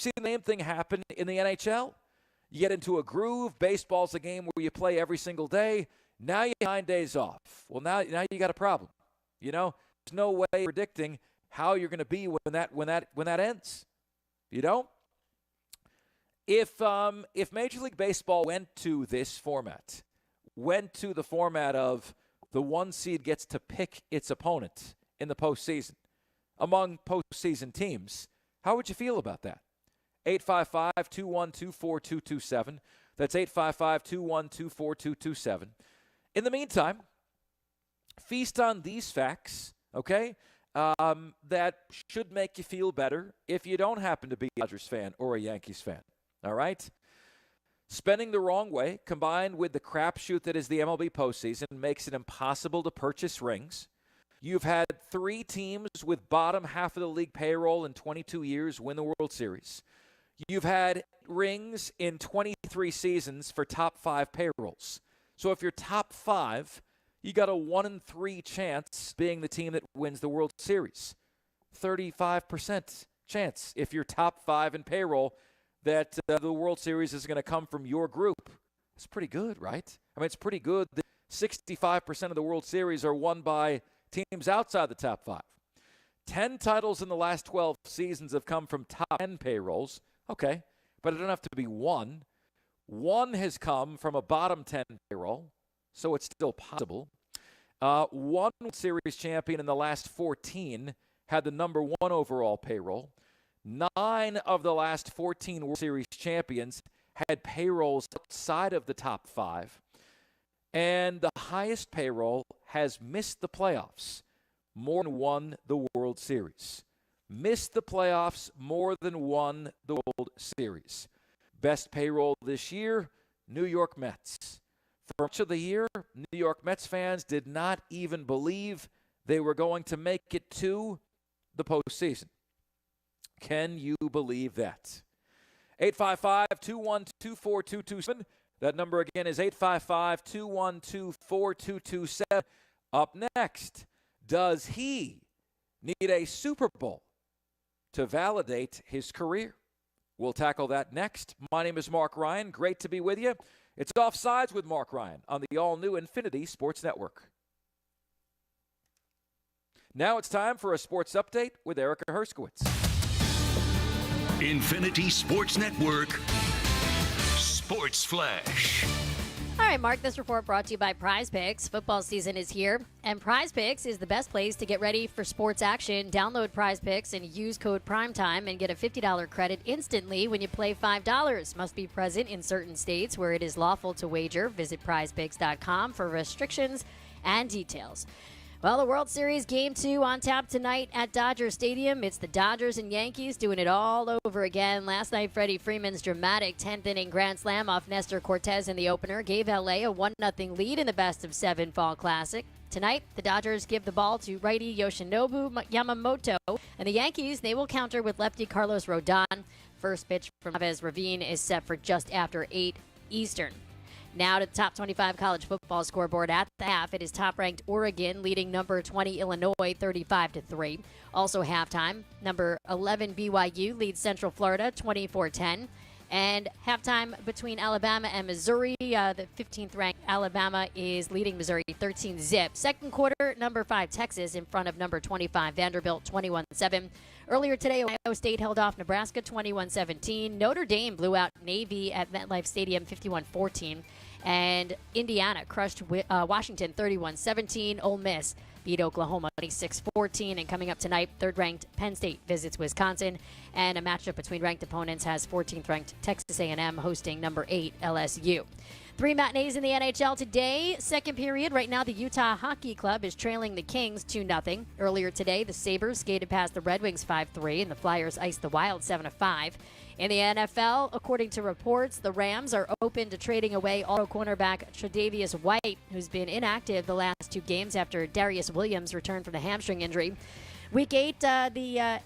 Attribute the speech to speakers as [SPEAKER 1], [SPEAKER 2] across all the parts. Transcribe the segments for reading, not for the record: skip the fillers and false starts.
[SPEAKER 1] See the same thing happen in the NHL. You get into a groove. Baseball's a game where you play every single day. Now you have 9 days off. Well, now you got a problem. There's no way of predicting how you're going to be when that ends. If Major League Baseball went to this format, went to the format of the one seed gets to pick its opponent in the postseason among postseason teams, how would you feel about that? 855-212-4227. That's 855-212-4227. In the meantime, feast on these facts, okay, that should make you feel better if you don't happen to be a Dodgers fan or a Yankees fan, all right? Spending the wrong way, combined with the crapshoot that is the MLB postseason, makes it impossible to purchase rings. You've had 3 teams with bottom half of the league payroll in 22 years win the World Series. You've had rings in 23 seasons for top 5 payrolls. So if you're top 5, you got a 1 in 3 chance being the team that wins the World Series. 35% chance if you're top 5 in payroll that the World Series is going to come from your group. It's pretty good, right? I mean, it's pretty good that 65% of the World Series are won by teams outside the top 5. 10 titles in the last 12 seasons have come from top 10 payrolls. Okay, but it doesn't have to be 1. 1 has come from a bottom 10 payroll, so it's still possible. 1 World Series champion in the last 14 had the number 1 overall payroll. 9 of the last 14 World Series champions had payrolls outside of the top 5. And the highest payroll has missed the playoffs more than won the World Series. Missed the playoffs more than won the World Series. Best payroll this year, New York Mets. For much of the year, New York Mets fans did not even believe they were going to make it to the postseason. Can you believe that? 855-212-4227. That number again is 855-212-4227. Up next, does he need a Super Bowl to validate his career? We'll tackle that next. My name is Mark Ryan. Great to be with you. It's Offsides with Mark Ryan on the all-new Infinity Sports Network. Now it's time for a sports update with Erica Herskowitz.
[SPEAKER 2] Infinity Sports Network Sports Flash.
[SPEAKER 3] All right, Mark, this report brought to you by Prize Picks. Football season is here, and Prize Picks is the best place to get ready for sports action. Download Prize Picks and use code PRIMETIME and get a $50 credit instantly when you play $5. Must be present in certain states where it is lawful to wager. Visit prizepicks.com for restrictions and details. Well, the World Series Game 2 on tap tonight at Dodger Stadium. It's the Dodgers and Yankees doing it all over again. Last night, Freddie Freeman's dramatic 10th-inning grand slam off Nestor Cortez in the opener gave L.A. a 1-0 lead in the best-of-7 Fall Classic. Tonight, the Dodgers give the ball to righty Yoshinobu Yamamoto, and the Yankees, they will counter with lefty Carlos Rodon. First pitch from Chavez Ravine is set for just after 8 Eastern. Now to the top 25 college football scoreboard at the half. It is top-ranked Oregon leading number 20 Illinois 35-3. Also halftime, number 11 BYU leads Central Florida 24-10. And halftime between Alabama and Missouri, the 15th ranked Alabama is leading Missouri 13-zip. Second quarter, number 5 Texas in front of number 25 Vanderbilt 21-7. Earlier today, Ohio State held off Nebraska 21-17. Notre Dame blew out Navy at MetLife Stadium 51-14. And Indiana crushed Washington 31-17. Ole Miss beat Oklahoma 26-14. And coming up tonight, third-ranked Penn State visits Wisconsin. And a matchup between ranked opponents has 14th-ranked Texas A&M hosting number 8 LSU. 3 matinees in the NHL today. Second period, right now the Utah Hockey Club is trailing the Kings 2-0. Earlier today, the Sabres skated past the Red Wings 5-3, and the Flyers iced the Wild 7-5. In the NFL, according to reports, the Rams are open to trading away auto cornerback Tre'Davious White, who's been inactive the last 2 games after Darius Williams returned from the hamstring injury. Week 8, the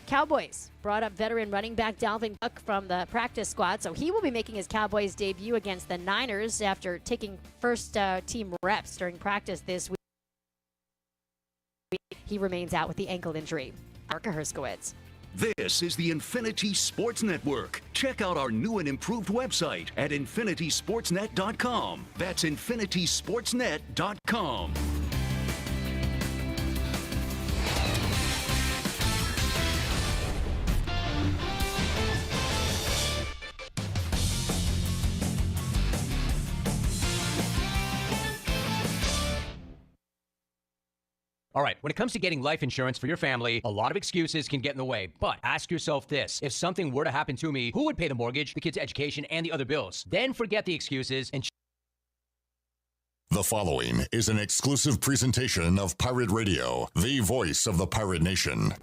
[SPEAKER 3] Cowboys brought up veteran running back Dalvin Cook from the practice squad, so he will be making his Cowboys debut against the Niners after taking first team reps during practice this week. He remains out with the ankle injury. Arka Herskowitz.
[SPEAKER 2] This is the Infinity Sports Network. Check out our new and improved website at infinitysportsnet.com. That's infinitysportsnet.com.
[SPEAKER 4] All right, when it comes to getting life insurance for your family, a lot of excuses can get in the way. But ask yourself this. If something were to happen to me, who would pay the mortgage, the kids' education, and the other bills? Then forget the excuses and...
[SPEAKER 5] The following is an exclusive presentation of Pirate Radio, the voice of the Pirate Nation.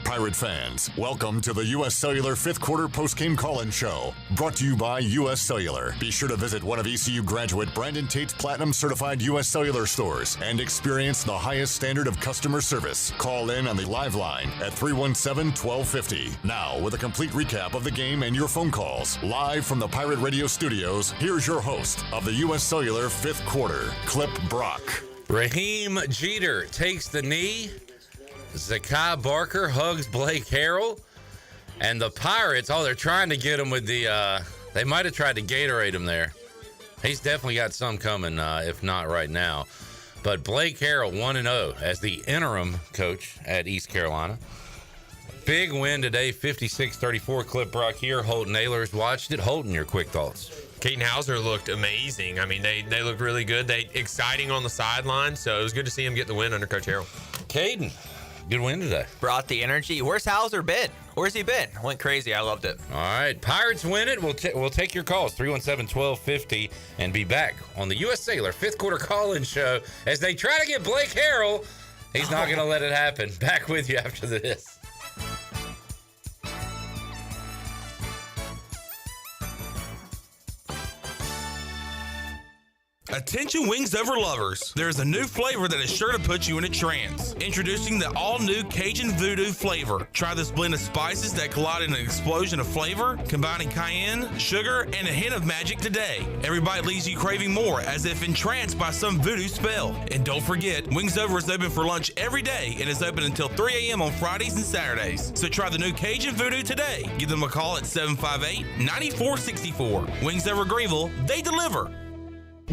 [SPEAKER 5] Pirate fans, welcome to the U.S. Cellular 5th Quarter Postgame Call-In Show, brought to you by U.S. Cellular. Be sure to visit one of ECU graduate Brandon Tate's Platinum-certified U.S. Cellular stores and experience the highest standard of customer service. Call in on the live line at 317-1250. Now, with a complete recap of the game and your phone calls, live from the Pirate Radio studios, here's your host of the U.S. Cellular 5th Quarter, Clip Brock.
[SPEAKER 6] Raheem Jeter takes the knee. Zakai Barker hugs Blake Harrell, and the Pirates, they're trying to get him with the, they might have tried to Gatorade him there. He's definitely got some coming, if not right now. But Blake Harrell 1-0 as the interim coach at East Carolina. Big win today, 56-34. Clip Brock here. Holton Ahlers watched it. Holton, your quick thoughts.
[SPEAKER 7] Keaton Hauser looked amazing. I mean, they looked really good. They exciting on the sideline, so it was good to see him get the win under Coach Harrell.
[SPEAKER 6] Caden. Good win today.
[SPEAKER 8] Brought the energy. Where's Hauser been? Where's he been? Went crazy. I loved it.
[SPEAKER 6] All right. Pirates win it. We'll take your calls, 317-1250, and be back on the U.S. Cellular 5th Quarter Call-In Show as they try to get Blake Harrell. He's not going to let it happen. Back with you after this.
[SPEAKER 9] Attention Wings Over lovers. There's a new flavor that is sure to put you in a trance. Introducing the all-new Cajun Voodoo flavor. Try this blend of spices that collide in an explosion of flavor, combining cayenne, sugar, and a hint of magic today. Every bite leaves you craving more, as if entranced by some voodoo spell. And don't forget, Wings Over is open for lunch every day and is open until 3 a.m. on Fridays and Saturdays. So try the new Cajun Voodoo today. Give them a call at 758-9464. Wings Over Greenville, they deliver.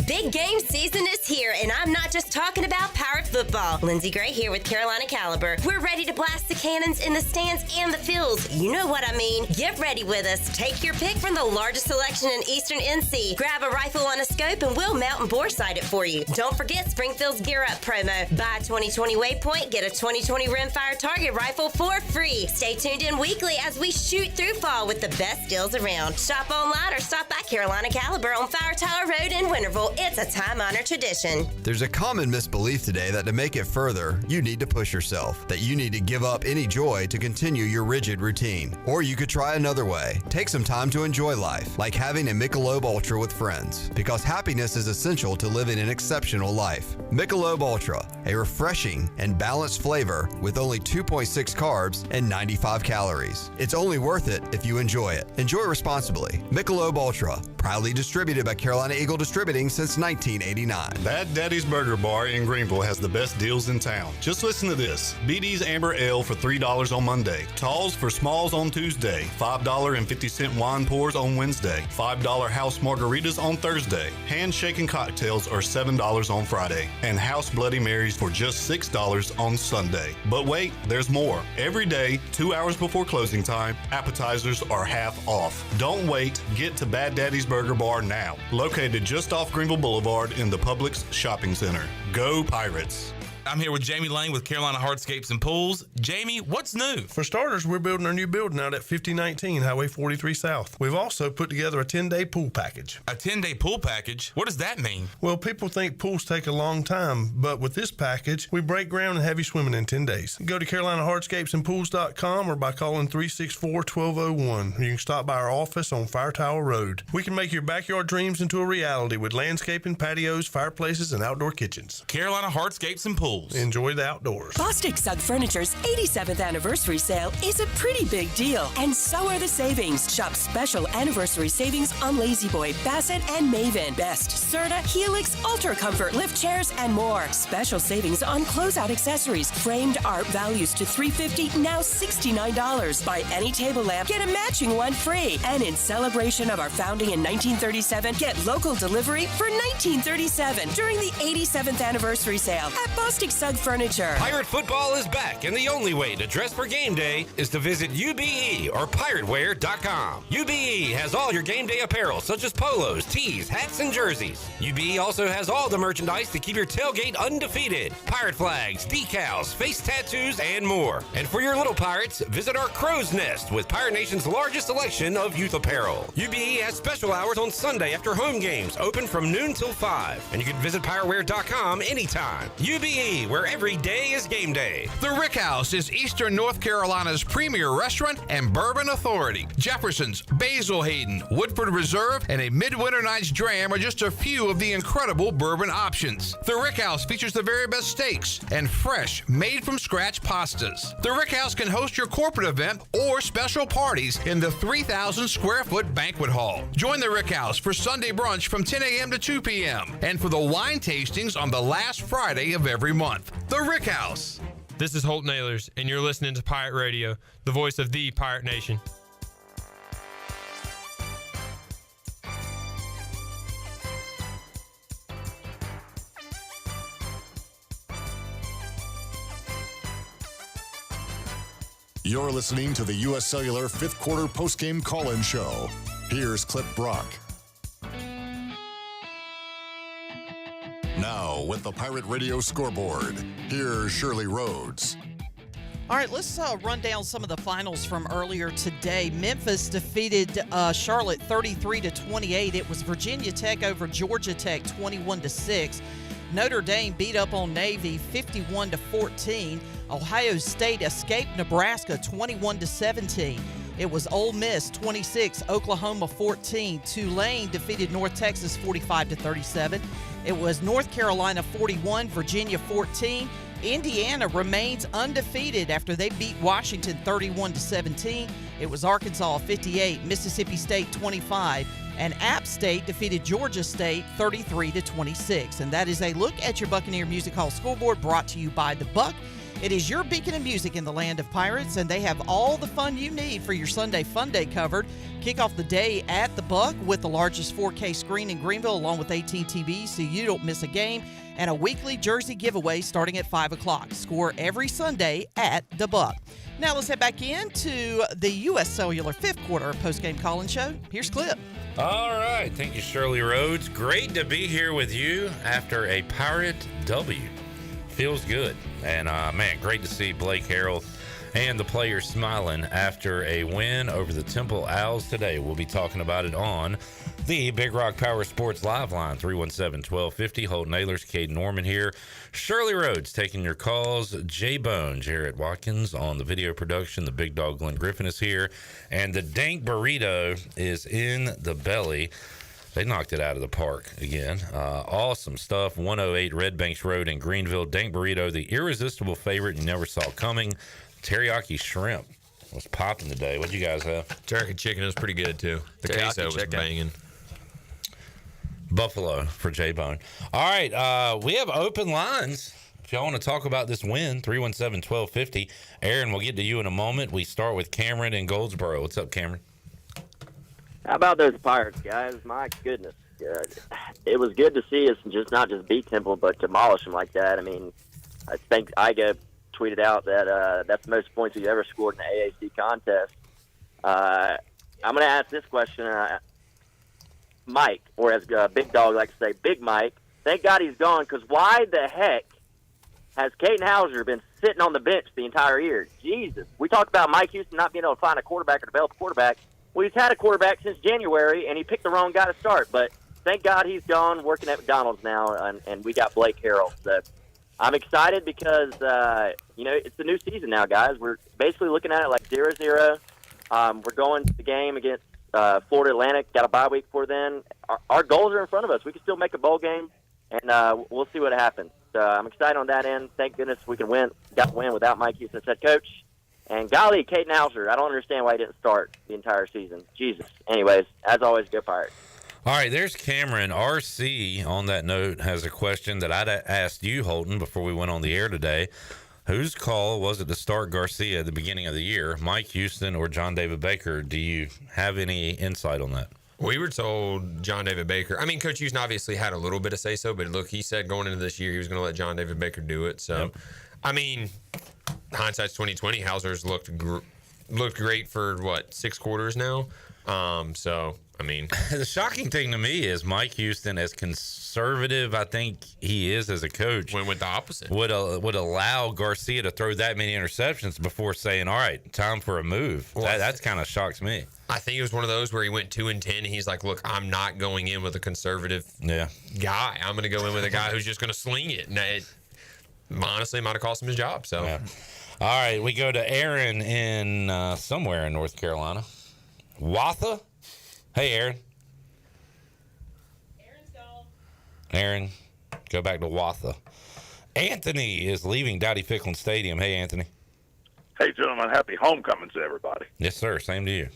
[SPEAKER 10] Big game season is here, and I'm not just talking about Pirate football. Lindsey Gray here with Carolina Caliber. We're ready to blast the cannons in the stands and the fields. You know what I mean. Get ready with us. Take your pick from the largest selection in Eastern NC. Grab a rifle on a scope, and we'll mount and bore sight it for you. Don't forget Springfield's Gear Up promo. Buy a 2020 Waypoint, get a 2020 Rimfire Target rifle for free. Stay tuned in weekly as we shoot through fall with the best deals around. Shop online or stop by Carolina Caliber on Fire Tower Road in Winterville. It's a time-honored tradition.
[SPEAKER 11] There's a common misbelief today that to make it further, you need to push yourself, that you need to give up any joy to continue your rigid routine. Or you could try another way. Take some time to enjoy life, like having a Michelob Ultra with friends, because happiness is essential to living an exceptional life. Michelob Ultra, a refreshing and balanced flavor with only 2.6 carbs and 95 calories. It's only worth it if you enjoy it. Enjoy responsibly. Michelob Ultra, proudly distributed by Carolina Eagle Distributing since 1989.
[SPEAKER 12] Bad Daddy's Burger Bar in Greenville has the best deals in town. Just listen to this. BD's Amber Ale for $3 on Monday. Talls for smalls on Tuesday. $5.50 wine pours on Wednesday. $5 house margaritas on Thursday. Handshaking cocktails are $7 on Friday. And house Bloody Marys for just $6 on Sunday. But wait, there's more. Every day, 2 hours before closing time, appetizers are half off. Don't wait. Get to Bad Daddy's Burger Bar now. Located just off Greenville Boulevard in the Publix Shopping Center. Go Pirates.
[SPEAKER 9] I'm here with Jamie Lane with Carolina Hardscapes and Pools. Jamie, what's new?
[SPEAKER 13] For starters, we're building our new building out at 5019 Highway 43 South. We've also put together a 10-day pool package.
[SPEAKER 9] A 10-day pool package? What does that mean?
[SPEAKER 13] Well, people think pools take a long time, but with this package, we break ground and have you swimming in 10 days. Go to CarolinaHardscapesandPools.com or by calling 364-1201. You can stop by our office on Fire Tower Road. We can make your backyard dreams into a reality with landscaping, patios, fireplaces, and outdoor kitchens.
[SPEAKER 9] Carolina Hardscapes and Pools.
[SPEAKER 12] goals.
[SPEAKER 13] Enjoy the outdoors.
[SPEAKER 14] Bostic Sugg Furniture's 87th anniversary sale is a pretty big deal, and so are the savings. Shop special anniversary savings on Lazy Boy, Bassett, and Maven. Best Serta, Helix, Ultra Comfort lift chairs, and more. Special savings on closeout accessories. Framed art values to $350, now $69. Buy any table lamp, get a matching one free. And in celebration of our founding in 1937, get local delivery for $19.37 during the 87th anniversary sale at Bostic Sugg Furniture.
[SPEAKER 15] Pirate football is back, and the only way to dress for game day is to visit UBE or pirateware.com. UBE has all your game day apparel, such as polos, tees, hats, and jerseys. UBE also has all the merchandise to keep your tailgate undefeated. Pirate flags, decals, face tattoos, and more. And for your little pirates, visit our Crow's Nest with Pirate Nation's largest selection of youth apparel. UBE has special hours on Sunday after home games, open from noon till 5. And you can visit pirateware.com anytime. UBE, where every day is game day.
[SPEAKER 16] The Rick House is Eastern North Carolina's premier restaurant and bourbon authority. Jefferson's, Basil Hayden, Woodford Reserve, and a Midwinter Night's Dram are just a few of the incredible bourbon options. The Rick House features the very best steaks and fresh, made-from-scratch pastas. The Rick House can host your corporate event or special parties in the 3,000-square-foot banquet hall. Join the Rick House for Sunday brunch from 10 a.m. to 2 p.m. and for the wine tastings on the last Friday of every month. The Rick House.
[SPEAKER 7] This is Holt Nailers, and you're listening to Pirate Radio, the voice of the Pirate Nation.
[SPEAKER 5] You're listening to the U.S. Cellular fifth quarter postgame call-in show. Here's Clip Brock. Now, with the Pirate Radio scoreboard, here's Shirley Rhodes.
[SPEAKER 17] All right, let's run down some of the finals from earlier today. Memphis defeated Charlotte 33-28. It was Virginia Tech over Georgia Tech 21-6. Notre Dame beat up on Navy 51-14. Ohio State escaped Nebraska 21-17. It was Ole Miss 26, Oklahoma 14. Tulane defeated North Texas 45-37. It was North Carolina 41, Virginia 14. Indiana remains undefeated after they beat Washington 31-17. It was Arkansas 58, Mississippi State 25. And App State defeated Georgia State 33-26. And that is a look at your Buccaneer Music Hall scoreboard brought to you by The Buck. It is your beacon of music in the land of pirates, and they have all the fun you need for your Sunday Fun Day covered. Kick off the day at The Buck with the largest 4K screen in Greenville, along with 18 TVs so you don't miss a game, and a weekly jersey giveaway starting at 5 o'clock. Score every Sunday at The Buck. Now let's head back into the U.S. Cellular fifth quarter postgame call-in show. Here's Clip.
[SPEAKER 6] All right. Thank you, Shirley Rhodes. Great to be here with you after a Pirate W. Feels good. And, man, great to see Blake Harrell and the players smiling after a win over the Temple Owls today. We'll be talking about it on the Big Rock Power Sports Live Line, 317-1250. Holt Nailers, Cade Norman here. Shirley Rhodes taking your calls. J-Bone, Jarrett Watkins on the video production. The big dog, Glenn Griffin, is here. And the Dank Burrito is in the belly. They knocked it out of the park again. Awesome stuff. 108 Red Banks Road in Greenville. Dank Burrito, the irresistible favorite you never saw coming. Teriyaki shrimp was popping today. What'd you guys have?
[SPEAKER 7] Teriyaki chicken was pretty good, too. The queso was banging.
[SPEAKER 6] Buffalo for J-Bone. All right, we have open lines. If y'all want to talk about this win, 317-1250. Aaron, we'll get to you in a moment. We start with Cameron in Goldsboro. What's up, Cameron?
[SPEAKER 18] How about those Pirates, guys? My goodness. It was good to see us not just beat Temple, but demolish them like that. I mean, I think Iga tweeted out that that's the most points we've ever scored in an AAC contest. I'm going to ask this question. Mike, or as Big Dog likes to say, Big Mike, thank God he's gone, because why the heck has Caden Hauser been sitting on the bench the entire year? Jesus. We talked about Mike Houston not being able to find a quarterback or develop a quarterback. Well, he's had a quarterback since January, and he picked the wrong guy to start. But thank God he's gone, working at McDonald's now, and we got Blake Harrell. So I'm excited because, it's the new season now, guys. We're basically looking at it like 0-0. We're going to the game against Florida Atlantic. Got a bye week for then. Our goals are in front of us. We can still make a bowl game, and we'll see what happens. I'm excited on that end. Thank goodness we can win. Got to win without Mike Houston as head coach. And golly, Caden Hauser, I don't understand why he didn't start the entire season. Jesus. Anyways, as always, go Pirates.
[SPEAKER 6] All right, there's Cameron. RC, on that note, has a question that I'd asked you, Holton, before we went on the air today. Whose call was it to start Garcia at the beginning of the year, Mike Houston or John David Baker? Do you have any insight on that?
[SPEAKER 7] We were told John David Baker. I mean, Coach Houston obviously had a little bit of say-so, but look, he said going into this year he was going to let John David Baker do it. So, yep. I mean, hindsight's 2020. Hauser's looked great for, 6 quarters now? So, I mean.
[SPEAKER 6] The shocking thing to me is Mike Houston, as conservative I think he is as a coach,
[SPEAKER 7] went with the opposite.
[SPEAKER 6] Would allow Garcia to throw that many interceptions before saying, all right, time for a move. Well, that's kind of shocks me.
[SPEAKER 7] I think it was one of those where he went 2-10 and he's like, look, I'm not going in with a conservative guy. I'm going to go in with a guy who's just going to sling it. And it honestly might have cost him his job. So,
[SPEAKER 6] yeah. All right, we go to Aaron in somewhere in North Carolina. Watha? Hey, Aaron.
[SPEAKER 19] Aaron's gone.
[SPEAKER 6] Aaron, go back to Watha. Anthony is leaving Dowdy Ficklin Stadium. Hey, Anthony.
[SPEAKER 20] Hey, gentlemen. Happy homecoming to everybody.
[SPEAKER 6] Yes, sir. Same to you.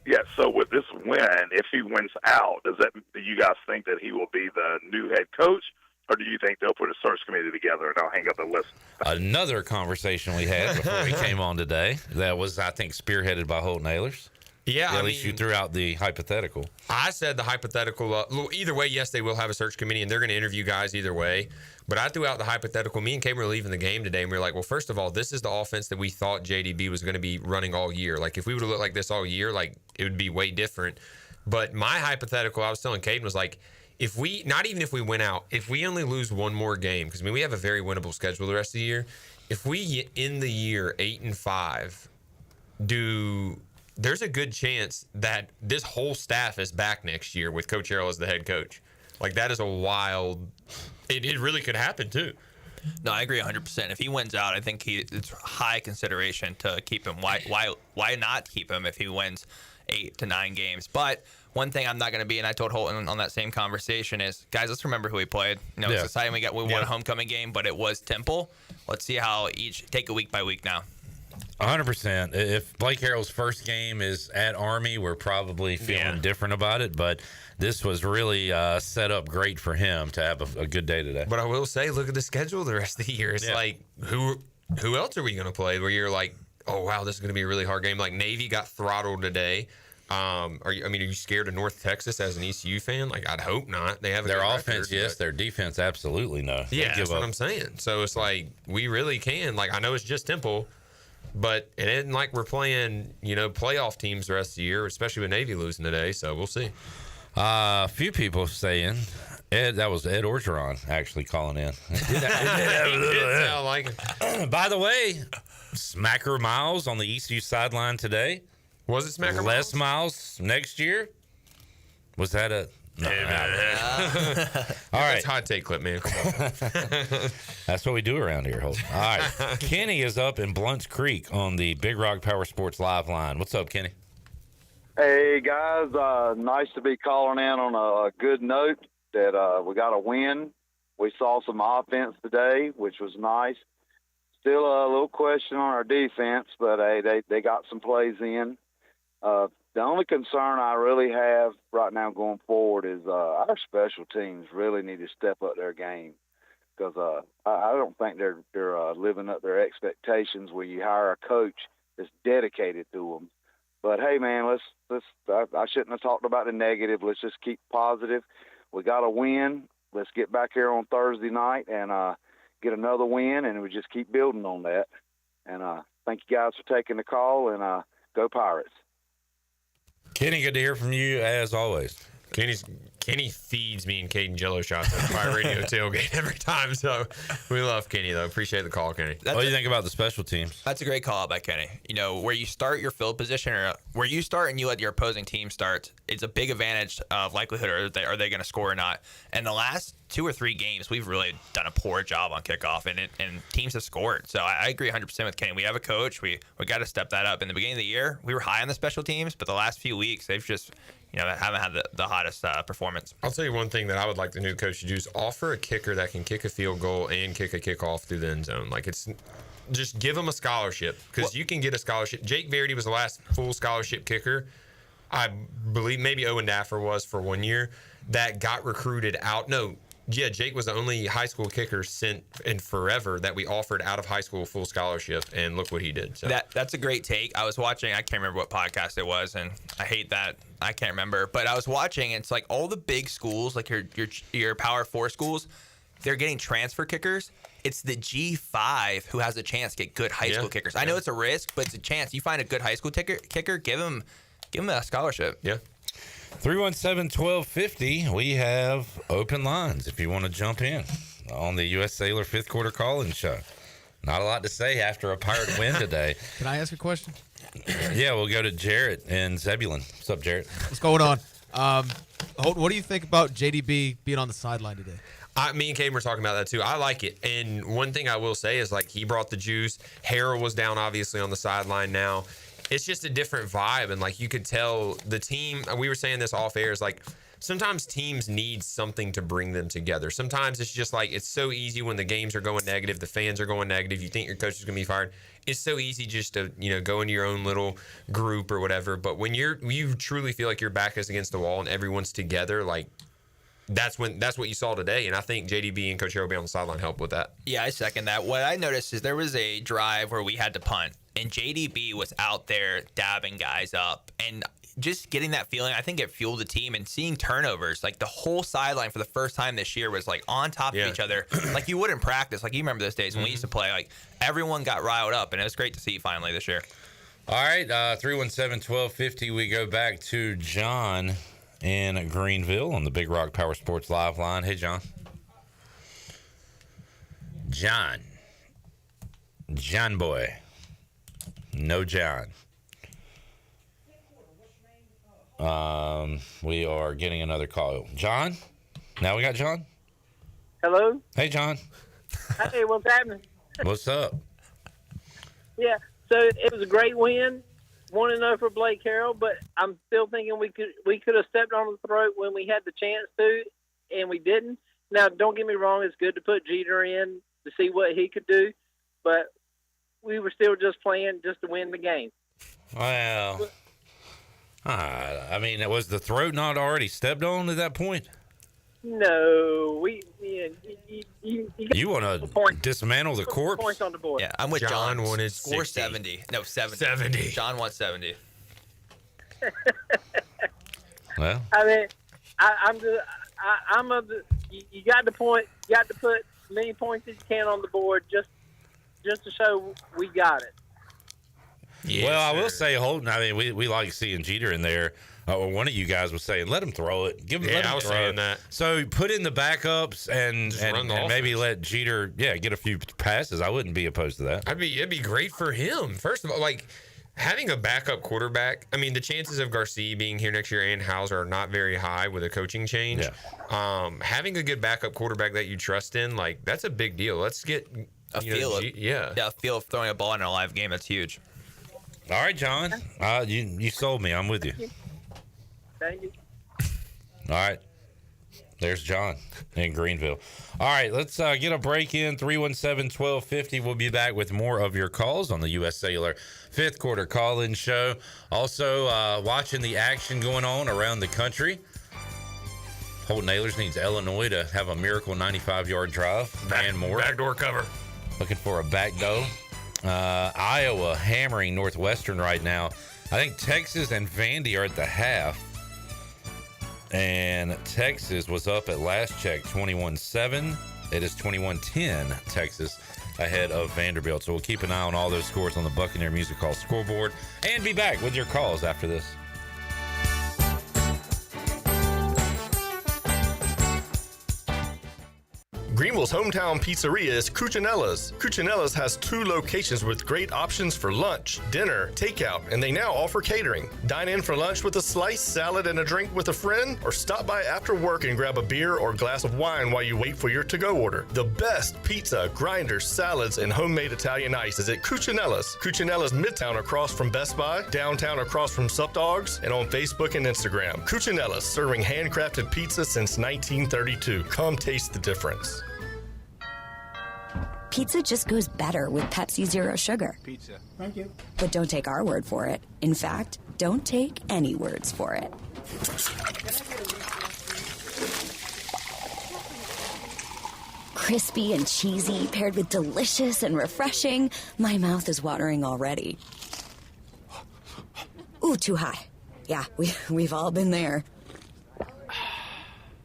[SPEAKER 20] Yeah, so with this win, if he wins out, do you guys think that he will be the new head coach, or do you think they'll put a search committee together and I'll hang up and listen?
[SPEAKER 6] Another conversation we had before we came on today that was, I think, spearheaded by Holton Ahlers.
[SPEAKER 7] Yeah,
[SPEAKER 6] at least you threw out the hypothetical.
[SPEAKER 7] I said the hypothetical. Either way, yes, they will have a search committee, and they're going to interview guys either way. But I threw out the hypothetical. Me and Kate were leaving the game today, and we were like, well, first of all, this is the offense that we thought JDB was going to be running all year. Like, if we would have looked like this all year, like, it would be way different. But my hypothetical, I was telling Caden, was like, not even if we went out, if we only lose one more game, because, I mean, we have a very winnable schedule the rest of the year. If we end the year 8-5, there's a good chance that this whole staff is back next year with Coach Harrell as the head coach. Like, that is a wild – it really could happen, too.
[SPEAKER 8] No, I agree 100%. If he wins out, I think it's high consideration to keep him. Why not keep him if he wins 8 to 9 games? But one thing I'm not going to be, and I told Holton on that same conversation, is, guys, let's remember who we played. It's exciting we won a homecoming game, but it was Temple. Let's see how take it week by week now.
[SPEAKER 6] 100%. If Blake Harrell's first game is at Army, we're probably feeling different about it. But this was really set up great for him to have a good day today.
[SPEAKER 7] But I will say, look at the schedule the rest of the year. It's like, who else are we going to play where you're like, oh, wow, this is going to be a really hard game? Like, Navy got throttled today. Are you scared of North Texas as an ECU fan? Like, I'd hope not. They have
[SPEAKER 6] their offense, yes. Their defense, absolutely no.
[SPEAKER 7] Yeah, that's what I'm saying. So it's like, we really can. Like, I know it's just Temple. But it isn't like we're playing, playoff teams the rest of the year, especially with Navy losing today. So we'll see.
[SPEAKER 6] A few people saying, that was Ed Orgeron actually calling in.
[SPEAKER 7] Sound like it.
[SPEAKER 6] By the way, Smacker Miles on the ECU sideline today.
[SPEAKER 7] Was it Smacker
[SPEAKER 6] Les Miles next year? Was that a... No, all right.
[SPEAKER 7] That's hot take clip, man. Come on.
[SPEAKER 6] That's what we do around here. All right. Kenny is up in Blunt's Creek on the Big Rock Power Sports Live line. What's up, Kenny?
[SPEAKER 21] Hey, guys. Nice to be calling in on a good note that we got a win. We saw some offense today, which was nice. Still a little question on our defense, but hey, they got some plays in. The only concern I really have right now going forward is our special teams really need to step up their game because I don't think they're living up their expectations where you hire a coach that's dedicated to them. But hey, man, let's I shouldn't have talked about the negative. Let's just keep positive. We got a win. Let's get back here on Thursday night and get another win, and we just keep building on that. And thank you guys for taking the call, and go Pirates.
[SPEAKER 6] Kenny, good to hear from you as always.
[SPEAKER 7] Kenny feeds me and Caden Jello shots at the Pirate Radio tailgate every time. So we love Kenny, though. Appreciate the call, Kenny.
[SPEAKER 6] What do you think about the special teams?
[SPEAKER 8] That's a great call out by Kenny. Where you start your field position or where you start and you let your opposing team start, it's a big advantage of likelihood. Are they going to score or not? And the last 2 or 3 games, we've really done a poor job on kickoff, and teams have scored. So I agree 100% with Kenny. We have a coach. We got to step that up. In the beginning of the year, we were high on the special teams, but the last few weeks, they've just haven't had the hottest performance.
[SPEAKER 7] I'll tell you one thing that I would like the new coach to do is offer a kicker that can kick a field goal and kick a kickoff through the end zone. Like, it's just give them a scholarship, because you can get a scholarship. Jake Verity was the last full scholarship kicker. I believe maybe Owen Daffer was for 1 year that got recruited out. No, yeah, Jake was the only high school kicker sent in forever that we offered out of high school full scholarship, and look what he did. So
[SPEAKER 8] that's a great take. I was watching, I can't remember what podcast it was, and I hate that I can't remember, but I was watching, and it's like all the big schools, like your Power 4 schools, they're getting transfer kickers. It's the G5 who has a chance to get good high school kickers. I know it's a risk, but it's a chance. You find a good high school kicker, give him a scholarship.
[SPEAKER 7] Yeah.
[SPEAKER 19] 317-1250. We have open lines if you want to jump in on the U.S. Cellular fifth quarter call-in show. Not a lot to say after a Pirate win today.
[SPEAKER 22] Can I ask a question?
[SPEAKER 19] Yeah, we'll go to Jarrett and Zebulon. What's up, Jarrett?
[SPEAKER 22] What's going on? Holton, what do you think about JDB being on the sideline today?
[SPEAKER 7] Me and Kane were talking about that too. I like it. And one thing I will say is, like, he brought the juice. Harrell was down, obviously, on the sideline now. It's just a different vibe. And, like, you could tell the team, we were saying this off air, is like, sometimes teams need something to bring them together. Sometimes it's just like, it's so easy when the games are going negative, the fans are going negative, you think your coach is going to be fired. It's so easy just to, go into your own little group or whatever. But when you truly feel like your back is against the wall and everyone's together, like, that's what you saw today. And I think JDB and Coach Harrell being on the sideline helped with that.
[SPEAKER 8] Yeah, I second that. What I noticed is there was a drive where we had to punt, and JDB was out there dabbing guys up. And just getting that feeling, I think it fueled the team, and seeing turnovers. Like, the whole sideline for the first time this year was, like, on top of each other. Like, you wouldn't practice. Like, you remember those days when we used to play. Like, everyone got riled up, and it was great to see finally this year.
[SPEAKER 19] All right, 317-1250. We go back to John in Greenville on the Big Rock Power Sports Live line. Hey, John. John boy. No John. We are getting another call. John? Now we got John?
[SPEAKER 23] Hello?
[SPEAKER 19] Hey, John.
[SPEAKER 23] Hey, what's happening?
[SPEAKER 19] What's up?
[SPEAKER 23] Yeah, so it was a great win. 1-0 for Blake Harrell, but I'm still thinking we could have stepped on the throat when we had the chance to, and we didn't. Now, don't get me wrong, it's good to put Jeter in to see what he could do, but we were still just playing just to win the game.
[SPEAKER 19] Well, I mean, was the throat not already stepped on at that point?
[SPEAKER 23] No,
[SPEAKER 19] you want to dismantle the corpse?
[SPEAKER 23] Points on the board.
[SPEAKER 8] Yeah, I'm with John.
[SPEAKER 7] Wanted
[SPEAKER 8] Score
[SPEAKER 7] 60.
[SPEAKER 8] 70. No, 70.
[SPEAKER 7] 70.
[SPEAKER 8] John wants 70.
[SPEAKER 19] Well,
[SPEAKER 23] I mean, I'm of the. You got to point. You got to put as many points as you can on the board just to show we got it.
[SPEAKER 19] Yes, well, I will say, Holton, I mean, we like seeing Jeter in there. One of you guys was saying, let him throw it. Let him
[SPEAKER 7] I was
[SPEAKER 19] throw
[SPEAKER 7] saying
[SPEAKER 19] it.
[SPEAKER 7] that.
[SPEAKER 19] So put in the backups and maybe let Jeter, get a few passes. I wouldn't be opposed to that.
[SPEAKER 7] It'd be great for him. First of all, like, having a backup quarterback, I mean, the chances of Garcia being here next year and Hauser are not very high with a coaching change. Yeah. Having a good backup quarterback that you trust in, like, that's a big deal. Let's get
[SPEAKER 8] a feel of throwing a ball in a live game. That's huge.
[SPEAKER 19] All right, John. You sold me. I'm with you.
[SPEAKER 23] Thank you.
[SPEAKER 19] All right. There's John in Greenville. All right, let's get a break in. 317-1250. We'll be back with more of your calls on the U.S. Cellular fifth quarter call-in show. Also, watching the action going on around the country. Holton Ahlers needs Illinois to have a miracle 95-yard drive and more.
[SPEAKER 7] Backdoor cover.
[SPEAKER 19] Looking for a backdoor. Iowa hammering Northwestern right now. I think Texas and Vandy are at the half. And Texas was up at last check 21-7. It is 21-10 Texas ahead of Vanderbilt. So we'll keep an eye on all those scores on the Buccaneer Music Hall scoreboard and be back with your calls after this.
[SPEAKER 1] Greenville's hometown pizzeria is Cucinella's. Cucinella's has 2 locations with great options for lunch, dinner, takeout, and they now offer catering. Dine in for lunch with a slice, salad, and a drink with a friend, or stop by after work and grab a beer or glass of wine while you wait for your to-go order. The best pizza, grinders, salads, and homemade Italian ice is at Cucinella's. Cucinella's Midtown across from Best Buy, downtown across from Sup Dogs, and on Facebook and Instagram. Cucinella's, serving handcrafted pizza since 1932. Come taste the difference.
[SPEAKER 2] Pizza just goes better with Pepsi Zero Sugar.
[SPEAKER 3] Pizza. Thank you.
[SPEAKER 2] But don't take our word for it. In fact, don't take any words for it. Crispy and cheesy, paired with delicious and refreshing. My mouth is watering already. Ooh, too high. Yeah, we've all been there.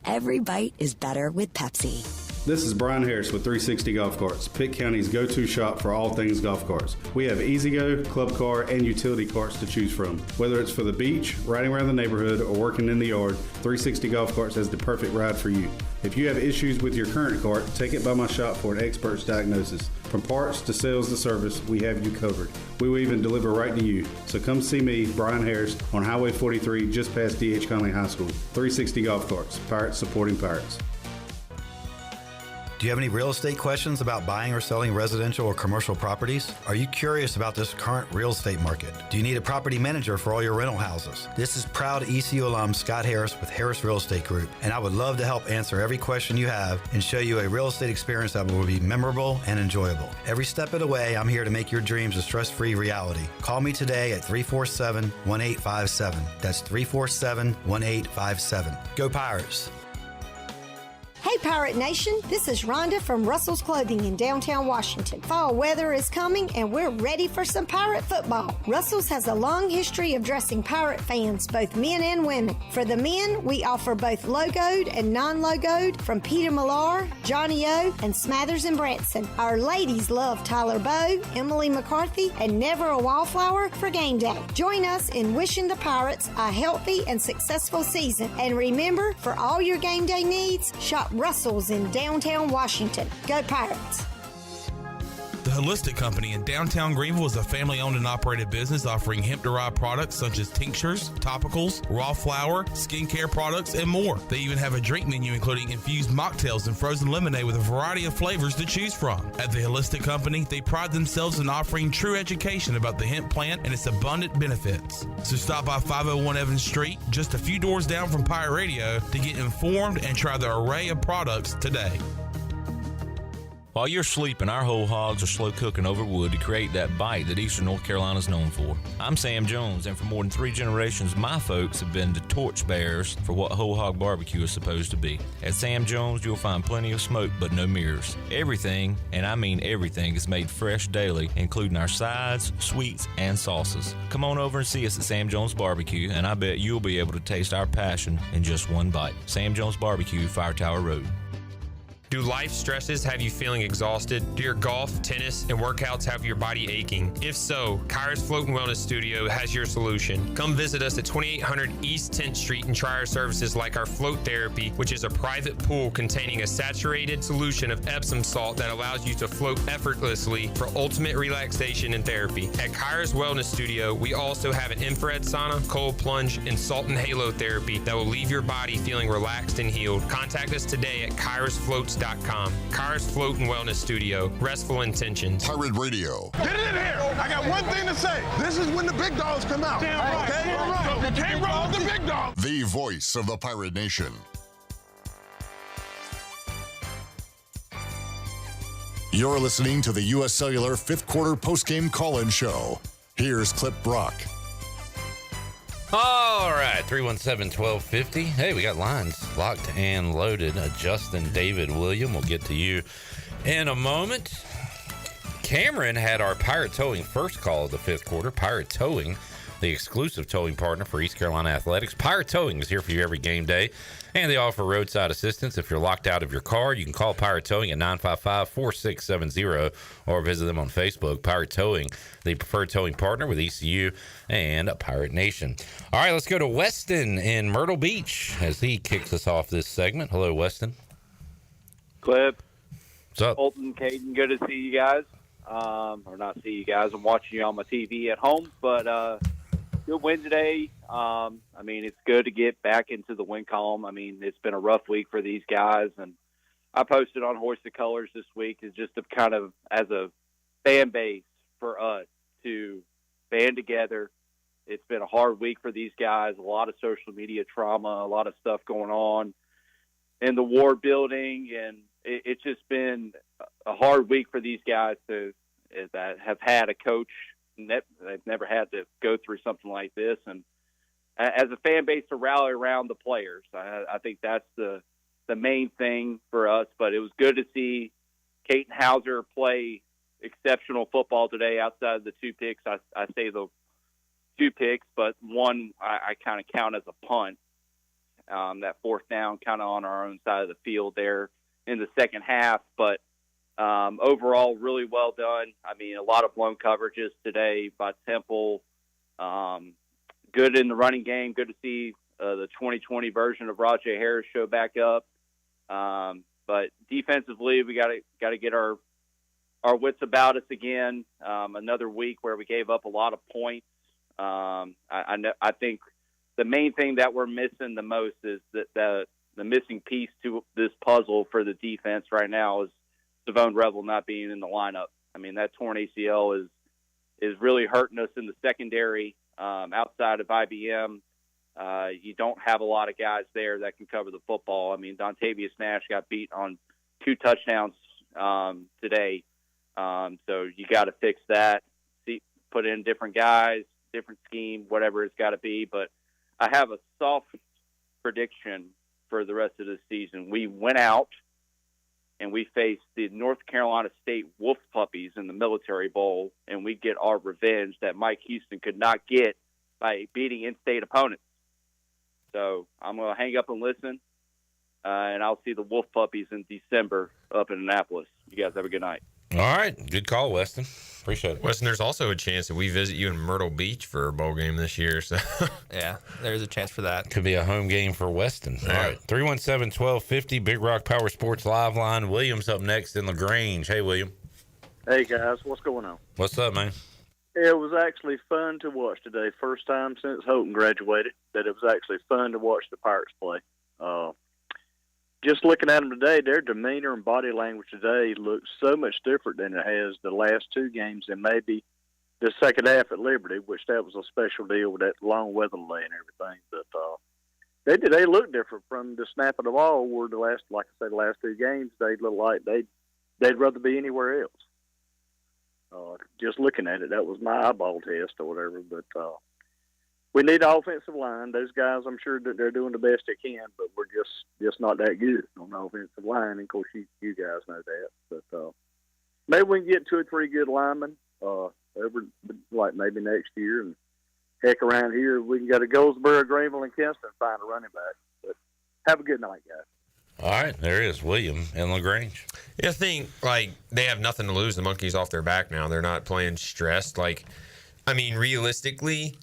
[SPEAKER 2] Every bite is better with Pepsi.
[SPEAKER 24] This is Brian Harris with 360 Golf Carts, Pitt County's go-to shop for all things golf carts. We have E-Z-Go, club car, and utility carts to choose from. Whether it's for the beach, riding around the neighborhood, or working in the yard, 360 Golf Carts has the perfect ride for you. If you have issues with your current cart, take it by my shop for an expert's diagnosis. From parts to sales to service, we have you covered. We will even deliver right to you. So come see me, Brian Harris, on Highway 43, just past D.H. Conley High School. 360 Golf Carts, Pirates supporting Pirates.
[SPEAKER 25] Do you have any real estate questions about buying or selling residential or commercial properties? Are you curious about this current real estate market? Do you need a property manager for all your rental houses? This is proud ECU alum Scott Harris with Harris Real Estate Group, and I would love to help answer every question you have and show you a real estate experience that will be memorable and enjoyable. Every step of the way, I'm here to make your dreams a stress-free reality. Call me today at 347-1857. That's 347-1857. Go Pirates!
[SPEAKER 26] Hey Pirate Nation, this is Rhonda from Russell's Clothing in downtown Washington. Fall weather is coming and we're ready for some Pirate football. Russell's has a long history of dressing Pirate fans, both men and women. For the men, we offer both logoed and non-logoed from Peter Millar, Johnny O, and Smathers and Branson. Our ladies love Tyler Bowe, Emily McCarthy, and Never a Wallflower for game day. Join us in wishing the Pirates a healthy and successful season. And remember, for all your game day needs, shop Russell's in downtown Washington. Go Pirates!
[SPEAKER 9] The Holistic Company in downtown Greenville is a family-owned and operated business offering hemp-derived products such as tinctures, topicals, raw flour, skincare products, and more. They even have a drink menu including infused mocktails and frozen lemonade with a variety of flavors to choose from. At the Holistic Company, they pride themselves in offering true education about the hemp plant and its abundant benefits. So stop by 501 Evans Street, just a few doors down from Pirate Radio, to get informed and try the array of products today.
[SPEAKER 27] While you're sleeping, our whole hogs are slow cooking over wood to create that bite that Eastern North Carolina is known for. I'm Sam Jones, and for more than 3 generations, my folks have been the torchbearers for what whole hog barbecue is supposed to be. At Sam Jones, you'll find plenty of smoke, but no mirrors. Everything, and I mean everything, is made fresh daily, including our sides, sweets, and sauces. Come on over and see us at Sam Jones Barbecue, and I bet you'll be able to taste our passion in just one bite. Sam Jones Barbecue, Fire Tower Road.
[SPEAKER 7] Do life stresses have you feeling exhausted? Do your golf, tennis, and workouts have your body aching? If so, Kyra's Float and Wellness Studio has your solution. Come visit us at 2800 East 10th Street and try our services like our float therapy, which is a private pool containing a saturated solution of Epsom salt that allows you to float effortlessly for ultimate relaxation and therapy. At Kyra's Wellness Studio, we also have an infrared sauna, cold plunge, and salt and halo therapy that will leave your body feeling relaxed and healed. Contact us today at kyrasfloats.com. Kyra's Float and Wellness Studio. Restful intentions.
[SPEAKER 5] Pirate Radio.
[SPEAKER 28] Get it in here. I got one thing to say. This is when the big dogs come out. Damn right. Okay? Damn right. You can't roll with the big dogs.
[SPEAKER 5] The voice of the Pirate Nation. You're listening to the U.S. Cellular 5th Quarter Postgame Call-In Show. Here's Clip Brock.
[SPEAKER 19] All right, 317-1250. Hey, we got lines locked and loaded. Justin, David, William, we'll get to you in a moment. Cameron had our Pirate Towing first call of the 5th quarter. Pirate Towing, the exclusive towing partner for East Carolina Athletics. Pirate Towing is here for you every game day, and they offer roadside assistance. If you're locked out of your car, you can call Pirate Towing at 955-4670 or visit them on Facebook. Pirate Towing, the preferred towing partner with ECU and Pirate Nation. All right, let's go to Weston in Myrtle Beach as he kicks us off this segment. Hello, Weston.
[SPEAKER 29] Clip,
[SPEAKER 19] What's up?
[SPEAKER 3] Colton, Caden, good to see you guys. Or not see you guys. I'm watching you on my TV at home, but good win today. I mean, it's good to get back into the win column. I mean, it's been a rough week for these guys, and I posted on Hoist the Colors this week is just to kind of, as a fan base for us, to band together. It's been a hard week for these guys, a lot of social media trauma, a lot of stuff going on in the war building, and it's just been a hard week for these guys that have had a coach. They've never had to go through something like this, and as a fan base to rally around the players. I think that's the main thing for us, but it was good to see Caden Hauser play exceptional football today outside of the 2 picks. I say the 2 picks, but one I kind of count as a punt. That 4th down kind of on our own side of the field there in the second half, but overall really well done. I mean, a lot of blown coverages today by Temple. Good in the running game. Good to see the 2020 version of Rajay Harris show back up. But defensively, we got to get our wits about us again. Another week where we gave up a lot of points. I think the main thing that we're missing the most is that the missing piece to this puzzle for the defense right now is Savone Revel not being in the lineup. I mean, that torn ACL is really hurting us in the secondary. Outside of IBM, you don't have a lot of guys there that can cover the football. I mean, Dontavius Nash got beat on 2 touchdowns today. So you got to fix that, put in different guys, different scheme, whatever it's got to be. But I have a soft prediction for the rest of the season. We went out and we faced the North Carolina State Wolf Puppies in the Military Bowl, and we get our revenge that Mike Houston could not get by beating in-state opponents. So I'm going to hang up and listen, and I'll see the Wolf Puppies in December up in Annapolis. You guys have a good night.
[SPEAKER 19] All right. Good call, Weston. Appreciate it.
[SPEAKER 7] Weston, there's also a chance that we visit you in Myrtle Beach for a bowl game this year. So
[SPEAKER 8] yeah, there's a chance for that.
[SPEAKER 19] Could be a home game for Weston. All right. 317-1250, Big Rock Power Sports Live Line. William's up next in LaGrange. Hey, William.
[SPEAKER 4] Hey, guys. What's going on?
[SPEAKER 19] What's up, man?
[SPEAKER 4] It was actually fun to watch today. First time since Houghton graduated that it was actually fun to watch the Pirates play. Just looking at them today, their demeanor and body language today looks so much different than it has the last 2 games and maybe the second half at Liberty, which that was a special deal with that long weather delay and everything. But they look different from the snap of the ball. Where the last, like I said, the last 2 games, they look like they'd rather be anywhere else. Just looking at it, that was my eyeball test or whatever. But we need an offensive line. Those guys, I'm sure that they're doing the best they can, but we're just not that good on the offensive line. And of course, you guys know that. But maybe we can get 2 or 3 good linemen over, like maybe next year. And heck, around here, we can go to Goldsboro, Greenville, and Kinston and find a running back. But have a good night, guys.
[SPEAKER 19] All right, there is William in LaGrange.
[SPEAKER 7] Yeah, I think, they have nothing to lose. The monkey's off their back now. They're not playing stressed. Realistically,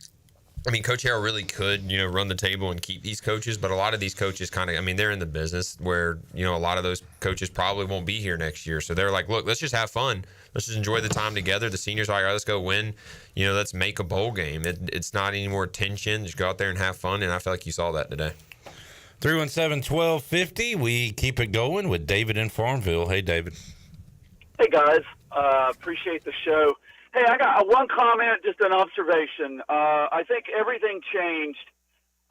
[SPEAKER 7] Coach Harrell really could, run the table and keep these coaches, but a lot of these coaches they're in the business where, a lot of those coaches probably won't be here next year. So they're like, look, let's just have fun. Let's just enjoy the time together. The seniors are like, all right, let's go win. Let's make a bowl game. It's not any more tension. Just go out there and have fun, and I feel like you saw that today.
[SPEAKER 19] 317-1250. We keep it going with David in Farmville. Hey, David.
[SPEAKER 10] Hey, guys. Appreciate the show. Hey, I got one comment, just an observation. I think everything changed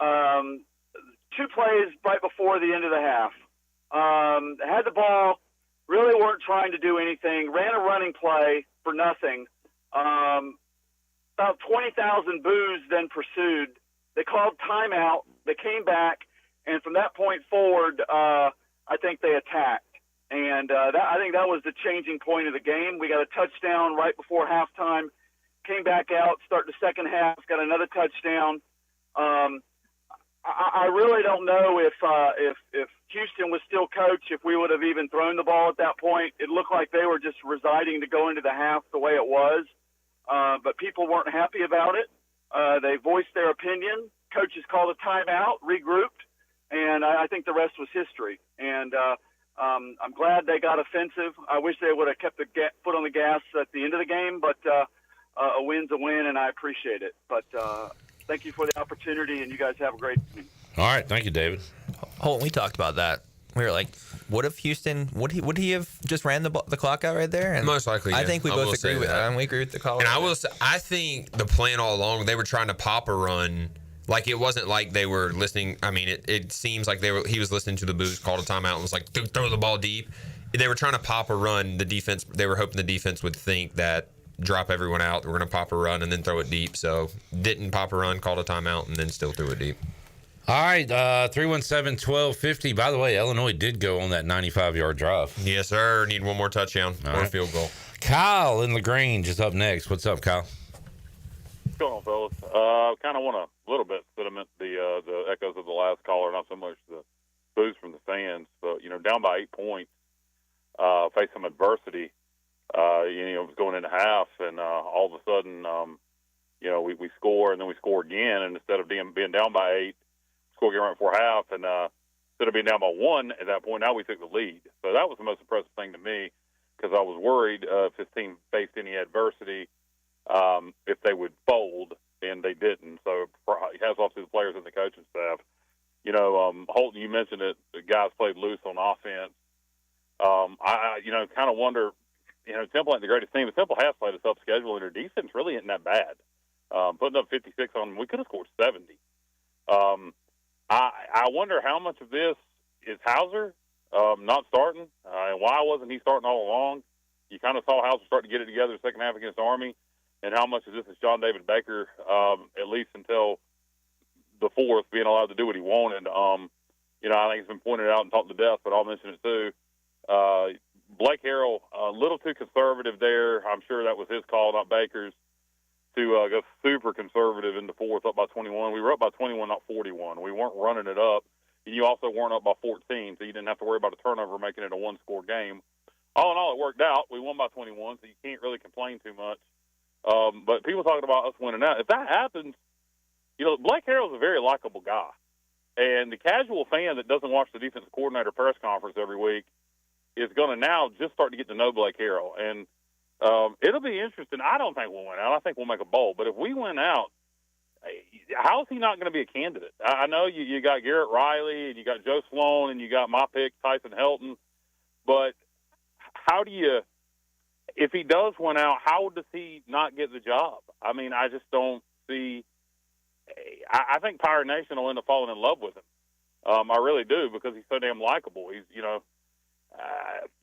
[SPEAKER 10] 2 plays right before the end of the half. Had the ball, really weren't trying to do anything, ran a running play for nothing. About 20,000 boos then pursued. They called timeout. They came back. And from that point forward, I think they attacked. And I think that was the changing point of the game. We got a touchdown right before halftime, came back out, start the second half, got another touchdown. I really don't know if Houston was still coach, if we would have even thrown the ball at that point. It looked like they were just residing to go into the half the way it was. But people weren't happy about it. They voiced their opinion. Coaches called a timeout, regrouped. And I think the rest was history. And I'm glad they got offensive. I wish they would have kept the foot on the gas at the end of the game, but a win's a win, and I appreciate it. But thank you for the opportunity, and you guys have a great evening.
[SPEAKER 19] All right. Thank you, David.
[SPEAKER 8] Oh, we talked about that. We were like, what if Houston, would he have just ran the clock out right there? And
[SPEAKER 7] most likely,
[SPEAKER 8] I
[SPEAKER 7] yeah.
[SPEAKER 8] think we both agree with that. We agree with the call.
[SPEAKER 7] And I will say, I think the plan all along, they were trying to pop a run. Like, it wasn't like they were listening. I mean, it seems like he was listening to the booze, called a timeout, and was like, throw the ball deep. They were trying to pop a run. The defense, they were hoping the defense would think that drop everyone out, we're going to pop a run and then throw it deep. So didn't pop a run, called a timeout, and then still threw it deep.
[SPEAKER 19] All right, 317-1250. By the way, Illinois did go on that 95-yard drive.
[SPEAKER 7] Yes, sir. Need one more touchdown or a field goal.
[SPEAKER 19] Kyle in LaGrange is up next. What's up, Kyle?
[SPEAKER 11] What's going on, fellas? Kind of want a little bit sediment the echoes of the last caller, not so much the boos from the fans, but down by 8 points, face some adversity. It was going into half, and all of a sudden, we score, and then we score again, and instead of being down by 8, score again right before half, and instead of being down by 1 at that point, now we took the lead. So that was the most impressive thing to me, because I was worried if his team faced any adversity, if they would fold, and they didn't. So hats off to the players and the coaching staff. Holton, you mentioned that the guys played loose on offense. I kind of wonder, Temple ain't the greatest team, but Temple has played a tough schedule, and their defense really isn't that bad. Putting up 56 on them, we could have scored 70. I wonder how much of this is Hauser not starting, and why wasn't he starting all along? You kind of saw Hauser start to get it together the second half against Army, and how much of this is John David Baker, at least until the fourth, being allowed to do what he wanted. I think it's been pointed out and talked to death, but I'll mention it too. Blake Harrell, a little too conservative there. I'm sure that was his call, not Baker's, to go super conservative in the fourth, up by 21. We were up by 21, not 41. We weren't running it up. And you also weren't up by 14, so you didn't have to worry about a turnover making it a one-score game. All in all, it worked out. We won by 21, so you can't really complain too much. But people talking about us winning out. If that happens, Blake Harrell's a very likable guy. And the casual fan that doesn't watch the defensive coordinator press conference every week is going to now just start to get to know Blake Harrell. And it'll be interesting. I don't think we'll win out. I think we'll make a bowl. But if we win out, how is he not going to be a candidate? I know you got Garrett Riley, and you got Joe Sloan, and you got my pick, Tyson Helton. But how do you – if he does win out, how does he not get the job? I mean, I just don't see – I think Pirate Nation will end up falling in love with him. I really do, because he's so damn likable. He's,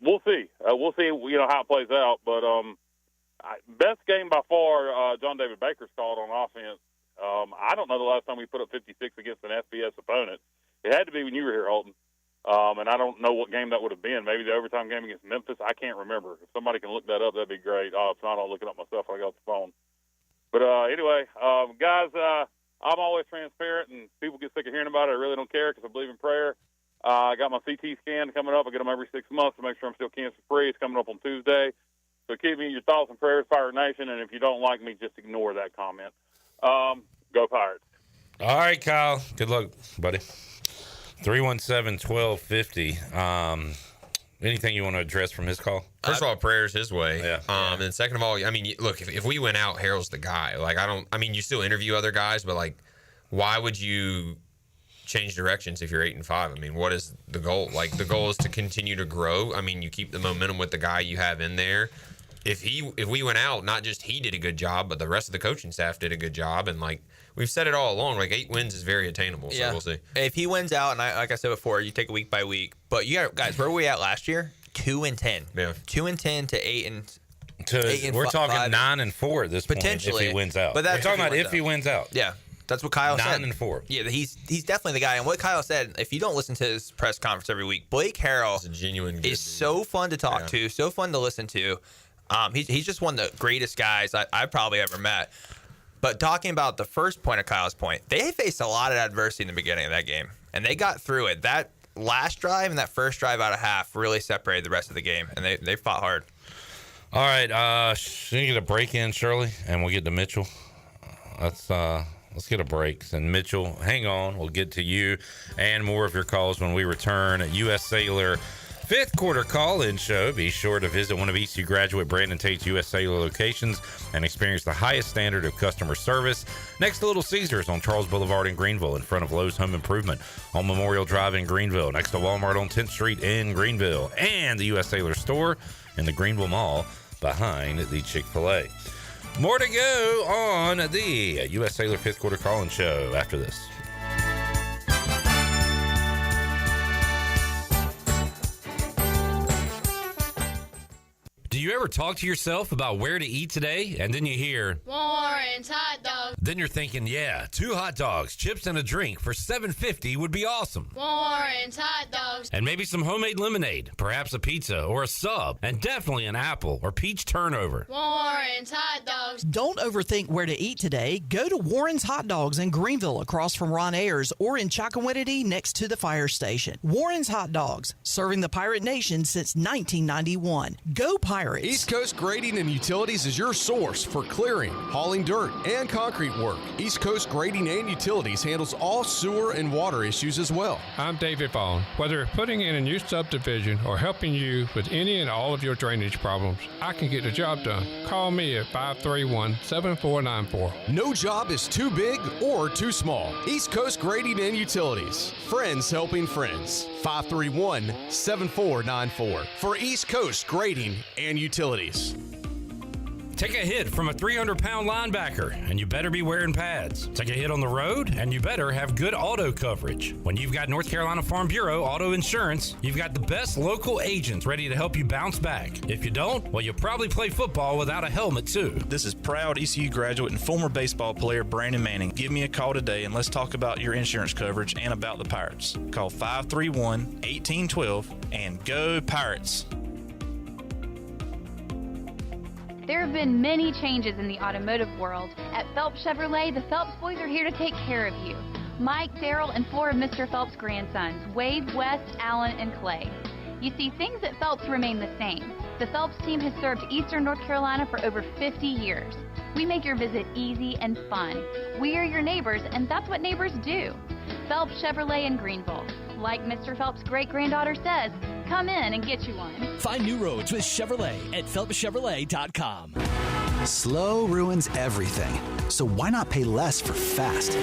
[SPEAKER 11] we'll see. We'll see, how it plays out. But best game by far, John David Baker's called on offense. I don't know the last time we put up 56 against an FBS opponent. It had to be when you were here, Holton. And I don't know what game that would have been. Maybe the overtime game against Memphis. I can't remember. If somebody can look that up, that'd be great. If not, I'll look it up myself when I got off the phone. But anyway, guys, I'm always transparent, and people get sick of hearing about it. I really don't care, because I believe in prayer. I got my CT scan coming up. I get them every 6 months to make sure I'm still cancer-free. It's coming up on Tuesday. So keep me in your thoughts and prayers, Pirate Nation, and if you don't like me, just ignore that comment. Go Pirates.
[SPEAKER 19] All right, Kyle. Good luck, buddy. 317-1250. Anything you want to address from his call?
[SPEAKER 7] First of all, prayers his way.
[SPEAKER 19] Yeah.
[SPEAKER 7] And second of all, I mean, look, if we went out, Harrell's the guy. Like, you still interview other guys, but, like, why would you change directions if you're 8-5? I mean, what is the goal? Like, the goal is to continue to grow. I mean, you keep the momentum with the guy you have in there. If we went out, not just he did a good job, but the rest of the coaching staff did a good job. And, like, we've said it all along, like, 8 wins is very attainable. So we'll see.
[SPEAKER 8] If he wins out, and like I said before, you take it week by week. But you got, guys, where were we at last year? 2-10.
[SPEAKER 7] Yeah.
[SPEAKER 8] 2-10 to 8
[SPEAKER 19] we're talking 9-4 at this point
[SPEAKER 8] potentially
[SPEAKER 19] if he wins out.
[SPEAKER 8] But
[SPEAKER 19] we're talking about if he wins out.
[SPEAKER 8] Yeah. That's what Kyle said.
[SPEAKER 19] 9-4.
[SPEAKER 8] Yeah, he's definitely the guy. And what Kyle said, if you don't listen to his press conference every week, Blake Harrell is so fun to talk to, so fun to listen to. He's just one of the greatest guys I've probably ever met. But talking about the first point of Kyle's point, they faced a lot of adversity in the beginning of that game, and they got through it. That last drive and that first drive out of half really separated the rest of the game, and they fought hard.
[SPEAKER 19] All right, should we get a break in, Shirley, and we'll get to Mitchell? Let's get a break. And Mitchell, hang on. We'll get to you and more of your calls when we return at U.S. Cellular Fifth quarter call-in show. Be sure to visit one of ECU graduate Brandon Tate's U.S. Cellular locations and experience the highest standard of customer service. Next to Little Caesars on Charles Boulevard in Greenville, in front of Lowe's Home Improvement on Memorial Drive in Greenville, next to Walmart on 10th Street in Greenville, and the U.S. Cellular store in the Greenville Mall behind the Chick-fil-A. More to go on the U.S. Cellular fifth quarter call-in show after this. Do you ever talk to yourself about where to eat today, and then you hear
[SPEAKER 12] Warren's hot dogs?
[SPEAKER 19] Then you're thinking, yeah, 2 hot dogs, chips, and a drink for $7.50 would be awesome.
[SPEAKER 12] Warren's hot dogs.
[SPEAKER 19] And maybe some homemade lemonade, perhaps a pizza or a sub, and definitely an apple or peach turnover.
[SPEAKER 12] Warren's hot dogs.
[SPEAKER 13] Don't overthink where to eat today. Go to Warren's Hot Dogs in Greenville, across from Ron Ayers, or in Chocowinity next to the fire station. Warren's Hot Dogs, serving the Pirate Nation since 1991. Go Pirates!
[SPEAKER 14] East Coast Grading and Utilities is your source for clearing, hauling dirt, and concrete work. East Coast Grading and Utilities handles all sewer and water issues as well.
[SPEAKER 15] I'm David Vaughn. Whether putting in a new subdivision or helping you with any and all of your drainage problems, I can get the job done. Call me at 531-7494.
[SPEAKER 14] No job is too big or too small. East Coast Grading and Utilities. Friends helping friends. 531-7494 for East Coast Grading and Utilities.
[SPEAKER 19] Take a hit from a 300-pound linebacker, and you better be wearing pads. Take a hit on the road, and you better have good auto coverage. When you've got North Carolina Farm Bureau Auto Insurance, you've got the best local agents ready to help you bounce back. If you don't, well, you'll probably play football without a helmet, too.
[SPEAKER 16] This is proud ECU graduate and former baseball player Brandon Manning. Give me a call today, and let's talk about your insurance coverage and about the Pirates. Call 531-1812 and go Pirates.
[SPEAKER 17] There have been many changes in the automotive world. At Phelps Chevrolet, the Phelps boys are here to take care of you. Mike, Daryl, and 4 of Mr. Phelps' grandsons, Wade, West, Allen, and Clay. You see, things at Phelps remain the same. The Phelps team has served Eastern North Carolina for over 50 years. We make your visit easy and fun. We are your neighbors, and that's what neighbors do. Phelps Chevrolet in Greenville. Like Mr. Phelps' great-granddaughter says, come in and get you one.
[SPEAKER 18] Find new roads with Chevrolet at PhelpsChevrolet.com.
[SPEAKER 20] Slow ruins everything, so why not pay less for fast?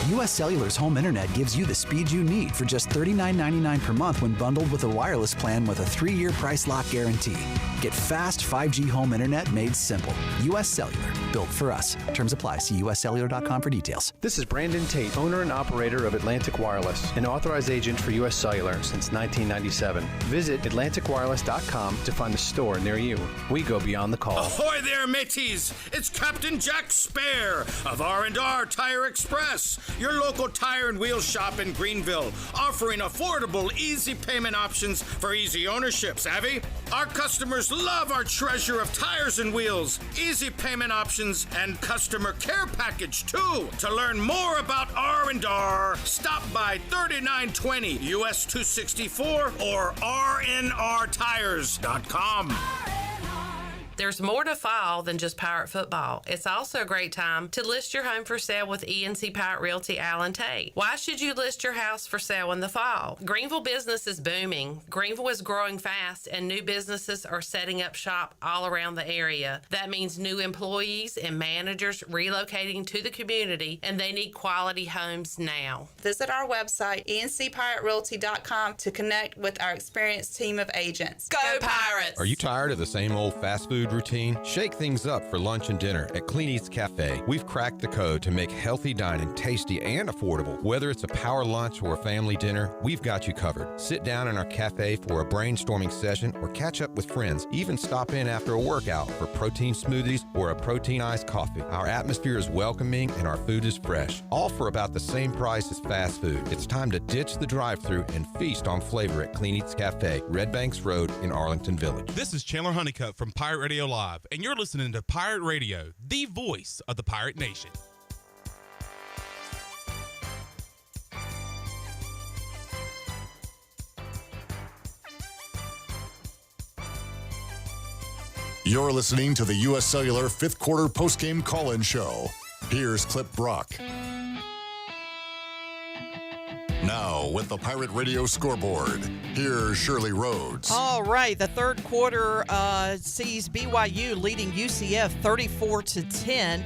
[SPEAKER 20] U.S. Cellular's home internet gives you the speed you need for just $39.99 per month when bundled with a wireless plan with a 3-year price lock guarantee. Get fast 5G home internet made simple. U.S. Cellular, built for us. Terms apply. See uscellular.com for details.
[SPEAKER 29] This is Brandon Tate, owner and operator of Atlantic Wireless, an authorized agent for U.S. Cellular since 1997. Visit AtlanticWireless.com to find a store near you. We go beyond the call.
[SPEAKER 30] Ahoy there, mateys! It's Captain Jack Spare of R&R Tire Express, your local tire and wheel shop in Greenville, offering affordable, easy payment options for easy ownership. Savvy? Our customers love our treasure of tires and wheels, easy payment options, and customer care package too. To learn more about R&R, stop by 3920 US 264 or rnrtires.com.
[SPEAKER 31] There's more to fall than just Pirate football. It's also a great time to list your home for sale with ENC Pirate Realty Allen Tate. Why should you list your house for sale in the fall? Greenville business is booming. Greenville is growing fast, and new businesses are setting up shop all around the area. That means new employees and managers relocating to the community, and they need quality homes now.
[SPEAKER 32] Visit our website, encpiraterealty.com, to connect with our experienced team of agents.
[SPEAKER 31] Go Pirates!
[SPEAKER 33] Are you tired of the same old fast food routine? Shake things up for lunch and dinner at Clean Eats Cafe. We've cracked the code to make healthy dining tasty and affordable. Whether it's a power lunch or a family dinner, we've got you covered. Sit down in our cafe for a brainstorming session or catch up with friends. Even stop in after a workout for protein smoothies or a protein iced coffee. Our atmosphere is welcoming and our food is fresh. All for about the same price as fast food. It's time to ditch the drive-thru and feast on flavor at Clean Eats Cafe, Red Banks Road in Arlington Village.
[SPEAKER 9] This is Chandler Honeycutt from Pirate Radio Live, and you're listening to Pirate Radio, the voice of the Pirate Nation.
[SPEAKER 5] You're listening to the U.S. Cellular fifth quarter postgame call-in show. Here's Clip Brock. Now, with the Pirate Radio scoreboard, here's Shirley Rhodes.
[SPEAKER 13] All right, the third quarter sees BYU leading UCF 34-10.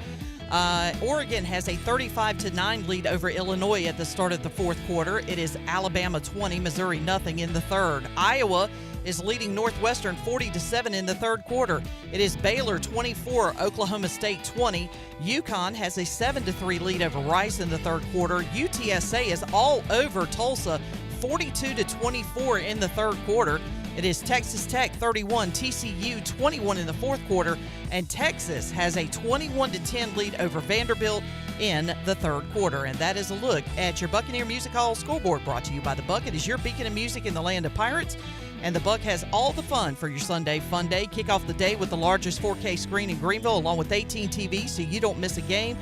[SPEAKER 13] Oregon has a 35-9 lead over Illinois at the start of the fourth quarter. It is Alabama 20, Missouri nothing in the third. Iowa is leading Northwestern 40-7 in the third quarter. It is Baylor 24, Oklahoma State 20. UConn has a 7-3 lead over Rice in the third quarter. UTSA is all over Tulsa 42-24 in the third quarter. It is Texas Tech 31, TCU 21 in the fourth quarter, and Texas has a 21-10 lead over Vanderbilt in the third quarter. And that is a look at your Buccaneer Music Hall scoreboard, brought to you by The Buck. It is your beacon of music in the land of pirates, and The Buck has all the fun for your Sunday fun day. Kick off the day with the largest 4K screen in Greenville, along with 18 TVs, so you don't miss a game.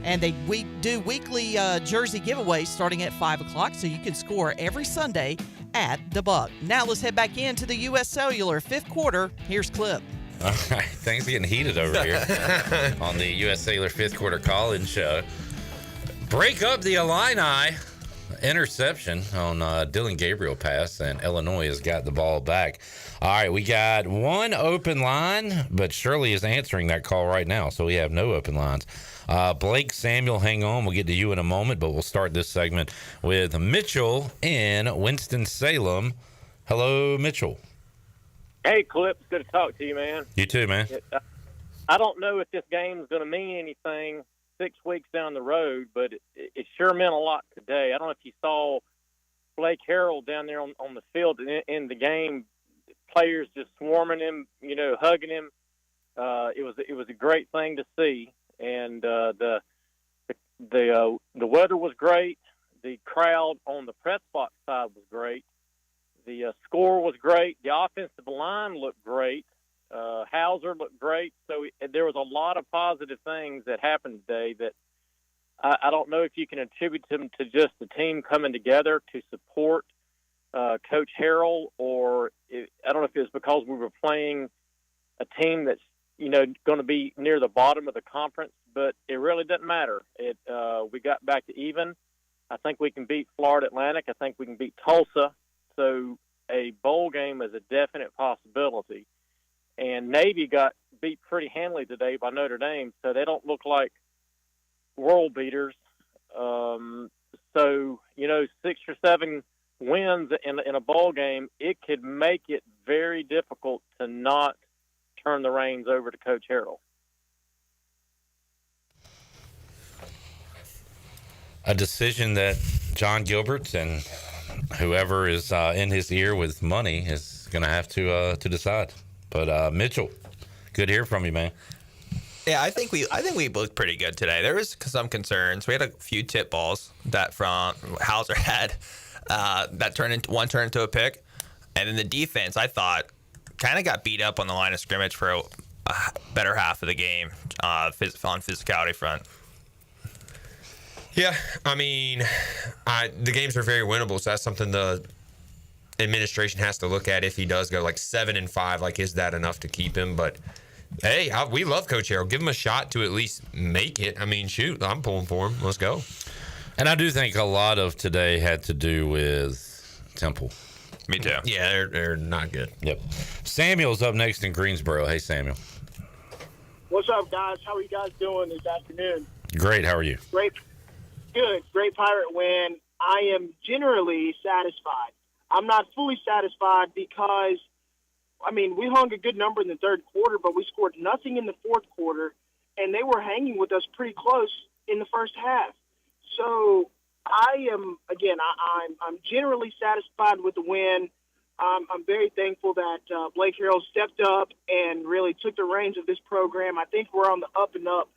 [SPEAKER 13] And we do weekly jersey giveaways starting at 5 o'clock, so you can score every Sunday at The Buck. Now let's head back into the U.S. Cellular fifth quarter. Here's Clip.
[SPEAKER 19] All right, things are getting heated over here on the U.S. Cellular fifth quarter call-in show. Break up the Illini. Interception on Dylan Gabriel pass, and Illinois has got the ball back. All right, we got one open line, but Shirley is answering that call right now, so we have no open lines. Blake, Samuel, hang on. We'll get to you in a moment, but we'll start this segment with Mitchell in Winston-Salem. Hello, Mitchell.
[SPEAKER 1] Hey, Clip. It's good to talk to you, man.
[SPEAKER 19] You too, man.
[SPEAKER 1] I don't know if this game is going to mean anything 6 weeks down the road, but it sure meant a lot today. I don't know if you saw Blake Harrell down there on the field in the game, players just swarming him, hugging him. It was a great thing to see, and the weather was great. The crowd on the press box side was great. The score was great. The offensive line looked great. Hauser looked great. So there was a lot of positive things that happened today that I don't know if you can attribute them to just the team coming together to support Coach Harrell, or I don't know if it was because we were playing a team that's, going to be near the bottom of the conference, but it really doesn't matter. We got back to even. I think we can beat Florida Atlantic. I think we can beat Tulsa. So a bowl game is a definite possibility. And Navy got beat pretty handily today by Notre Dame, so they don't look like world beaters. So, 6 or 7 wins in a bowl game, it could make it very difficult to not turn the reins over to Coach Harrell.
[SPEAKER 19] A decision that John Gilbert and whoever is in his ear with money is going to have to decide. But Mitchell, good to hear from you, man.
[SPEAKER 8] Yeah, I think we looked pretty good today. There was some concerns. We had a few tip balls that from Hauser had that turned into a pick, and then the defense, I thought, kind of got beat up on the line of scrimmage for a better half of the game on physicality front.
[SPEAKER 7] Yeah, I mean, the games are very winnable, so that's something the administration has to look at if he does go like 7-5. Like, is that enough to keep him? But hey, we love Coach Harrell. Give him a shot to at least make it. I mean, shoot, I'm pulling for him. Let's go.
[SPEAKER 19] And I do think a lot of today had to do with Temple.
[SPEAKER 8] Me too.
[SPEAKER 7] Yeah, they're not good.
[SPEAKER 19] Yep. Samuel's up next in Greensboro. Hey, Samuel.
[SPEAKER 2] What's up, guys? How are you guys doing this afternoon?
[SPEAKER 19] Great. How are you?
[SPEAKER 2] Great. Good. Great Pirate win. I am generally satisfied. I'm not fully satisfied because, we hung a good number in the third quarter, but we scored nothing in the fourth quarter, and they were hanging with us pretty close in the first half. So I'm generally satisfied with the win. I'm very thankful that Blake Harrell stepped up and really took the reins of this program. I think we're on the up and up,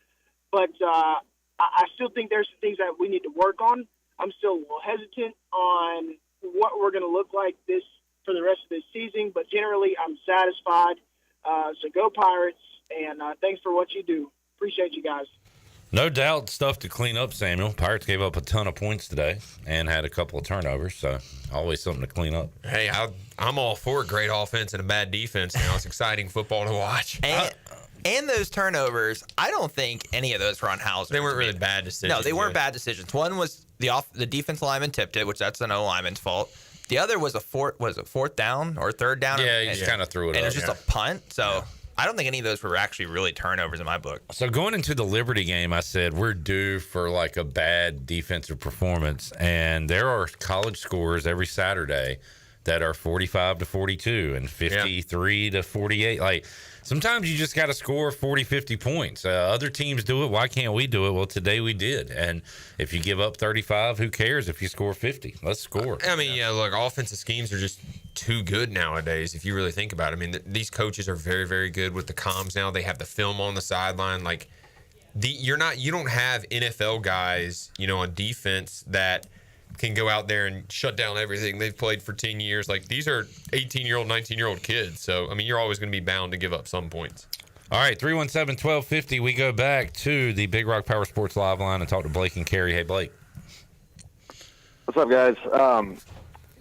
[SPEAKER 2] but I still think there's some things that we need to work on. I'm still a little hesitant on what we're going to look like this for the rest of this season, but generally I'm satisfied. So go Pirates, and thanks for what you do. Appreciate you guys.
[SPEAKER 19] No doubt stuff to clean up, Samuel. Pirates gave up a ton of points today and had a couple of turnovers, so always something to clean up.
[SPEAKER 7] Hey, I'm all for a great offense and a bad defense now. It's exciting football to watch.
[SPEAKER 8] And those turnovers, I don't think any of those were on Hauser.
[SPEAKER 7] They weren't really bad decisions.
[SPEAKER 8] No, they weren't bad decisions. One was the defense lineman tipped it, which that's an O lineman's fault. The other was fourth down or third down?
[SPEAKER 19] Yeah, he just kind of threw it up.
[SPEAKER 8] And it was just a punt. So I don't think any of those were actually really turnovers in my book.
[SPEAKER 19] So going into the Liberty game, I said we're due for like a bad defensive performance. And there are college scores every Saturday that are 45 to 42 and 53 to 48. Like, sometimes you just got to score 40, 50 points. Other teams do it. Why can't we do it? Well, today we did. And if you give up 35, who cares if you score 50? Let's score.
[SPEAKER 7] I mean, look, offensive schemes are just too good nowadays if you really think about it. I mean, these coaches are very, very good with the comms now. They have the film on the sideline. Like, you don't have NFL guys, on defense that can go out there and shut down everything they've played for 10 years. Like, these are 18-year-old, 19-year-old kids. So, I mean, you're always going to be bound to give up some points.
[SPEAKER 19] All right, 317-1250. We go back to the Big Rock Power Sports Live line and talk to Blake and Carrie. Hey, Blake.
[SPEAKER 3] What's up, guys?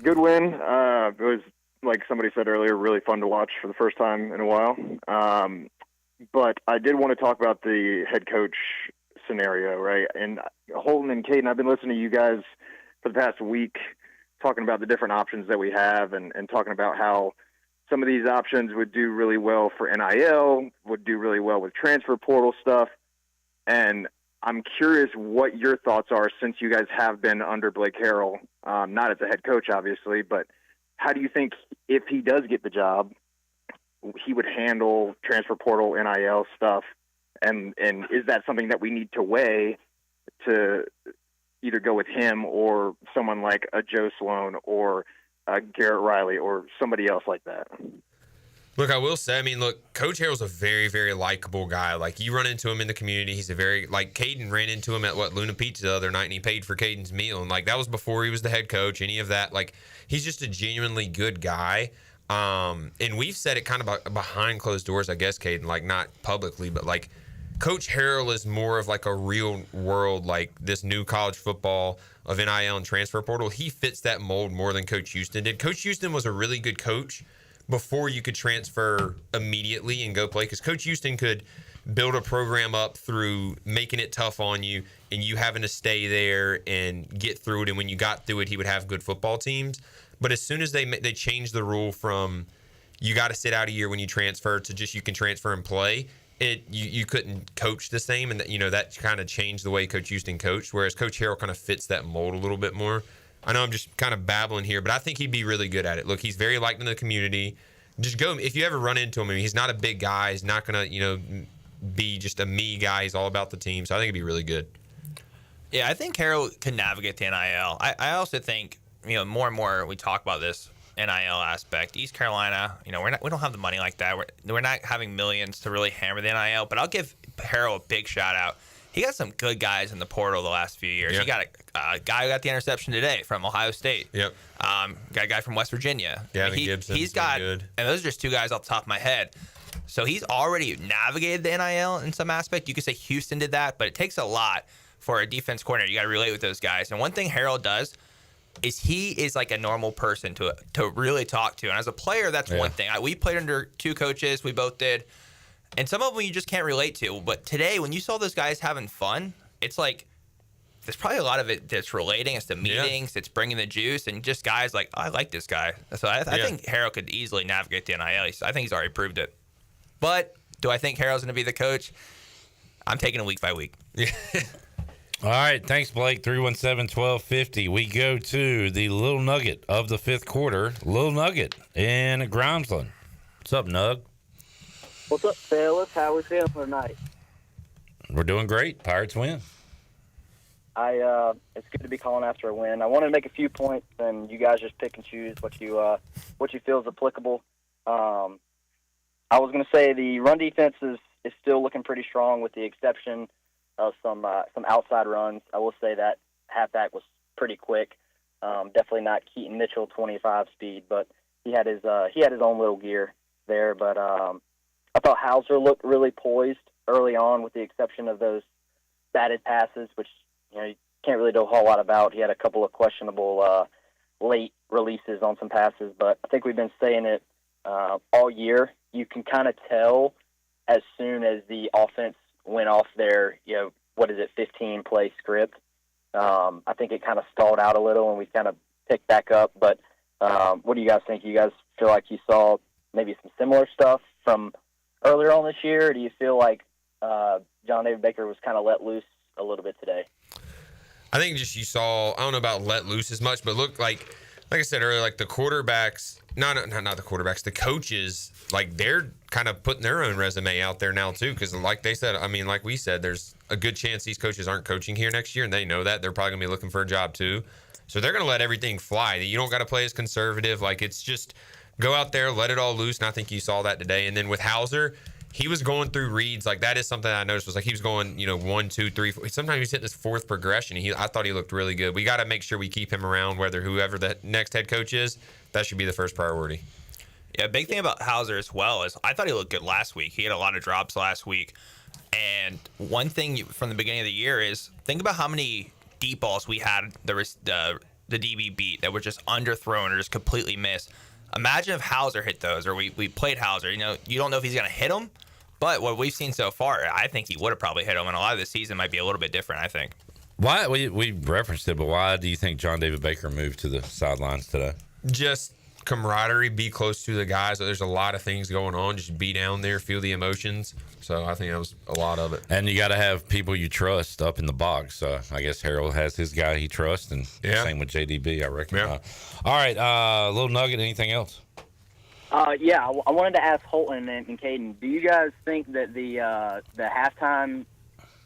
[SPEAKER 3] Good win. It was, like somebody said earlier, really fun to watch for the first time in a while. But I did want to talk about the head coach scenario, right? And Holton and Caden, I've been listening to you guys for the past week talking about the different options that we have and talking about how some of these options would do really well for NIL, would do really well with transfer portal stuff. And I'm curious what your thoughts are since you guys have been under Blake Harrell, not as a head coach, obviously, but how do you think if he does get the job, he would handle transfer portal, NIL stuff? And is that something that we need to weigh to either go with him or someone like a Joe Sloan or Garrett Riley or somebody else like that?
[SPEAKER 7] Look, I will say, Coach Harrell's a very, very likable guy. Like, you run into him in the community. He's Caden ran into him at Luna Pizza the other night, and he paid for Caden's meal. And, that was before he was the head coach, any of that. He's just a genuinely good guy. And we've said it kind of behind closed doors, I guess, Caden, not publicly, but, Coach Harrell is more of a real world, this new college football of NIL and transfer portal. He fits that mold more than Coach Houston did. Coach Houston was a really good coach before you could transfer immediately and go play, because Coach Houston could build a program up through making it tough on you and you having to stay there and get through it. And when you got through it, he would have good football teams. But as soon as they changed the rule from you got to sit out a year when you transfer to just you can transfer and play, you couldn't coach the same, and that kind of changed the way Coach Houston coached, whereas Coach Harrell kind of fits that mold a little bit more. I know I'm just kind of babbling here, but I think he'd be really good at it. Look, he's very liked in the community. Just go if you ever run into him. He's not a big guy. He's not gonna be just a me guy. He's all about the team. So I think it'd be really good.
[SPEAKER 8] Yeah, I think Harrell can navigate the NIL. I also think more and more we talk about this NIL aspect. East Carolina, we don't have the money like that. We're not having millions to really hammer the NIL. But I'll give Harrell a big shout out. He got some good guys in the portal the last few years. Yep. He got a guy who got the interception today from Ohio State.
[SPEAKER 7] Yep.
[SPEAKER 8] Got a guy from West Virginia.
[SPEAKER 7] Gavin Gibson.
[SPEAKER 8] He's got
[SPEAKER 7] good.
[SPEAKER 8] And those are just two guys off the top of my head. So he's already navigated the NIL in some aspect. You could say Houston did that, but it takes a lot for a defense coordinator. You got to relate with those guys. And one thing Harrell does is he is like a normal person to really talk to. And as a player, that's one thing. We played under two coaches. We both did. And some of them you just can't relate to. But today, when you saw those guys having fun, it's there's probably a lot of it that's relating. It's the meetings. It's bringing the juice. And just guys oh, I like this guy. So I think Harrell could easily navigate the NIL. I think he's already proved it. But do I think Harrell's going to be the coach? I'm taking it week by week.
[SPEAKER 19] All right, thanks, Blake. 317-1250. We go to the Little Nugget of the fifth quarter. Little Nugget in Groundsland. What's up, Nug?
[SPEAKER 4] What's up, fellas? How we feeling tonight?
[SPEAKER 19] We're doing great. Pirates win.
[SPEAKER 4] It's good to be calling after a win. I wanted to make a few points, and you guys just pick and choose what you feel is applicable. I was going to say the run defense is still looking pretty strong, with the exception of some outside runs. I will say that halfback was pretty quick. Definitely not Keaton Mitchell 25 speed, but he had his own little gear there. But I thought Hauser looked really poised early on, with the exception of those batted passes, which you can't really do a whole lot about. He had a couple of questionable late releases on some passes, but I think we've been saying it all year. You can kind of tell as soon as the offense went off their 15-play script, I think it kind of stalled out a little and we kind of picked back up. But what do you guys think? You guys feel like you saw maybe some similar stuff from earlier on this year? Or do you feel like John David Baker was kind of let loose a little bit today?
[SPEAKER 7] I think just you saw, I don't know about let loose as much, but look, like I said earlier, like the quarterbacks, not the quarterbacks, the coaches, like they're kind of putting their own resume out there now too, because like they said, I mean, like we said, there's a good chance these coaches aren't coaching here next year, and they know that. They're probably going to be looking for a job too. So they're going to let everything fly. You don't got to play as conservative. Like, it's just go out there, let it all loose, and I think you saw that today. And then with Hauser, he was going through reads. Like, that is something I noticed, was like he was going, 1, 2, 3, 4. Sometimes he's hitting this fourth progression. I thought he looked really good. We got to make sure we keep him around, whoever the next head coach is. That should be the first priority.
[SPEAKER 8] Yeah, big thing about Hauser as well is I thought he looked good last week. He had a lot of drops last week. And one thing from the beginning of the year is think about how many deep balls we had the DB beat that were just underthrown or just completely missed. Imagine if Hauser hit those, or we played Hauser. You don't know if he's going to hit them, but what we've seen so far, I think he would have probably hit them, and a lot of the season might be a little bit different, I think.
[SPEAKER 19] Why we referenced it, but why do you think John David Baker moved to the sidelines today?
[SPEAKER 7] Just camaraderie, be close to the guys. There's a lot of things going on. Just be down there, feel the emotions. So I think that was a lot of it.
[SPEAKER 19] And you got to have people you trust up in the box. I guess Harrell has his guy he trusts, and same with JDB, I reckon.
[SPEAKER 7] Yeah.
[SPEAKER 19] All right, little nugget. Anything else?
[SPEAKER 4] Yeah, I wanted to ask Holton and Caden, do you guys think that the halftime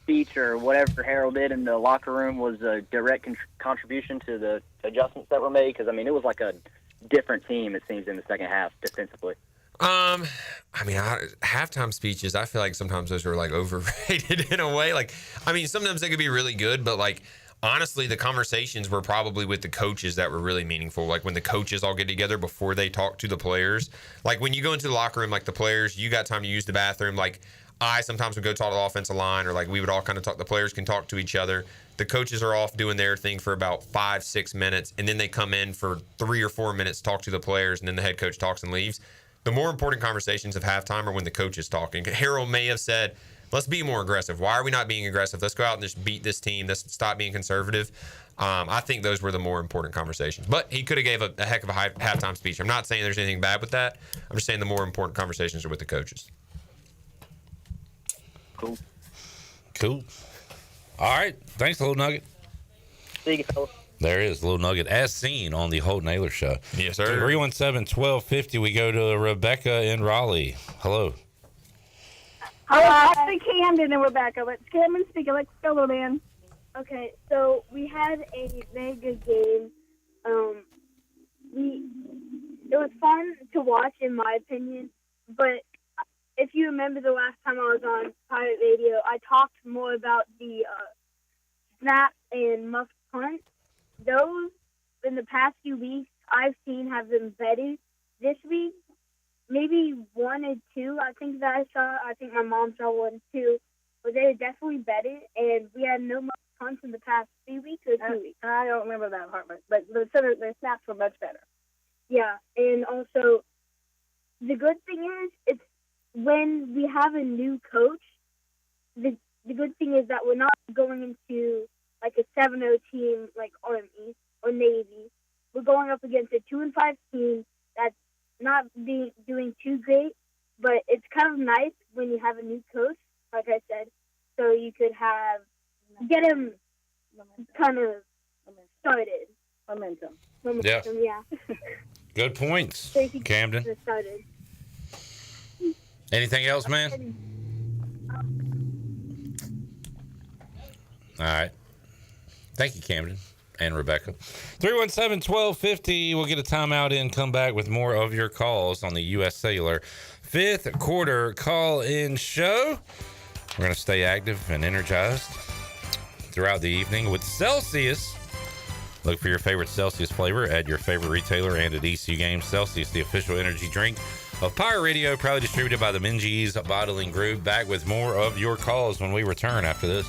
[SPEAKER 4] speech or whatever Harrell did in the locker room was a direct contribution to the adjustments that were made? Because, I mean, it was like a different team, it seems, in the second half defensively.
[SPEAKER 7] Halftime speeches, I feel like sometimes those are like overrated in a way. Like, I mean, sometimes they could be really good, but like, honestly, the conversations were probably with the coaches that were really meaningful. Like when the coaches all get together before they talk to the players. Like when you go into the locker room, like the players, you got time to use the bathroom. Like I sometimes would go talk to the offensive line, or like we would all kind of talk. The players can talk to each other. The coaches are off doing their thing for about 5-6 minutes, and then they come in for 3 or 4 minutes, talk to the players, and then the head coach talks and leaves. The more important conversations of halftime are when the coach is talking. Harrell may have said, let's be more aggressive. Why are we not being aggressive? Let's go out and just beat this team. Let's stop being conservative. I think those were the more important conversations. But he could have gave a heck of a halftime speech. I'm not saying there's anything bad with that. I'm just saying the more important conversations are with the coaches.
[SPEAKER 19] Cool. All right. Thanks, Little Nugget.
[SPEAKER 4] See you, fellas.
[SPEAKER 19] There is Little Nugget, as seen on the Holton Naylor Show.
[SPEAKER 7] Yes, sir.
[SPEAKER 19] 317-1250. We go to Rebecca in Raleigh. Hello.
[SPEAKER 6] Hello, actually Camden and Rebecca, but Camden speaking. Let's go, man. Okay, so we had a very good game. It was fun to watch, in my opinion. But if you remember the last time I was on Pirate Radio, I talked more about the snap and muff punt. Those, in the past few weeks, I've seen have been better. This week, maybe 1 or 2, I think that I saw. I think my mom saw 1 too. But they were definitely better, and we had no much punts in the past 3 weeks or 2 weeks. I don't remember that part, but the snaps were much better. Yeah, and also, the good thing is, it's when we have a new coach, the good thing is that we're not going into like a 7-0 team like Army or Navy. We're going up against a 2-5 team that's not doing too great, but it's kind of nice when you have a new coach, like I said, so you could get him kind of started. Momentum,
[SPEAKER 19] yeah. Good points,
[SPEAKER 6] so
[SPEAKER 19] Camden. Anything else, man? All right. Thank you, Camden and Rebecca. 317-1250. We'll get a timeout in, come back with more of your calls on the U.S. Cellular fifth quarter call-in show. We're going to stay active and energized throughout the evening with Celsius. Look for your favorite Celsius flavor at your favorite retailer and at ECU Games. Celsius, the official energy drink of Pirate Radio, proudly distributed by the Minges Bottling Group. Back with more of your calls when we return after this.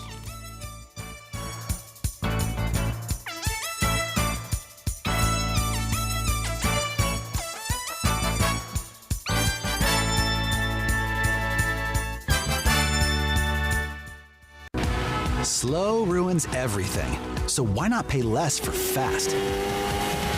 [SPEAKER 20] Slow ruins everything. So why not pay less for fast?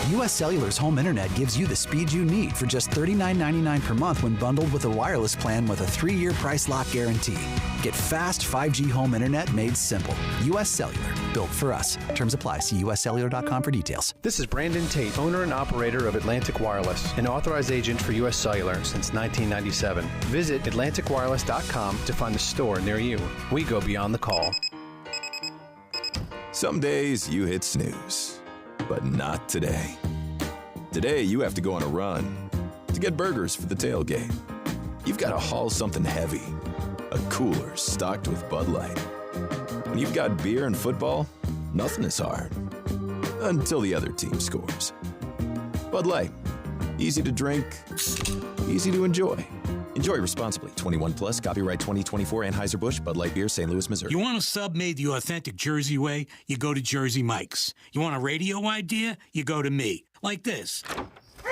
[SPEAKER 20] U.S. Cellular's home internet gives you the speed you need for just $39.99 per month when bundled with a wireless plan with a 3-year price lock guarantee. Get fast 5G home internet made simple. U.S. Cellular, built for us. Terms apply. See uscellular.com for details.
[SPEAKER 29] This is Brandon Tate, owner and operator of Atlantic Wireless, an authorized agent for U.S. Cellular since 1997. Visit atlanticwireless.com to find a store near you. We go beyond the call.
[SPEAKER 10] Some days you hit snooze, but not today. Today you have to go on a run to get burgers for the tailgate. You've got to haul something heavy, a cooler stocked with Bud Light. When you've got beer and football, nothing is hard. Until the other team scores. Bud Light. Easy to drink, easy to enjoy. Enjoy responsibly. 21 plus. Copyright 2024 Anheuser-Busch, Bud Light Beer, St. Louis, Missouri.
[SPEAKER 11] You want a sub made the authentic Jersey way? You go to Jersey Mike's. You want a radio idea? You go to me. Like this.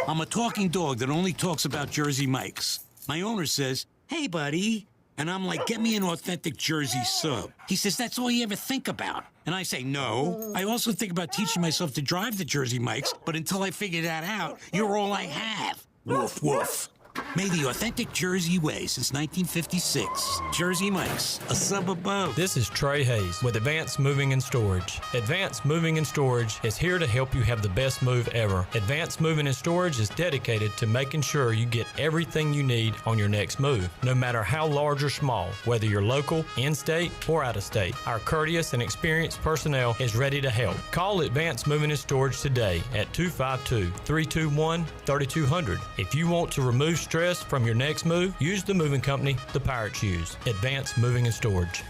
[SPEAKER 11] I'm a talking dog that only talks about Jersey Mike's. My owner says, "Hey, buddy." And I'm like, "Get me an authentic Jersey sub." He says, "That's all you ever think about." And I say, "No. I also think about teaching myself to drive the Jersey Mike's, but until I figure that out, you're all I have." Woof, woof. Made the authentic Jersey way since 1956. Jersey Mike's, a sub above.
[SPEAKER 12] This is Trey Hayes with Advanced Moving and Storage. Advanced Moving and Storage is here to help you have the best move ever. Advanced Moving and Storage is dedicated to making sure you get everything you need on your next move, no matter how large or small, whether you're local, in-state, or out-of-state. Our courteous and experienced personnel is ready to help. Call Advanced Moving and Storage today at 252-321-3200. If you want to remove stress from your next move, use the moving company the Pirates use. Advanced Moving and Storage.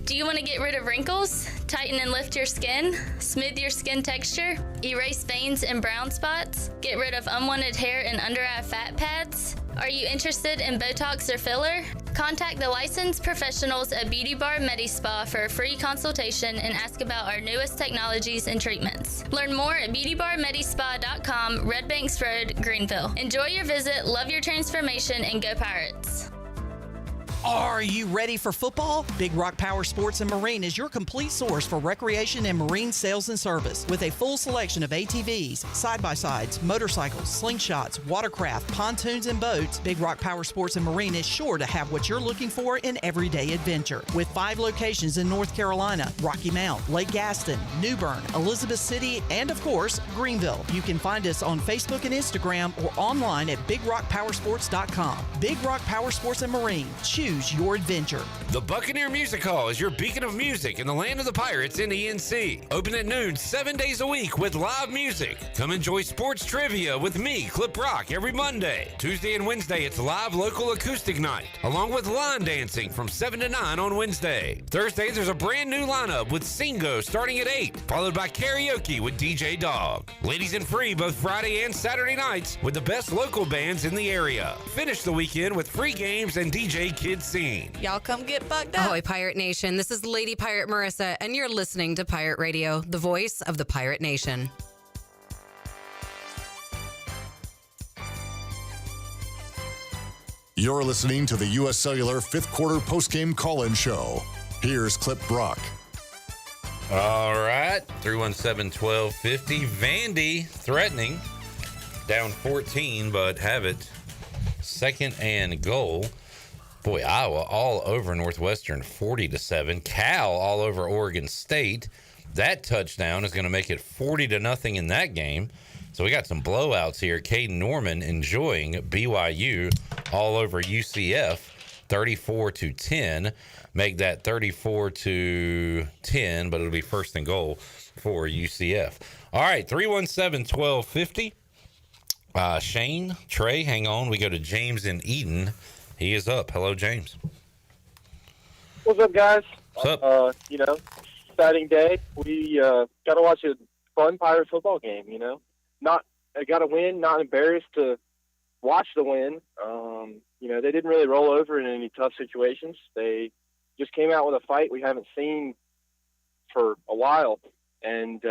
[SPEAKER 14] Do you want to get rid of wrinkles, tighten and lift your skin, smooth your skin texture, erase veins and brown spots, get rid of unwanted hair and under-eye fat pads? Are you interested in Botox or filler? Contact the licensed professionals at Beauty Bar MediSpa for a free consultation and ask about our newest technologies and treatments. Learn more at beautybarmedispa.com, Red Banks Road, Greenville. Enjoy your visit, love your transformation, and go Pirates.
[SPEAKER 13] Are you ready for football? Big Rock Power Sports and Marine is your complete source for recreation and marine sales and service. With a full selection of ATVs, side-by-sides, motorcycles, slingshots, watercraft, pontoons, and boats, Big Rock Power Sports and Marine is sure to have what you're looking for in everyday adventure. With 5 locations in North Carolina, Rocky Mount, Lake Gaston, New Bern, Elizabeth City, and of course, Greenville. You can find us on Facebook and Instagram or online at BigRockPowersports.com. Big Rock Power Sports and Marine. Choose your adventure.
[SPEAKER 19] The Buccaneer Music Hall is your beacon of music in the land of the Pirates in ENC. Open at noon 7 days a week with live music. Come enjoy sports trivia with me, Clip Rock, every Monday. Tuesday and Wednesday, it's live local acoustic night, along with line dancing from 7 to 9 on Wednesday. Thursday, there's a brand new lineup with Singo starting at 8, followed by karaoke with DJ Dog. Ladies and free both Friday and Saturday nights with the best local bands in the area. Finish the weekend with free games and DJ Kids Scene.
[SPEAKER 15] Y'all come get bugged up. Ahoy, Pirate Nation. This is Lady Pirate Marissa, and you're listening to Pirate Radio, the voice of the Pirate Nation.
[SPEAKER 5] You're listening to the U.S. Cellular 5th Quarter Postgame Call-In Show. Here's Clip Brock.
[SPEAKER 19] All right, 317-1250. Vandy threatening. Down 14, but have it. 2nd and goal. Boy, Iowa all over Northwestern, 40-7. Cal all over Oregon State. That touchdown is going to make it 40-0 in that game. So we got some blowouts here. Caden Norman enjoying BYU all over UCF, 34-10. Make that 34-10, but it'll be 1st and goal for UCF. All right, 317-1250. Shane, Trey, hang on. We go to James in Eden. He is up. Hello, James.
[SPEAKER 21] What's up, guys?
[SPEAKER 19] What's up?
[SPEAKER 21] Exciting day. We got to watch a fun Pirate football game, I got to win, not embarrassed to watch the win. They didn't really roll over in any tough situations. They just came out with a fight we haven't seen for a while, and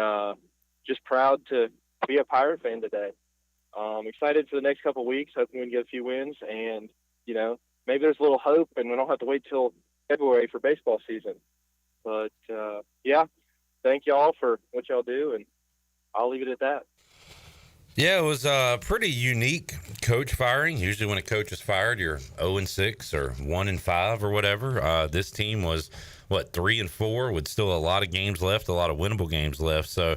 [SPEAKER 21] just proud to be a Pirate fan today. Excited for the next couple of weeks, hoping we can get a few wins, and maybe there's a little hope and we don't have to wait till February for baseball season. But, yeah, thank y'all for what y'all do, and I'll leave it at that.
[SPEAKER 19] Yeah, it was a pretty unique coach firing. Usually when a coach is fired, you're 0-6 or 1-5 or whatever. This team was, 3-4 with still a lot of games left, a lot of winnable games left. So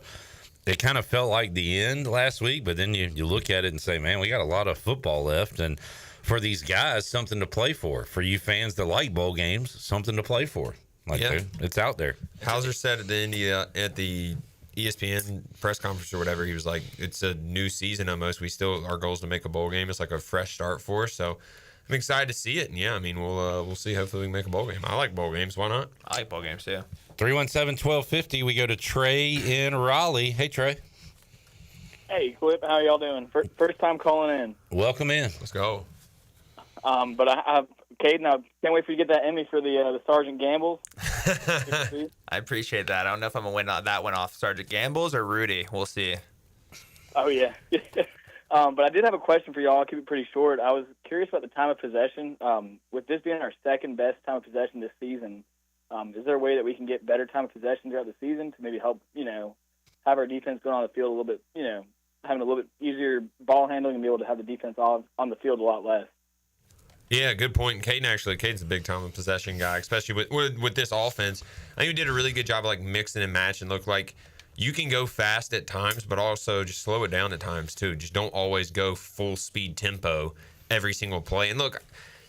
[SPEAKER 19] it kind of felt like the end last week, but then you look at it and say, man, we got a lot of football left. And for these guys, something to play for. For you fans that like bowl games, something to play for. It's out there.
[SPEAKER 7] Hauser said at the ESPN press conference or whatever, he was like, it's a new season almost. Our goal is to make a bowl game. It's like a fresh start for us. So I'm excited to see it. And yeah, I mean, we'll see. Hopefully we can make a bowl game. I like bowl games. Why not?
[SPEAKER 8] I like bowl games, yeah.
[SPEAKER 19] 317-1250. We go to Trey in Raleigh. Hey, Trey.
[SPEAKER 16] Hey, Clip. How y'all doing? First time calling in.
[SPEAKER 19] Welcome in.
[SPEAKER 7] Let's go.
[SPEAKER 16] But Caden, I can't wait for you to get that Emmy for the Sergeant Gambles.
[SPEAKER 8] I appreciate that. I don't know if I'm going to win that one off Sergeant Gambles or Rudy. We'll see.
[SPEAKER 16] Oh, yeah. But I did have a question for y'all. I'll keep it pretty short. I was curious about the time of possession. With this being our second best time of possession this season, is there a way that we can get better time of possession throughout the season to maybe help, have our defense going on the field a little bit, having a little bit easier ball handling and be able to have the defense on the field a lot less?
[SPEAKER 7] Yeah, good point. And Caden's a big time of possession guy, especially with this offense. I think he did a really good job of like mixing and matching. Look like you can go fast at times, but also just slow it down at times too. Just don't always go full speed tempo every single play. And look,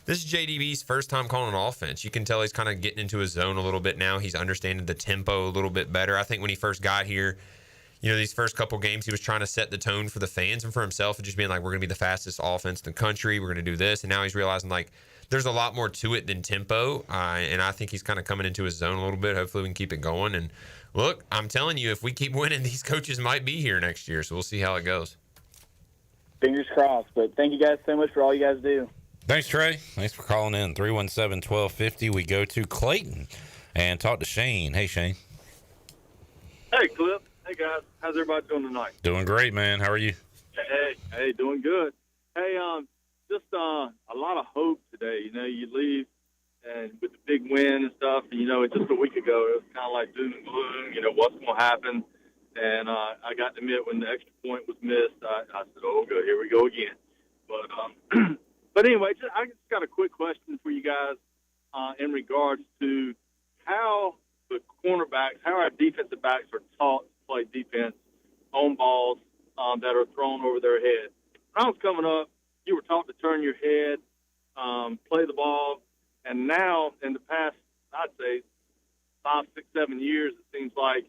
[SPEAKER 7] this is JDB's first time calling an offense. You can tell he's kind of getting into his zone a little bit now. He's understanding the tempo a little bit better. I think when he first got here, these first couple games, he was trying to set the tone for the fans and for himself and just being like, we're going to be the fastest offense in the country. We're going to do this. And now he's realizing, like, there's a lot more to it than tempo. And I think he's kind of coming into his zone a little bit. Hopefully we can keep it going. And, look, I'm telling you, if we keep winning, these coaches might be here next year. So we'll see how it goes.
[SPEAKER 16] Fingers crossed. But thank you guys so much for all you guys do.
[SPEAKER 19] Thanks, Trey. Thanks for calling in. 317-1250. We go to Clayton and talk to Shane. Hey, Shane.
[SPEAKER 17] Hey, Clip. Hey, guys. How's everybody doing tonight?
[SPEAKER 19] Doing great, man. How are you?
[SPEAKER 17] Hey, doing good. Hey, just a lot of hope today. You leave and with the big win and stuff, and, just a week ago, it was kind of like doom and gloom, what's going to happen. And I got to admit when the extra point was missed, I said, oh, good, here we go again. But anyway, I just got a quick question for you guys in regards to how the cornerbacks, how our defensive backs are taught to play defense on balls that are thrown over their head. When I was coming up, you were taught to turn your head, play the ball, and now in the past, I'd say 5, 6, 7 years, it seems like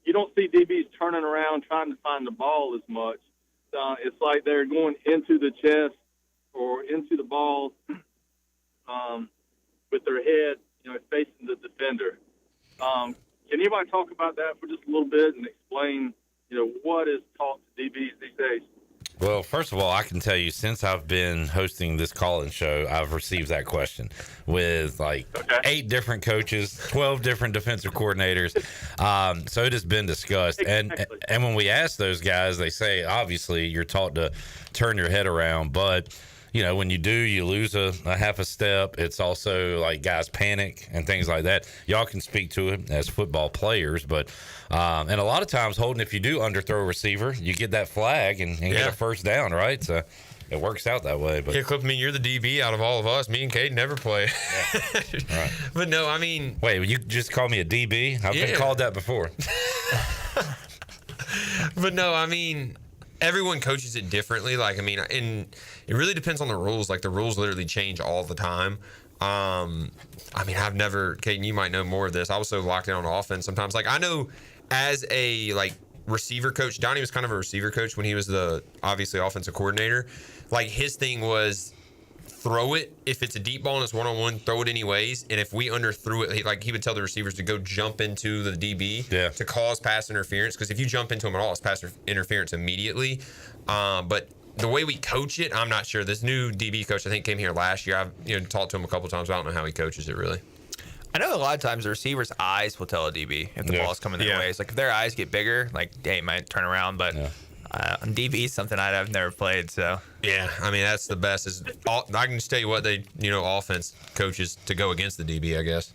[SPEAKER 17] you don't see DBs turning around trying to find the ball as much. It's like they're going into the chest or into the ball with their head, facing the defender. Can anybody talk about that for just a little bit and explain, what is taught to DBs these days?
[SPEAKER 19] Well, first of all, I can tell you since I've been hosting this call-in show, I've received that question with 8 different coaches, 12 different defensive coordinators. So it has been discussed.
[SPEAKER 17] Exactly.
[SPEAKER 19] And when we ask those guys, they say, obviously, you're taught to turn your head around. But, when you do, you lose a half a step. It's also like guys panic and things like that. Y'all can speak to it as football players. But and a lot of times, Holden, if you do underthrow a receiver, you get that flag and get a first down, right? So it works out that way. But
[SPEAKER 7] Clip, you're the DB out of all of us. Me and Cade never play.
[SPEAKER 19] Right.
[SPEAKER 7] But no, I mean.
[SPEAKER 19] Wait, you just called me a DB? I've been called that before.
[SPEAKER 7] But no, I mean, everyone coaches it differently. And it really depends on the rules. Like, the rules literally change all the time. I've never, Caden, you might know more of this. I was so locked in on offense sometimes. Like, I know as a, receiver coach, Donnie was kind of a receiver coach when he was the, obviously, offensive coordinator. Like, his thing was throw it. If it's a deep ball and it's one-on-one, throw it anyways. And if we underthrew it, he would tell the receivers to go jump into the DB to cause pass interference. Because if you jump into him at all, it's pass interference immediately. But the way we coach it, I'm not sure. This new DB coach, I think, came here last year. I've talked to him a couple times. I don't know how he coaches it really.
[SPEAKER 8] I know a lot of times the receiver's eyes will tell a DB if the ball's coming their way. It's like if their eyes get bigger, they might turn around. But on DB is something I've never played. So
[SPEAKER 7] yeah, that's the best. I can just tell you what they, offense coaches to go against the DB, I guess.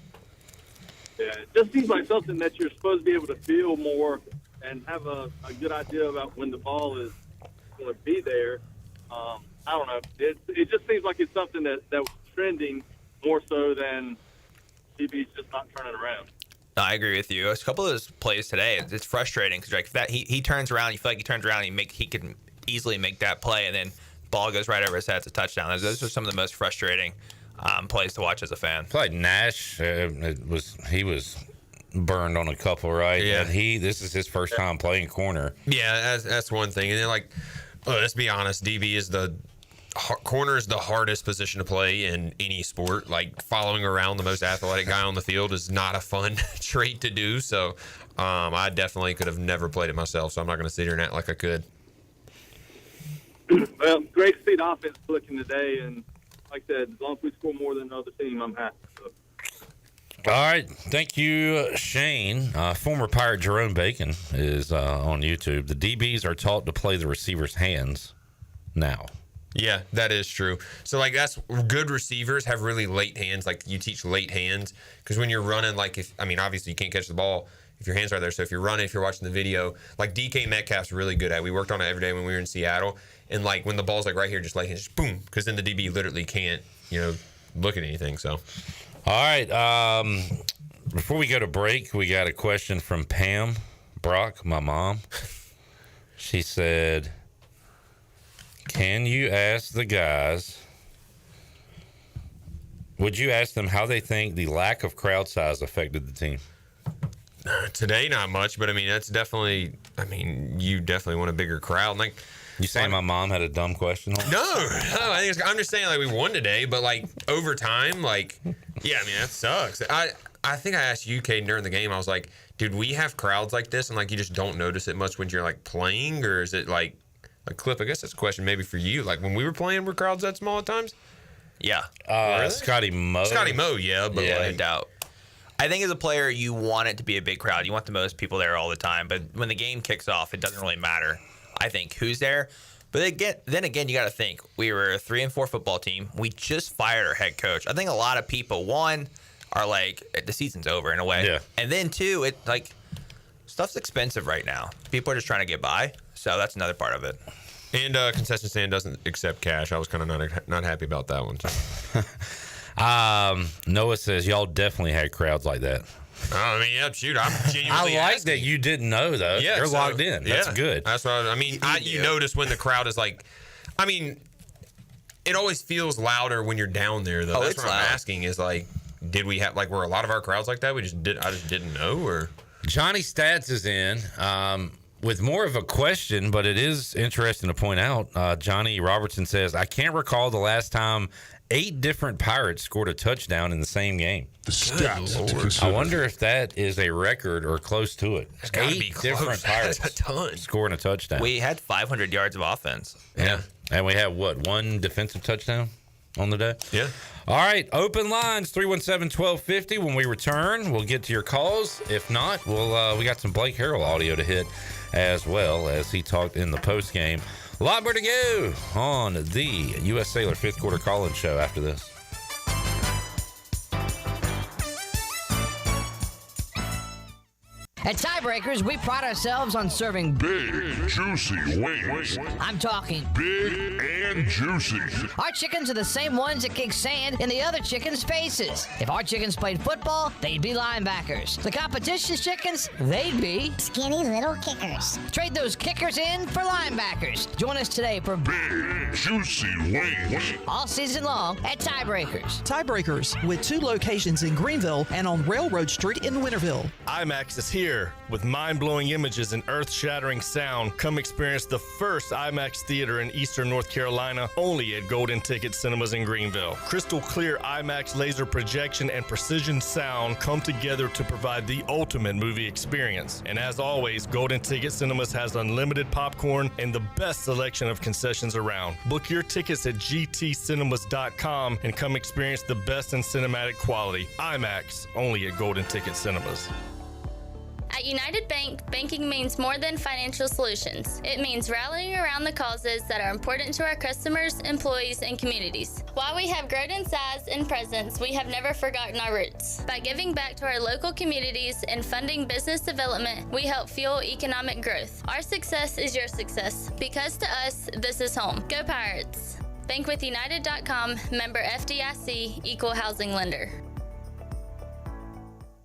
[SPEAKER 17] Yeah, it just seems like something that you're supposed to be able to feel more and have a good idea about when the ball is going to be there. I don't know. It just seems like it's something that was trending more so than DB's just not turning around.
[SPEAKER 8] No, I agree with you. A couple of those plays today, it's frustrating because like that he turns around, you feel like he turns around, he can easily make that play, and then ball goes right over his head. It's a touchdown. Those are some of the most frustrating plays to watch as a fan.
[SPEAKER 19] Like Nash, he was burned on a couple, right?
[SPEAKER 7] Yeah.
[SPEAKER 19] And this is his first time playing corner.
[SPEAKER 7] Yeah, that's one thing. And then, like, let's be honest, DB is corner is the hardest position to play in any sport. Like, following around the most athletic guy on the field is not a fun trait to do. So, I definitely could have never played it myself. So I'm not going to sit here and act like I could.
[SPEAKER 17] Well, great to see the offense clicking today, and like I said, as long as we score more than the other team, I'm happy. So.
[SPEAKER 19] All right. Thank you, Shane. Former Pirate Jerome Bacon is on YouTube. The DBs are taught to play the receiver's hands now.
[SPEAKER 7] Yeah, that is true. So, like, that's good receivers have really late hands. Like, you teach late hands because when you're running, like, obviously you can't catch the ball if your hands are there. So if you're running, if you're watching the video, like DK Metcalf's really good at it. We worked on it every day when we were in Seattle. And, like, when the ball's, like, right here, just late hands, just boom, because then the DB literally can't, look at anything. So,
[SPEAKER 19] all right. Before we go to break, we got a question from Pam Brock, my mom. She said, would you ask them how they think the lack of crowd size affected the team?
[SPEAKER 7] Today, not much, but that's definitely, you definitely want a bigger crowd. Like,
[SPEAKER 19] you saying my mom had a dumb question?
[SPEAKER 7] No, I'm just saying, like, we won today, but, like, over time, like, yeah, that sucks. I think I asked you, Caden, during the game, I was like, dude, we have crowds like this, and, like, you just don't notice it much when you're, like, playing, or is it, like, a clip? I guess that's a question maybe for you. Like, when we were playing, were crowds that small at times?
[SPEAKER 8] Yeah.
[SPEAKER 7] Really?
[SPEAKER 19] Scotty Moe,
[SPEAKER 7] yeah, but
[SPEAKER 8] no doubt. I think as a player, you want it to be a big crowd. You want the most people there all the time. But when the game kicks off, it doesn't really matter, I think, who's there. But then again, you got to think, we were a 3-4 football team. We just fired our head coach. I think a lot of people, one, are like, the season's over in a way.
[SPEAKER 19] Yeah.
[SPEAKER 8] And then two, stuff's expensive right now. People are just trying to get by. So that's another part of it.
[SPEAKER 7] And concession stand doesn't accept cash. I was kind of not happy about that one.
[SPEAKER 19] Noah says y'all definitely had crowds like that.
[SPEAKER 7] Yeah, shoot, I'm genuinely
[SPEAKER 19] I like
[SPEAKER 7] asking.
[SPEAKER 19] that you didn't know, though.
[SPEAKER 7] Yeah,
[SPEAKER 19] they're logged in. That's good.
[SPEAKER 7] That's what you notice when the crowd is like, it always feels louder when you're down there, though. That's what I'm asking is, like, did we have, like, were a lot of our crowds like that? I just didn't know, or?
[SPEAKER 19] Johnny Stats is in with more of a question, but it is interesting to point out. Johnny Robertson says, I can't recall the last time 8 different Pirates scored a touchdown in the same game.
[SPEAKER 9] The stats.
[SPEAKER 19] I wonder if that is a record or close to it.
[SPEAKER 7] It's gotta
[SPEAKER 19] 8
[SPEAKER 7] be close.
[SPEAKER 19] different Pirates
[SPEAKER 7] That's a ton.
[SPEAKER 19] scoring a touchdown.
[SPEAKER 8] We had 500 yards of offense.
[SPEAKER 19] Yeah. And we had, one defensive touchdown on the day?
[SPEAKER 7] Yeah.
[SPEAKER 19] All right, open lines, 317-1250. When we return, we'll get to your calls. If not, we got some Blake Harrell audio to hit as well as he talked in the postgame. A lot more to go on the U.S. Cellular 5th Quarter Call-In Show after this.
[SPEAKER 18] At Tiebreakers, we pride ourselves on serving
[SPEAKER 9] big, juicy wings.
[SPEAKER 18] I'm talking
[SPEAKER 9] big and juicy.
[SPEAKER 18] Our chickens are the same ones that kick sand in the other chickens' faces. If our chickens played football, they'd be linebackers. The competition's chickens, they'd be
[SPEAKER 22] skinny little kickers.
[SPEAKER 18] Trade those kickers in for linebackers. Join us today for
[SPEAKER 9] big, juicy wings.
[SPEAKER 18] All season long at Tiebreakers.
[SPEAKER 13] Tiebreakers, with 2 locations in Greenville and on Railroad Street in Winterville.
[SPEAKER 23] IMAX is here. With mind-blowing images and earth-shattering sound, come experience the first IMAX theater in Eastern North Carolina, only at Golden Ticket Cinemas in Greenville. Crystal clear IMAX laser projection and precision sound come together to provide the ultimate movie experience. And as always, Golden Ticket Cinemas has unlimited popcorn and the best selection of concessions around. Book your tickets at gtcinemas.com and come experience the best in cinematic quality. IMAX, only at Golden Ticket Cinemas.
[SPEAKER 14] At United Bank, banking means more than financial solutions. It means rallying around the causes that are important to our customers, employees, and communities. While we have grown in size and presence, we have never forgotten our roots. By giving back to our local communities and funding business development, we help fuel economic growth. Our success is your success, because to us, this is home. Go Pirates! Bankwithunited.com, member FDIC, equal housing lender.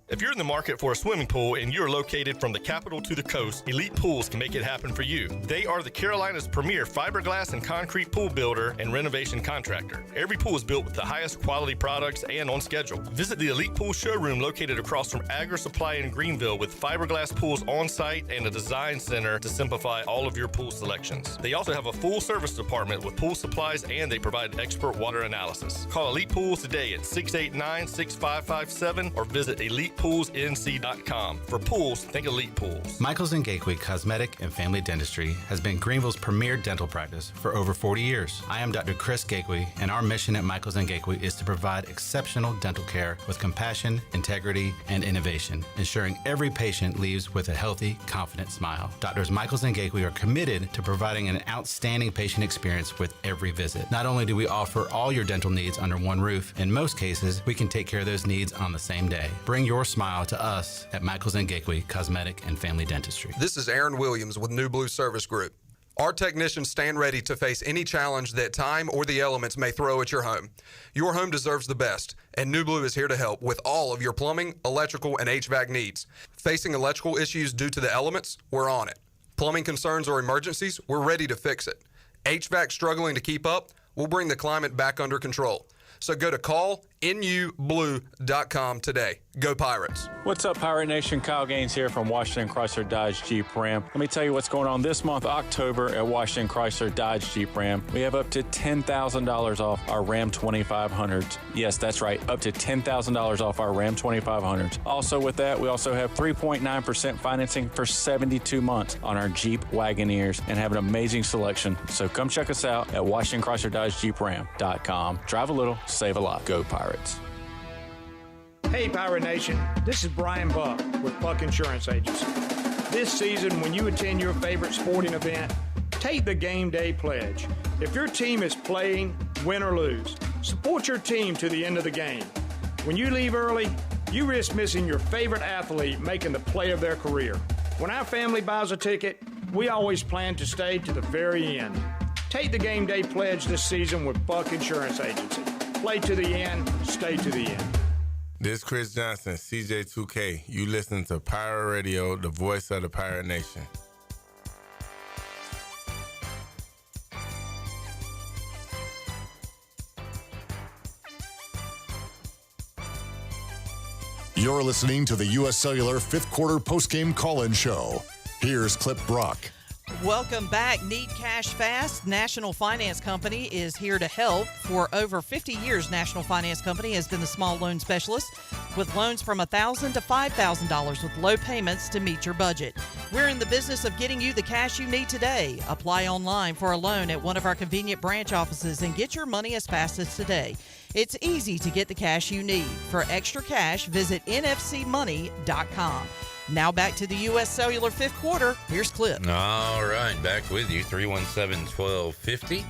[SPEAKER 23] If you're in the market for a swimming pool and you're located from the capital to the coast, Elite Pools can make it happen for you. They are the Carolina's premier fiberglass and concrete pool builder and renovation contractor. Every pool is built with the highest quality products and on schedule. Visit the Elite Pool showroom located across from Agri Supply in Greenville with fiberglass pools on site and a design center to simplify all of your pool selections. They also have a full service department with pool supplies and they provide expert water analysis. Call Elite Pools today at 689-6557 or visit ElitePoolsNC.com. For pools, think Elite Pools.
[SPEAKER 1] Michaels & Gateway Cosmetic and Family Dentistry has been Greenville's premier dental practice for over 40 years. I am Dr. Chris Gateway, and our mission at Michaels & Gateway is to provide exceptional dental care with compassion, integrity, and innovation, ensuring every patient leaves with a healthy, confident smile. Doctors Michaels & Gateway are committed to providing an outstanding patient experience with every visit. Not only do we offer all your dental needs under one roof, in most cases, we can take care of those needs on the same day. Bring your smile to us at Michaels & Gateway Cosmetic and Family Dentistry.
[SPEAKER 2] This is Aaron Williams with New Blue Service Group. Our technicians stand ready to face any challenge that time or the elements may throw at your home. Your home deserves the best, and New Blue is here to help with all of your plumbing, electrical, and HVAC needs. Facing electrical issues due to the elements? We're on it. Plumbing concerns or emergencies? We're ready to fix it. HVAC struggling to keep up? We'll bring the climate back under control. So go to callnublue.com today. Go Pirates.
[SPEAKER 3] What's up, Pirate Nation? Kyle Gaines here from Washington Chrysler Dodge Jeep Ram. Let me tell you what's going on this month, October, at Washington Chrysler Dodge Jeep Ram. We have up to $10,000 off our Ram 2500s. Yes, that's right, up to $10,000 off our Ram 2500s. Also with that, we also have 3.9% financing for 72 months on our Jeep Wagoneers and have an amazing selection. So come check us out at Washington Chrysler Dodge Jeep Ram.com. Drive a little, save a lot. Go Pirates.
[SPEAKER 4] Hey, Pirate Nation, this is Brian Buck with Buck Insurance Agency. This season, when you attend your favorite sporting event, take the Game Day Pledge. If your team is playing, win or lose, support your team to the end of the game. When you leave early, you risk missing your favorite athlete making the play of their career. When our family buys a ticket, we always plan to stay to the very end. Take the Game Day Pledge this season with Buck Insurance Agency. Play to the end, stay to the end.
[SPEAKER 24] This is Chris Johnson, CJ2K. You listen to Pirate Radio, the voice of the Pirate Nation.
[SPEAKER 5] You're listening to the U.S. Cellular 5th Quarter Postgame Call-In Show. Here's Clip Brock.
[SPEAKER 13] Welcome back. Need cash fast? National Finance Company is here to help. For over 50 years, National Finance Company has been the small loan specialist with loans from $1,000 to $5,000 with low payments to meet your budget. We're in the business of getting you the cash you need today. Apply online for a loan at one of our convenient branch offices and get your money as fast as today. It's easy to get the cash you need. For extra cash, visit nfcmoney.com. Now back to the U.S. Cellular 5th Quarter. Here's Clip.
[SPEAKER 19] All right, back with you, 317-1250.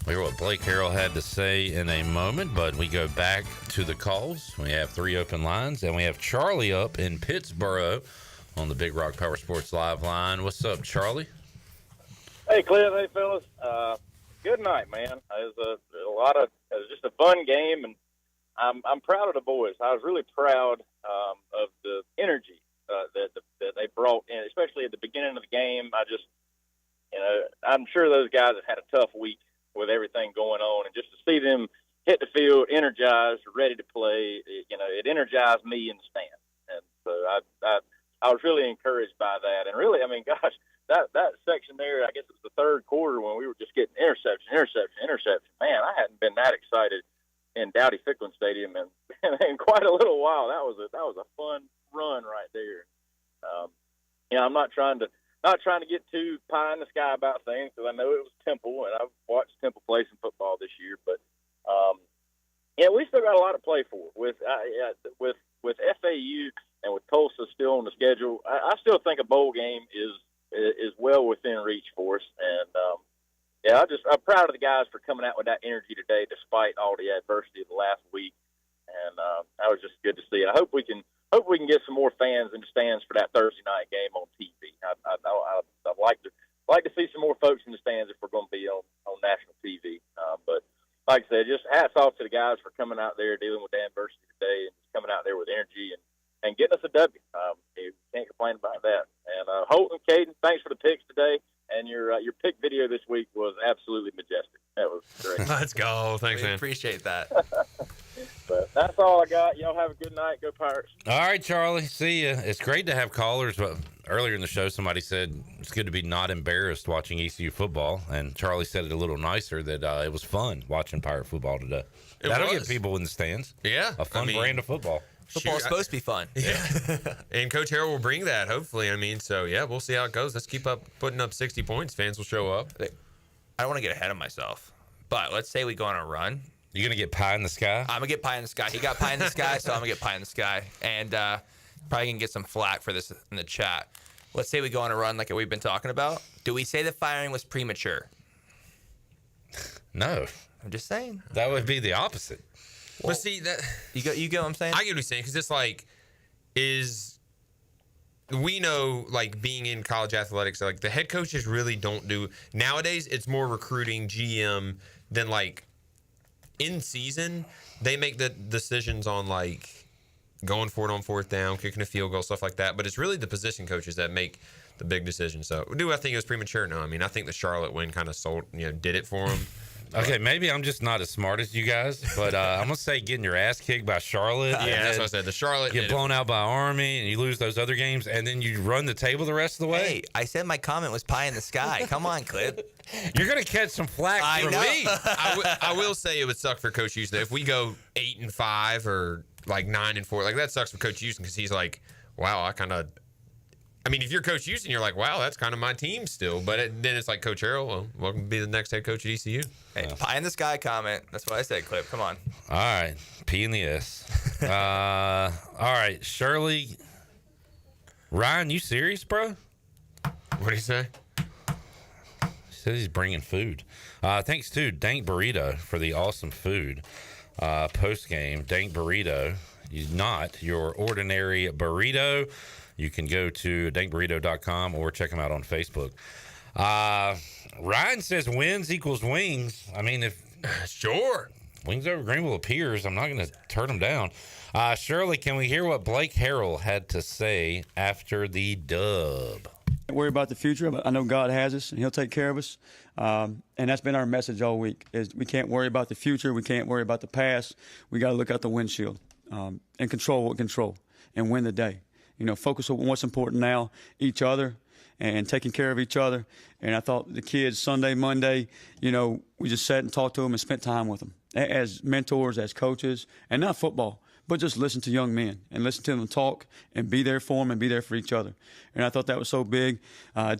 [SPEAKER 19] We'll hear what Blake Harrell had to say in a moment, but we go back to the calls. We have 3 open lines, and we have Charlie up in Pittsburgh on the Big Rock Power Sports Live line. What's up, Charlie?
[SPEAKER 25] Hey, Cliff. Hey, fellas. Good night, man. It was just a fun game, and I'm proud of the boys. I was really proud of the energy that they brought in, especially at the beginning of the game. I'm sure those guys have had a tough week with everything going on, and just to see them hit the field energized, ready to play, it energized me in the stands. And so I was really encouraged by that. And really, I mean, gosh, that section there, I guess it was the third quarter when we were just getting interception. Man, I hadn't been that excited in Dowdy-Ficklin Stadium in quite a little while. That was a fun run right there. I'm not trying to get too pie in the sky about things, because I know it was Temple, and I've watched Temple play some football this year. But we still got a lot to play for with with FAU and with Tulsa still on the schedule, I still think a bowl game is well within reach for us. And I'm proud of the guys for coming out with that energy today, despite all the adversity of the last week. And that was just good to see. I hope we can get some more fans in the stands for that Thursday night game on TV. I'd like to see some more folks in the stands if we're going to be on national TV. But like I said, just hats off to the guys for coming out there, dealing with the adversity today, and just coming out there with energy and getting us a W. You can't complain about that. And Holton, Caden, thanks for the picks today. And your pick video this week was absolutely majestic. That was great.
[SPEAKER 7] Let's go. Thanks, man.
[SPEAKER 8] Appreciate that.
[SPEAKER 25] But that's all I got. Y'all have a good night. Go Pirates.
[SPEAKER 19] All right, Charlie. See ya. It's great to have callers. But earlier in the show, somebody said it's good to be not embarrassed watching ECU football. And Charlie said it a little nicer that it was fun watching Pirate football today. That'll get people in the stands.
[SPEAKER 7] Yeah.
[SPEAKER 19] A fun brand of football.
[SPEAKER 8] Football's supposed to be fun.
[SPEAKER 7] Yeah. And Coach Harrell will bring that, hopefully. So, yeah, we'll see how it goes. Let's keep putting up 60 points. Fans will show up.
[SPEAKER 8] I don't want to get ahead of myself, but let's say we go on a run.
[SPEAKER 19] You're going to get pie in the sky?
[SPEAKER 8] I'm going to get pie in the sky. He got pie in the sky, so I'm going to get pie in the sky. And probably going to get some flack for this in the chat. Let's say we go on a run like we've been talking about. Do we say the firing was premature?
[SPEAKER 19] No.
[SPEAKER 8] I'm just saying.
[SPEAKER 19] That would be the opposite.
[SPEAKER 7] Well, but see that
[SPEAKER 8] you get what I'm saying.
[SPEAKER 7] I get what you're saying because it's like we know like being in college athletics, like the head coaches really don't do nowadays. It's more recruiting GM than like in season. They make the decisions on like going for it on fourth down, kicking a field goal, stuff like that. But it's really the position coaches that make the big decisions. So do I think it was premature? No. I mean, I think the Charlotte win kind of did it for them.
[SPEAKER 19] Okay, maybe I'm just not as smart as you guys, but I'm going to say getting your ass kicked by Charlotte.
[SPEAKER 7] Yeah, that's what I said. The Charlotte.
[SPEAKER 19] Get blown out by Army, and you lose those other games, and then you run the table the rest of the way.
[SPEAKER 8] Hey, I said my comment was pie in the sky. Come on, Clip.
[SPEAKER 19] You're going to catch some flack from me.
[SPEAKER 7] I will say it would suck for Coach Houston. If we go 8-5 or like 9-4, like that sucks for Coach Houston because he's like, wow, I mean, if you're Coach Houston, you're like, wow, that's kind of my team still. But then it's like, Coach Harrell, well, welcome to be the next head coach at ECU.
[SPEAKER 8] Hey, pie in the sky comment. That's what I said, Clip. Come on.
[SPEAKER 19] All right. P in the S. All right. Shirley. Ryan, you serious, bro?
[SPEAKER 7] What did he say?
[SPEAKER 19] He says he's bringing food. Thanks to Dank Burrito for the awesome food. Post-game, Dank Burrito. Not your ordinary burrito. You can go to dankburrito.com or check them out on Facebook. Ryan says wins equals wings. I mean, if
[SPEAKER 7] sure,
[SPEAKER 19] wings over Greenville appears, I'm not going to turn them down. Shirley, can we hear what Blake Harrell had to say after the dub?
[SPEAKER 6] Don't worry about the future. I know God has us, and He'll take care of us. And that's been our message all week: is we can't worry about the future. We can't worry about the past. We got to look out the windshield and control what control and win the day. Focus on what's important now, each other, and taking care of each other. And I thought the kids, Sunday, Monday, we just sat and talked to them and spent time with them as mentors, as coaches, and not football, but just listen to young men and listen to them talk and be there for them and be there for each other. And I thought that was so big.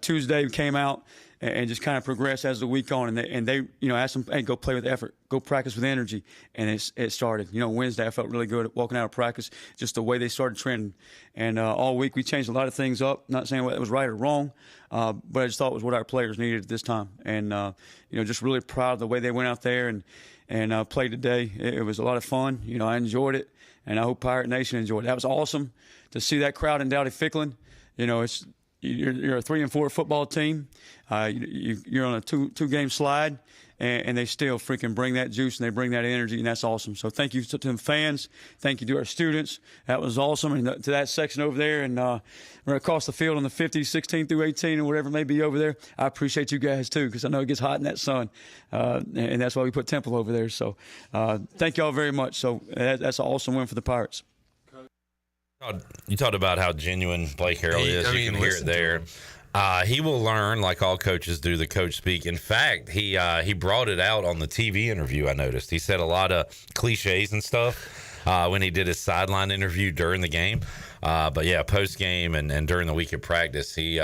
[SPEAKER 6] Tuesday we came out and just kind of progressed as the week on. And they asked them, hey, go play with effort, go practice with energy. And it started. Wednesday I felt really good walking out of practice, just the way they started trending. And all week we changed a lot of things up. Not saying it was right or wrong, but I just thought it was what our players needed at this time. And just really proud of the way they went out there and played today. It was a lot of fun. I enjoyed it, and I hope Pirate Nation enjoyed it. That was awesome to see that crowd in Dowdy-Ficklin. You're a 3-4 football team. You're on a two-game slide, and they still freaking bring that juice and they bring that energy, and that's awesome. So thank you to the fans. Thank you to our students. That was awesome. And to that section over there and right across the field on the 50, 16 through 18 or whatever it may be over there, I appreciate you guys too, because I know it gets hot in that sun, and that's why we put Temple over there. So thank you all very much. So that's an awesome win for the Pirates.
[SPEAKER 19] You talked about how genuine Blake Harrell is. You can hear it there. He will learn, like all coaches do, the coach speak. In fact, he brought it out on the TV interview, I noticed. He said a lot of cliches and stuff when he did his sideline interview during the game. But yeah, post game and during the week of practice, he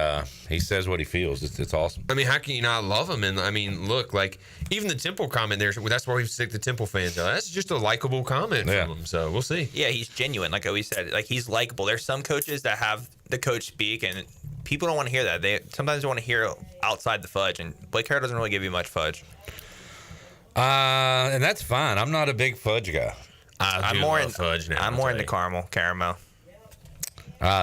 [SPEAKER 19] says what he feels. It's awesome.
[SPEAKER 7] I mean, how can you not love him? And I mean, look, like even the Temple comment there. That's why we stick the Temple fans out. That's just a likable comment from him. So we'll see.
[SPEAKER 8] Yeah, he's genuine. Like we said, like he's likable. There's some coaches that have the coach speak, and people don't want to hear that. They sometimes want to hear outside the fudge, and Blake Harrell doesn't really give you much fudge.
[SPEAKER 19] And that's fine. I'm not a big fudge guy.
[SPEAKER 8] I'm more in fudge now. I'm more into caramel.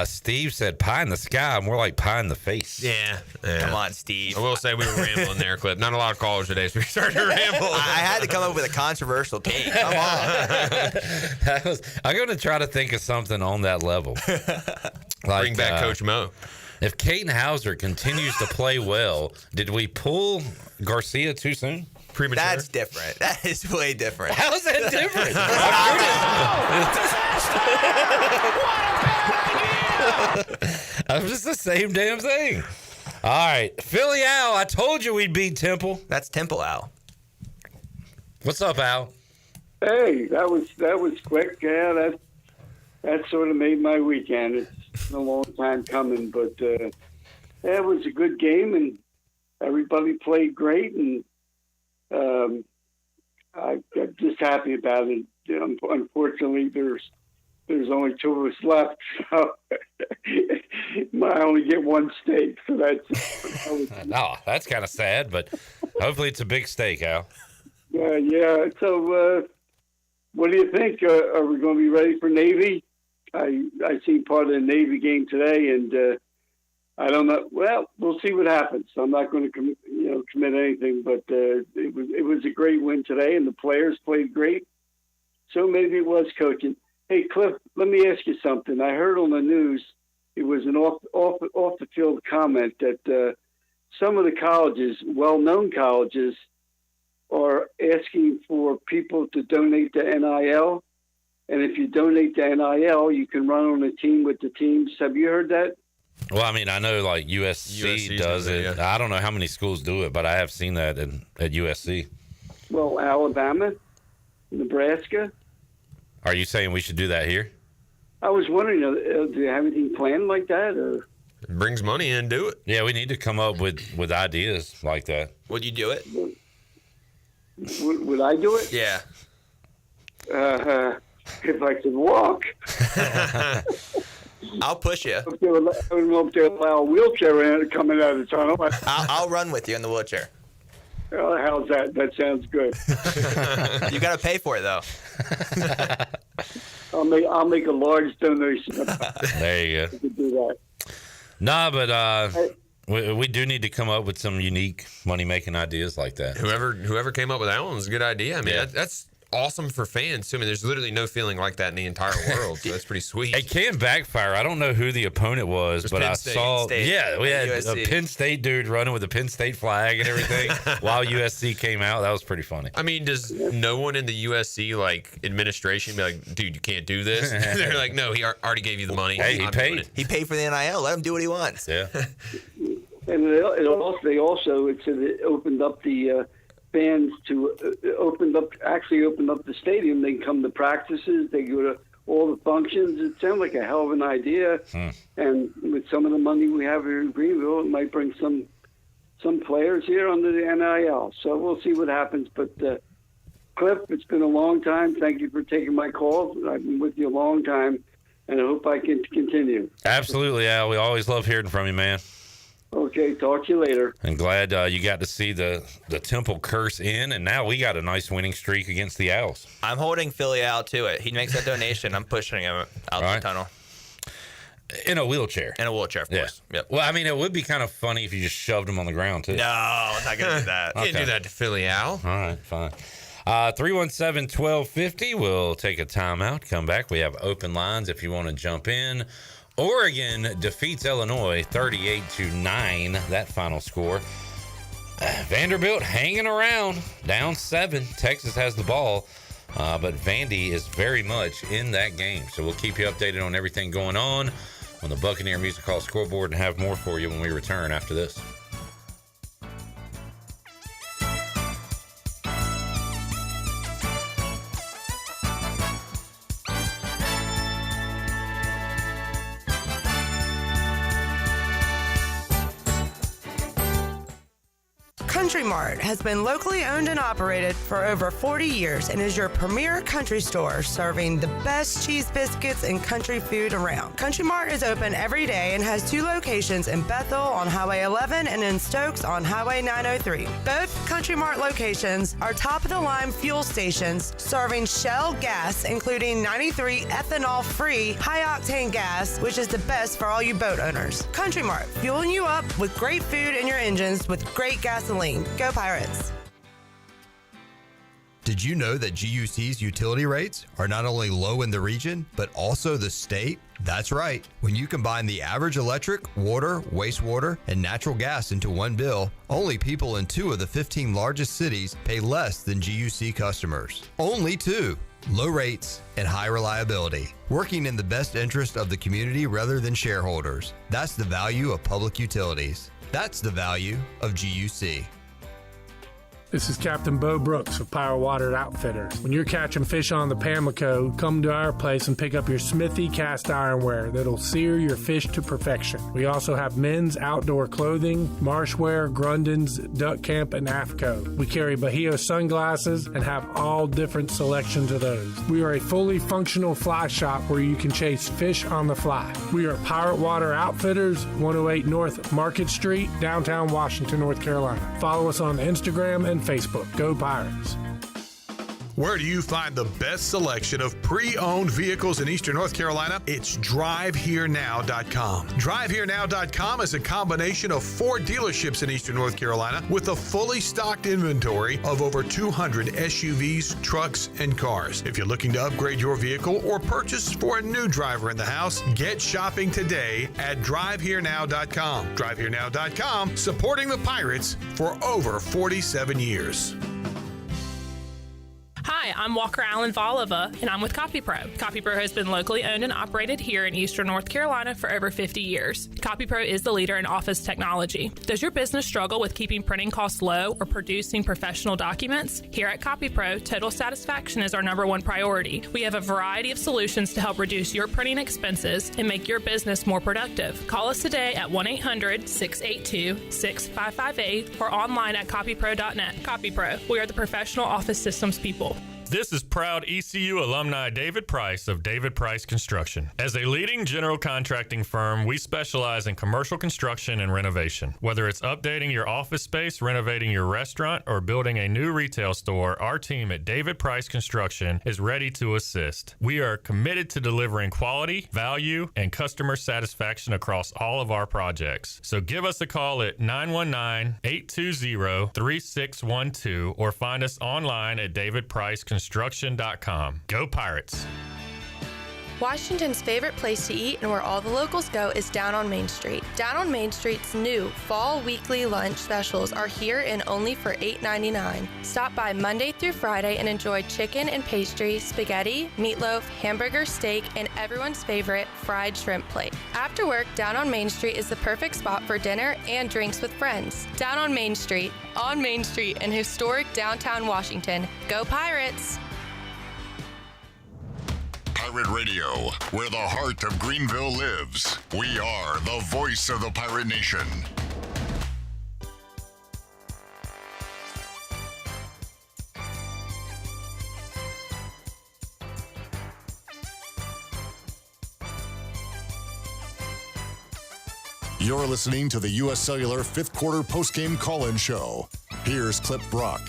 [SPEAKER 19] Steve said pie in the sky, more like pie in the face.
[SPEAKER 7] Yeah.
[SPEAKER 8] Come on, Steve.
[SPEAKER 7] I will say we were rambling there, Clip. Not a lot of callers today, so we started to ramble.
[SPEAKER 8] I had to come up with a controversial take. Come on.
[SPEAKER 19] I'm going to try to think of something on that level. Like,
[SPEAKER 7] bring back Coach Mo.
[SPEAKER 19] If Caden Hauser continues to play well, did we pull Garcia too soon?
[SPEAKER 7] Premature?
[SPEAKER 8] That's different. That is way different.
[SPEAKER 19] How's that different? That was just the same damn thing. All right, Philly Al, I told you we'd beat Temple.
[SPEAKER 8] That's Temple Al.
[SPEAKER 19] What's up, Al?
[SPEAKER 10] Hey, that was quick. Yeah, that sort of made my weekend. It's been a long time coming, but it was a good game, and everybody played great, and I'm just happy about it. Unfortunately, there's only two of us left, so I only get one steak. So
[SPEAKER 19] no, that's kind of sad, but hopefully it's a big steak, Al.
[SPEAKER 10] Yeah. So, what do you think? Are we going to be ready for Navy? I seen part of the Navy game today, and I don't know. Well, we'll see what happens. I'm not going to commit anything, but it was a great win today, and the players played great. So maybe it was coaching. Hey, Cliff, let me ask you something. I heard on the news it was an off the field comment that some of the colleges, well-known colleges, are asking for people to donate to NIL. And if you donate to NIL, you can run on a team with the teams. Have you heard that?
[SPEAKER 19] Well, I mean, I know like USC does it. Yeah. I don't know how many schools do it, but I have seen that at USC.
[SPEAKER 10] Well, Alabama, Nebraska.
[SPEAKER 19] Are you saying we should do that here?
[SPEAKER 10] I was wondering, do you have anything planned like that? Or?
[SPEAKER 7] It brings money in, do it.
[SPEAKER 19] Yeah, we need to come up with ideas like that.
[SPEAKER 8] Would you do it?
[SPEAKER 10] Would I do it?
[SPEAKER 8] Yeah.
[SPEAKER 10] If I could walk.
[SPEAKER 8] I'll push you.
[SPEAKER 10] I don't know if they allow a wheelchair coming out of the tunnel.
[SPEAKER 8] I'll run with you in the wheelchair.
[SPEAKER 10] Oh, how's that? That sounds good.
[SPEAKER 8] You got to pay for it, though.
[SPEAKER 10] I'll make a large donation.
[SPEAKER 19] There you go.
[SPEAKER 10] Do that.
[SPEAKER 19] Nah, but we do need to come up with some unique money-making ideas like that.
[SPEAKER 7] Whoever came up with that one was a good idea. I mean, that's awesome for fans. I mean, there's literally no feeling like that in the entire world, so that's pretty sweet.
[SPEAKER 19] It can backfire. I don't know who the opponent was, but
[SPEAKER 7] Penn
[SPEAKER 19] I
[SPEAKER 7] State.
[SPEAKER 19] saw.
[SPEAKER 8] State.
[SPEAKER 19] Yeah, we had
[SPEAKER 8] USC.
[SPEAKER 19] a Penn State dude running with a Penn State flag and everything while USC came out. That was pretty funny.
[SPEAKER 7] I mean, does no one in the USC administration be like, dude, you can't do this? They're like, no, he already gave you the money.
[SPEAKER 19] Hey, he paid.
[SPEAKER 8] He paid for the NIL. Let him do what he wants.
[SPEAKER 19] Yeah.
[SPEAKER 10] And they also it said it opened up the fans to opened up the stadium. They can come to practices. They go to all the functions. It sounds like a hell of an idea. And with some of the money we have here in Greenville, it might bring some players here under the NIL. So we'll see what happens. But Cliff, it's been a long time. Thank you for taking my call. I've been with you a long time, and I hope I can continue.
[SPEAKER 19] Absolutely, Al. We always love hearing from you, man.
[SPEAKER 10] Okay, talk to you later.
[SPEAKER 19] And glad you got to see the Temple curse in, and now we got a nice winning streak against the Owls.
[SPEAKER 8] I'm holding Philly out to it. He makes that donation. I'm pushing him out the tunnel.
[SPEAKER 19] In a wheelchair.
[SPEAKER 8] In a wheelchair, of course. Yep.
[SPEAKER 19] Well, I mean, it would be kind of funny if you just shoved him on the ground, too.
[SPEAKER 8] No, I'm not going to do that.
[SPEAKER 7] Can't do that to Philly Al.
[SPEAKER 19] All right, fine. 317-1250. We'll take a timeout. Come back. We have open lines if you want to jump in. Oregon defeats Illinois 38-9, that final score. Vanderbilt hanging around, down 7. Texas has the ball, but Vandy is very much in that game. So we'll keep you updated on everything going on the Buccaneer Music Hall Scoreboard and have more for you when we return after this.
[SPEAKER 11] Country Mart has been locally owned and operated for over 40 years and is your premier country store serving the best cheese biscuits and country food around. Country Mart is open every day and has 2 locations in Bethel on Highway 11 and in Stokes on Highway 903. Both Country Mart locations are top-of-the-line fuel stations serving Shell gas, including 93 ethanol-free high-octane gas, which is the best for all you boat owners. Country Mart, fueling you up with great food in your engines with great gasoline. Go Pirates!
[SPEAKER 12] Did you know that GUC's utility rates are not only low in the region, but also the state? That's right. When you combine the average electric, water, wastewater, and natural gas into one bill, only people in 2 of the 15 largest cities pay less than GUC customers. Only 2. Low rates and high reliability. Working in the best interest of the community rather than shareholders. That's the value of public utilities. That's the value of GUC.
[SPEAKER 15] This is Captain Bo Brooks of Power Water Outfitters. When you're catching fish on the Pamlico, come to our place and pick up your Smithy cast ironware that'll sear your fish to perfection. We also have men's outdoor clothing, marshwear, Grundens, Duck Camp, and AFCO. We carry Bahio sunglasses and have all different selections of those. We are a fully functional fly shop where you can chase fish on the fly. We are Pirate Water Outfitters, 108 North Market Street, downtown Washington, North Carolina. Follow us on Instagram and Facebook. Go Pirates.
[SPEAKER 20] Where do you find the best selection of pre-owned vehicles in Eastern North Carolina? It's DriveHereNow.com. DriveHereNow.com is a combination of 4 dealerships in Eastern North Carolina with a fully stocked inventory of over 200 SUVs, trucks, and cars. If you're looking to upgrade your vehicle or purchase for a new driver in the house, get shopping today at DriveHereNow.com. DriveHereNow.com, supporting the Pirates for over 47 years.
[SPEAKER 21] Hi, I'm Walker Allen Volova, and I'm with CopyPro. CopyPro has been locally owned and operated here in Eastern North Carolina for over 50 years. CopyPro is the leader in office technology. Does your business struggle with keeping printing costs low or producing professional documents? Here at CopyPro, total satisfaction is our #1 priority. We have a variety of solutions to help reduce your printing expenses and make your business more productive. Call us today at 1-800-682-6558 or online at copypro.net. CopyPro, we are the professional office systems people.
[SPEAKER 23] This is proud ECU alumni David Price of David Price Construction. As a leading general contracting firm, we specialize in commercial construction and renovation. Whether it's updating your office space, renovating your restaurant, or building a new retail store, our team at David Price Construction is ready to assist. We are committed to delivering quality, value, and customer satisfaction across all of our projects. So give us a call at 919-820-3612 or find us online at davidpriceconstruction.com. Go Pirates!
[SPEAKER 26] Washington's favorite place to eat and where all the locals go is down on Main Street. Down on Main Street's new fall weekly lunch specials are here and only for $8.99. Stop by Monday through Friday and enjoy chicken and pastry, spaghetti, meatloaf, hamburger, steak, and everyone's favorite fried shrimp plate. After work, Down on Main Street is the perfect spot for dinner and drinks with friends. Down on Main Street in historic downtown Washington. Go Pirates!
[SPEAKER 5] Pirate Radio, where the heart of Greenville lives. We are the voice of the Pirate Nation. You're listening to the U.S. Cellular 5th Quarter Postgame Call-In Show. Here's Clip Brock.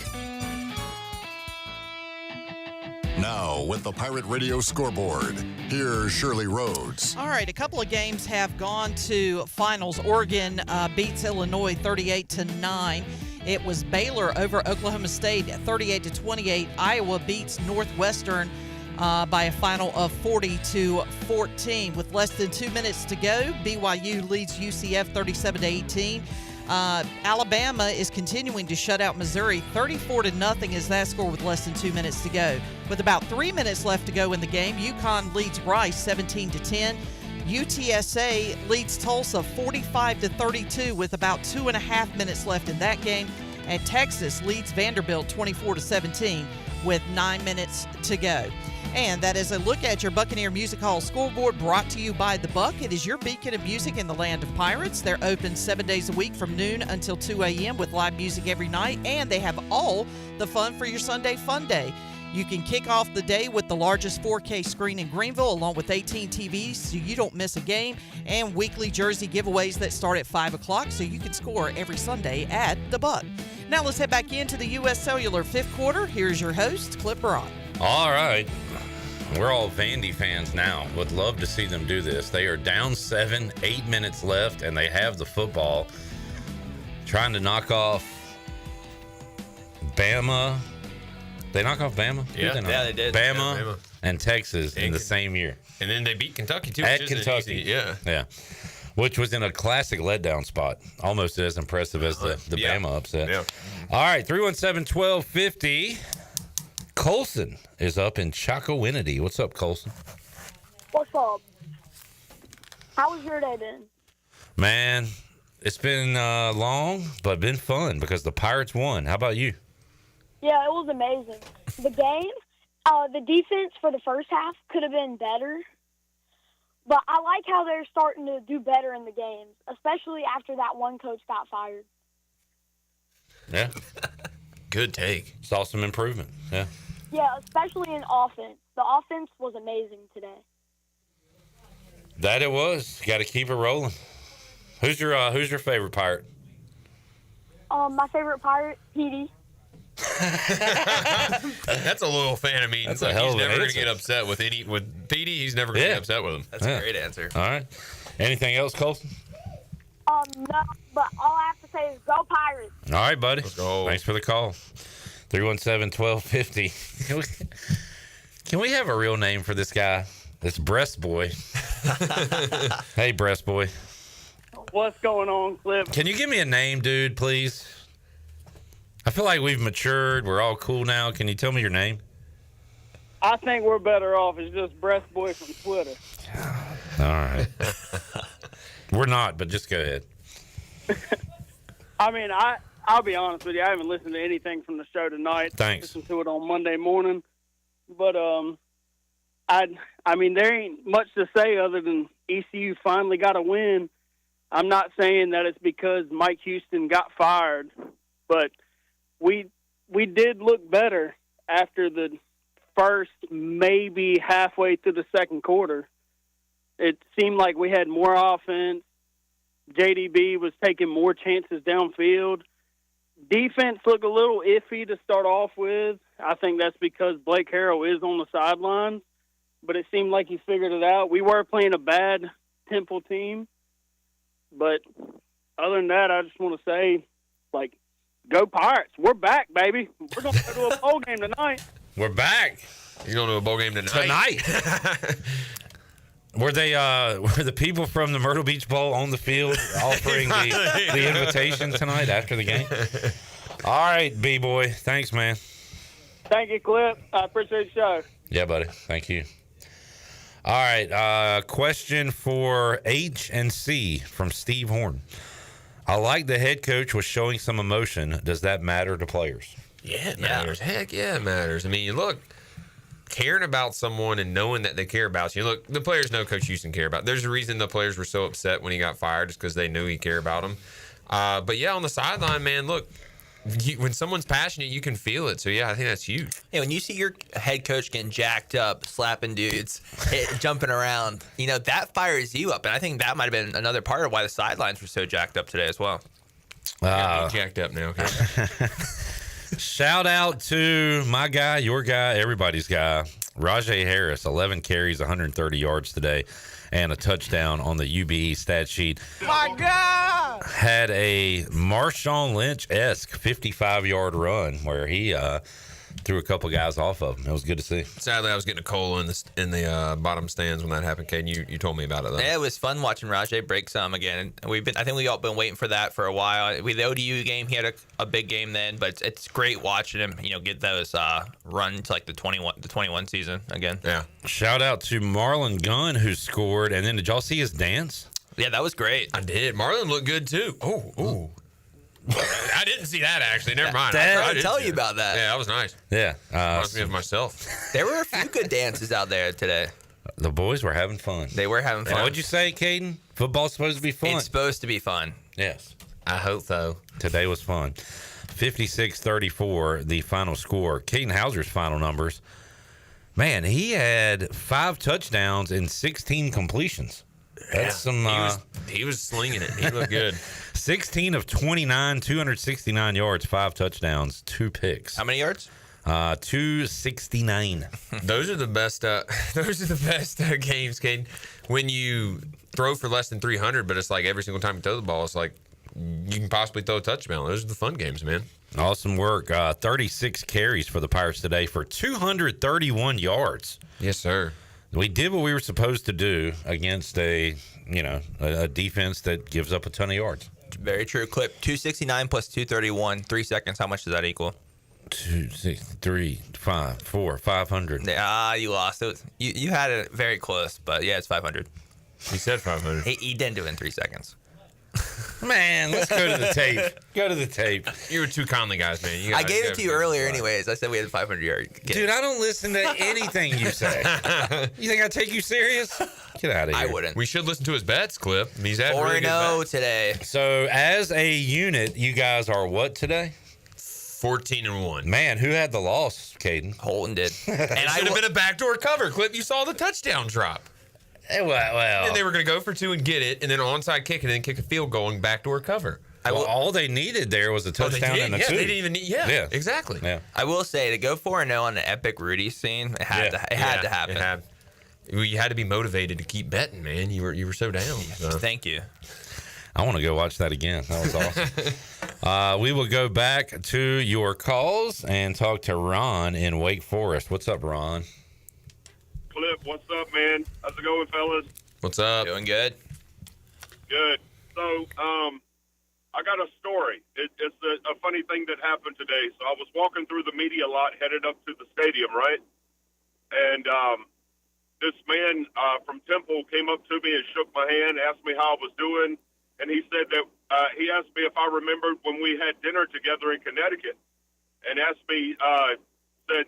[SPEAKER 5] Now, with the Pirate Radio Scoreboard, here's Shirley Rhodes.
[SPEAKER 13] All right, a couple of games have gone to finals. Oregon beats Illinois 38-9. It was Baylor over Oklahoma State at 38-28. Iowa beats Northwestern by a final of 40-14. With less than 2 minutes to go, BYU leads UCF 37-18. Alabama is continuing to shut out Missouri. 34-0 is that score with less than 2 minutes to go. With about 3 minutes left to go in the game, UConn leads Rice 17-10. UTSA leads Tulsa 45-32 with about 2.5 minutes left in that game. And Texas leads Vanderbilt 24-17 with 9 minutes to go. And that is a look at your Buccaneer Music Hall scoreboard, brought to you by The Buck. It is your beacon of music in the land of pirates. They're open 7 days a week from noon until 2 a.m. with live music every night, and they have all the fun for your Sunday fun day. You can kick off the day with the largest 4K screen in Greenville, along with 18 TVs, so you don't miss a game, and weekly jersey giveaways that start at 5 o'clock, so you can score every Sunday at The Buck. Now let's head back into the U.S. Cellular fifth quarter. Here's your host, Clip Rock.
[SPEAKER 19] All right. We're all Vandy fans now. Would love to see them do this. They are down 7, 8 minutes left, and they have the football. Trying to knock off Bama. They knock off Bama?
[SPEAKER 7] Yeah, they did.
[SPEAKER 19] Bama and Texas in the same year.
[SPEAKER 7] And then they beat Kentucky, too.
[SPEAKER 19] At
[SPEAKER 7] which isn't
[SPEAKER 19] Kentucky.
[SPEAKER 7] easy. Yeah.
[SPEAKER 19] Which was in a classic letdown spot. Almost as impressive as the Bama upset.
[SPEAKER 7] Yeah.
[SPEAKER 19] All right, 317-1250. Colson is up in Chocowinity. What's up, Colson?
[SPEAKER 9] What's up? How was your day been?
[SPEAKER 19] Man, it's been long, but been fun because the Pirates won. How about you?
[SPEAKER 9] Yeah, it was amazing. The game, the defense for the first half could have been better, but I like how they're starting to do better in the games, especially after that one coach got fired.
[SPEAKER 19] Yeah.
[SPEAKER 7] Good take.
[SPEAKER 19] Saw some improvement. Yeah.
[SPEAKER 9] Yeah, especially in offense. The offense was amazing today.
[SPEAKER 19] That it was. Got to keep it rolling. Who's your favorite Pirate?
[SPEAKER 9] My favorite Pirate, Petey.
[SPEAKER 7] That's a loyal fan of me.
[SPEAKER 19] That's a hell of
[SPEAKER 7] He's
[SPEAKER 19] an
[SPEAKER 7] never going to
[SPEAKER 19] answer.
[SPEAKER 7] get upset with Petey. He's never going to get upset with him.
[SPEAKER 8] That's a great answer.
[SPEAKER 19] All right. Anything else, Colson?
[SPEAKER 9] No, but all I have to say is go Pirates.
[SPEAKER 19] All right, buddy. Let's go. Thanks for the call. 317-1250. Can we have a real name for this guy? It's Breast Boy. Hey, Breast Boy.
[SPEAKER 14] What's going on, Cliff?
[SPEAKER 19] Can you give me a name, dude, please? I feel like we've matured. We're all cool now. Can you tell me your name?
[SPEAKER 14] I think we're better off as just Breast Boy from Twitter.
[SPEAKER 19] All right. We're not, but just go ahead.
[SPEAKER 14] I mean, I'll be honest with you. I haven't listened to anything from the show tonight.
[SPEAKER 19] Thanks.
[SPEAKER 14] Listened to it on Monday morning. But, I mean, there ain't much to say other than ECU finally got a win. I'm not saying that it's because Mike Houston got fired, but we did look better after the first, maybe halfway through the second quarter. It seemed like we had more offense. JDB was taking more chances downfield. Defense looked a little iffy to start off with. I think that's because Blake Harrell is on the sidelines, but it seemed like he figured it out. We were playing a bad Temple team, but other than that, I just want to say, like, go Pirates. We're back, baby. We're going to go to a bowl game tonight.
[SPEAKER 19] We're back.
[SPEAKER 7] You're going to a bowl game tonight?
[SPEAKER 19] Were the people from the Myrtle Beach Bowl on the field offering the invitation tonight after the game? All right, B-boy. Thanks, man.
[SPEAKER 14] Thank you, Clip. I appreciate the show.
[SPEAKER 19] Yeah, buddy. Thank you. All right. Question for H and C from Steve Horn. I like the head coach was showing some emotion. Does that matter to players?
[SPEAKER 7] Yeah, it matters. Heck yeah, it matters. I mean, look, caring about someone and knowing that they care about you. Look, the players know Coach Houston care about. There's a reason the players were so upset when he got fired, just because they knew he cared about them. But yeah, on the sideline, man, look, when someone's passionate, you can feel it. So yeah, I think that's huge.
[SPEAKER 8] Yeah, when you see your head coach getting jacked up, slapping dudes, jumping around, that fires you up. And I think that might have been another part of why the sidelines were so jacked up today as well.
[SPEAKER 7] Yeah, jacked up now. Okay.
[SPEAKER 19] Shout out to my guy, your guy, everybody's guy, Rajay Harris, 11 carries, 130 yards today, and a touchdown on the UBE stat sheet.
[SPEAKER 16] My God!
[SPEAKER 19] Had a Marshawn Lynch-esque 55-yard run where he threw a couple guys off of him. It was good to see.
[SPEAKER 7] Sadly, I was getting a cola in the bottom stands when that happened, Caden. You told me about it, though.
[SPEAKER 8] Yeah, it was fun watching Rajay break some again. I think we all been waiting for that for a while. With the ODU game, he had a big game then, but it's great watching him, get those run to like the 21 season again.
[SPEAKER 7] Yeah.
[SPEAKER 19] Shout out to Marlon Gunn who scored, and then did y'all see his dance?
[SPEAKER 8] Yeah, that was great.
[SPEAKER 7] I did. Marlon looked good too. Oh. I didn't see that, actually. Never mind.
[SPEAKER 8] I didn't tell you about that.
[SPEAKER 7] Yeah, that was nice.
[SPEAKER 19] Yeah.
[SPEAKER 7] Reminds me of myself.
[SPEAKER 8] There were a few good dances out there today.
[SPEAKER 19] The boys were having fun.
[SPEAKER 8] They were having fun.
[SPEAKER 19] And what'd you say, Caden? Football's supposed to be fun.
[SPEAKER 8] It's supposed to be fun.
[SPEAKER 19] Yes.
[SPEAKER 7] I hope so.
[SPEAKER 19] Today was fun. 56-34, the final score. Caden Hauser's final numbers. Man, he had 5 touchdowns and 16 completions. That's some.
[SPEAKER 7] He was slinging it. He looked good.
[SPEAKER 19] 16 of 29, 269 yards, 5 touchdowns, 2 picks.
[SPEAKER 8] How many yards?
[SPEAKER 19] 269.
[SPEAKER 7] Those are the best. Those are the best games, Caden. When you throw for less than 300, but it's like every single time you throw the ball, it's like you can possibly throw a touchdown. Those are the fun games, man.
[SPEAKER 19] Awesome work. 36 carries for the Pirates today for 231 yards.
[SPEAKER 7] Yes, sir.
[SPEAKER 19] We did what we were supposed to do against a defense that gives up a ton of yards.
[SPEAKER 8] Very true. Clip 269 plus 231. 3 seconds. How much does that equal?
[SPEAKER 19] 2, 6, 3, 5, 4, 500.
[SPEAKER 8] You lost it. You had it very close, but yeah, it's 500.
[SPEAKER 7] He said 500.
[SPEAKER 8] He didn't do it in 3 seconds.
[SPEAKER 19] Man, let's go to the tape. Go to the tape.
[SPEAKER 7] You were too kindly, guys, man.
[SPEAKER 8] I gave it to you earlier anyways. I said we had 500 yards.
[SPEAKER 19] Dude, I don't listen to anything you say. You think I take you serious? Get out of here.
[SPEAKER 8] I wouldn't.
[SPEAKER 7] We should listen to his bets, Clip. He's had
[SPEAKER 8] 4-0 today.
[SPEAKER 19] So, as a unit, you guys are what today?
[SPEAKER 7] 14-1.
[SPEAKER 19] Man, who had the loss, Caden?
[SPEAKER 8] Holton did.
[SPEAKER 7] And I should have been a backdoor cover, Clip. You saw the touchdown drop.
[SPEAKER 19] Well,
[SPEAKER 7] and they were going to go for 2 and get it, and then onside kick, and then kick a field goal and backdoor cover.
[SPEAKER 19] All they needed there was a touchdown and a 2.
[SPEAKER 7] They didn't even need. Yeah, exactly.
[SPEAKER 19] Yeah.
[SPEAKER 8] I will say, to go 4-0 on the epic Rudy scene, it had to happen.
[SPEAKER 7] You had to be motivated to keep betting, man. You were so down. So.
[SPEAKER 8] Thank you.
[SPEAKER 19] I want to go watch that again. That was awesome. We will go back to your calls and talk to Ron in Wake Forest. What's up, Ron?
[SPEAKER 1] Clip, what's up, man? How's it going, fellas?
[SPEAKER 7] What's up?
[SPEAKER 8] Doing good.
[SPEAKER 1] Good. So, I got a story. It's a funny thing that happened today. So I was walking through the media lot headed up to the stadium, right? And this man from Temple came up to me and shook my hand, asked me how I was doing, and he said that he asked me if I remembered when we had dinner together in Connecticut, and asked me, said,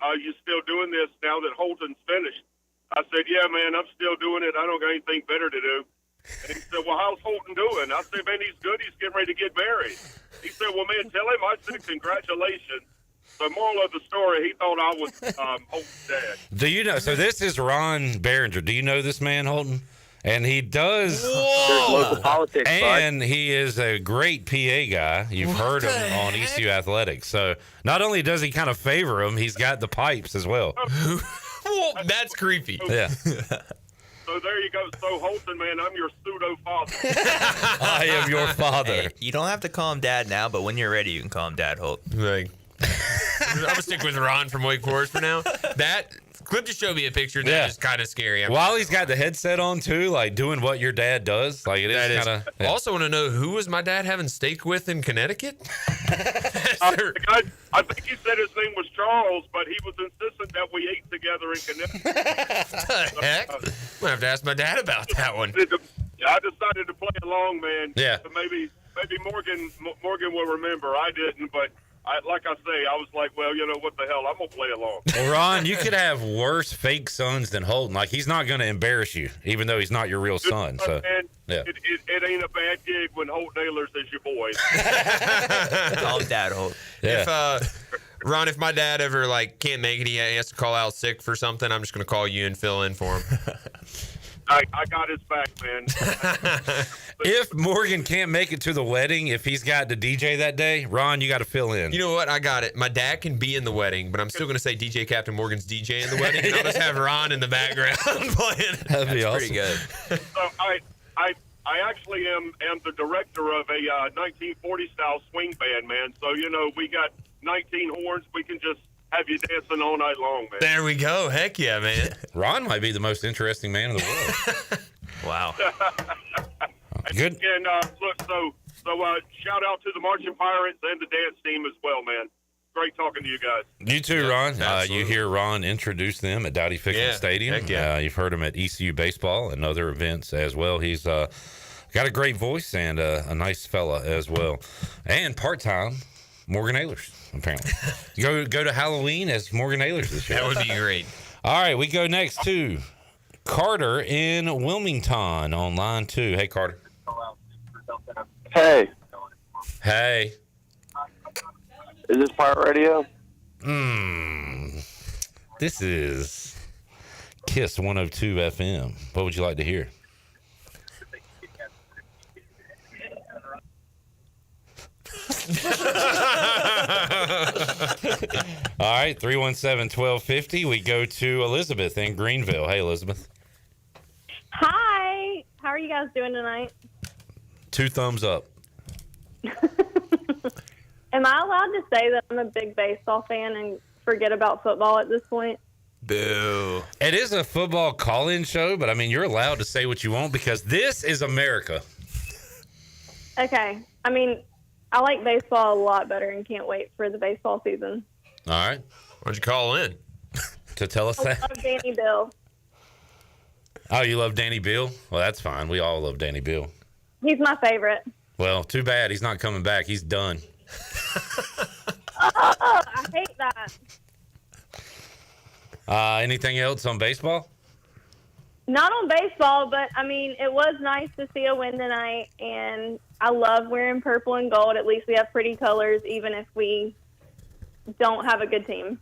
[SPEAKER 1] are you still doing this now that Holton's finished? I said, yeah, man, I'm still doing it. I don't got anything better to do. And he said, well, how's Holton doing? I said, man, he's good. He's getting ready to get married. He said, well, man, tell him. I said, congratulations. The moral of the story, he thought I was Holton's dad.
[SPEAKER 19] Do you know? So this is Ron Behringer. Do you know this man, Holton? And he does.
[SPEAKER 1] Whoa! Local politics,
[SPEAKER 19] and he is a great PA guy. You've heard him on ECU Athletics. So not only does he kind of favor him, he's got the pipes as well.
[SPEAKER 7] Well, that's creepy.
[SPEAKER 19] Yeah.
[SPEAKER 1] So there you go. So Holton, man, I'm your pseudo father.
[SPEAKER 19] I am your father.
[SPEAKER 8] Hey, you don't have to call him Dad now, but when you're ready, you can call him Dad Holt.
[SPEAKER 7] Like, I'm gonna stick with Ron from Wake Forest for now. That Clip just showed me a picture that is kind of scary.
[SPEAKER 19] While he's got the headset on too, like doing what your dad does, like it is kind of.
[SPEAKER 7] I also want to know, who was my dad having steak with in Connecticut?
[SPEAKER 1] I think he said his name was Charles, but he was insistent that we ate together in Connecticut.
[SPEAKER 7] What the heck? I'm gonna have to ask my dad about that one.
[SPEAKER 1] I decided to play along, man.
[SPEAKER 19] Yeah.
[SPEAKER 1] So maybe Morgan will remember. I didn't, but like I say, I was like, well, what the hell? I'm gonna play along.
[SPEAKER 19] Well, Ron, you could have worse fake sons than Holton. Like, he's not going to embarrass you, even though he's not your real son. So,
[SPEAKER 1] man,
[SPEAKER 19] yeah.
[SPEAKER 1] It ain't a bad gig when Holt Nailers is your boy.
[SPEAKER 8] Call him Dad Holt.
[SPEAKER 19] Yeah.
[SPEAKER 7] Ron, if my dad ever can't make it, he has to call out sick for something, I'm just gonna call you and fill in for him.
[SPEAKER 1] I got his back, man.
[SPEAKER 19] If Morgan can't make it to the wedding, if he's got the DJ that day, Ron, you got to fill in.
[SPEAKER 7] You know what? I got it. My dad can be in the wedding, but I'm still going to say DJ Captain Morgan's DJ in the wedding, and I'll just have Ron in the background playing.
[SPEAKER 19] That'd be awesome.
[SPEAKER 8] Pretty good.
[SPEAKER 1] So I actually am the director of a 1940 style swing band, man. So we got 19 horns. We can just have you dancing all night long, man.
[SPEAKER 7] There we go. Heck yeah, man.
[SPEAKER 19] Ron might be the most interesting man in the world.
[SPEAKER 8] Wow.
[SPEAKER 19] Good.
[SPEAKER 1] And look, so shout out to the Marching Pirates and the dance team as well, man. Great talking to you guys.
[SPEAKER 19] You too, Ron. You hear Ron introduce them at Dowdy Ficklen Stadium.
[SPEAKER 7] Heck yeah.
[SPEAKER 19] You've heard him at ECU Baseball and other events as well. He's Got a great voice and a nice fella as well. And part-time Morgan Ehlers, apparently. go to Halloween as Morgan Ehlers this year.
[SPEAKER 7] That would be great.
[SPEAKER 19] All right, we go next to Carter in Wilmington on line 2. Hey, Carter.
[SPEAKER 2] Hey.
[SPEAKER 19] Hey.
[SPEAKER 2] Is this Pirate Radio?
[SPEAKER 19] This is KISS 102 FM. What would you like to hear? All right, 317-1250. We go to Elizabeth in Greenville. Hey, Elizabeth.
[SPEAKER 3] Hi. How are you guys doing tonight?
[SPEAKER 19] 2 thumbs up.
[SPEAKER 3] Am I allowed to say that I'm a big baseball fan and forget about football at this point?
[SPEAKER 19] Boo. It is a football call-in show, but I mean, you're allowed to say what you want because this is America.
[SPEAKER 3] Okay. I mean, I like baseball a lot better and can't wait for the baseball season.
[SPEAKER 19] All right. Why'd you call in? To tell us
[SPEAKER 3] I
[SPEAKER 19] that?
[SPEAKER 3] love Danny Bill.
[SPEAKER 19] Oh, you love Danny Bill? Well, that's fine. We all love Danny Bill.
[SPEAKER 3] He's my favorite.
[SPEAKER 19] Well, too bad. He's not coming back. He's done.
[SPEAKER 3] Oh, I hate that.
[SPEAKER 19] Anything else on baseball?
[SPEAKER 3] Not on baseball, but, I mean, it was nice to see a win tonight, and I love wearing purple and gold. At least we have pretty colors, even if we don't have a good team.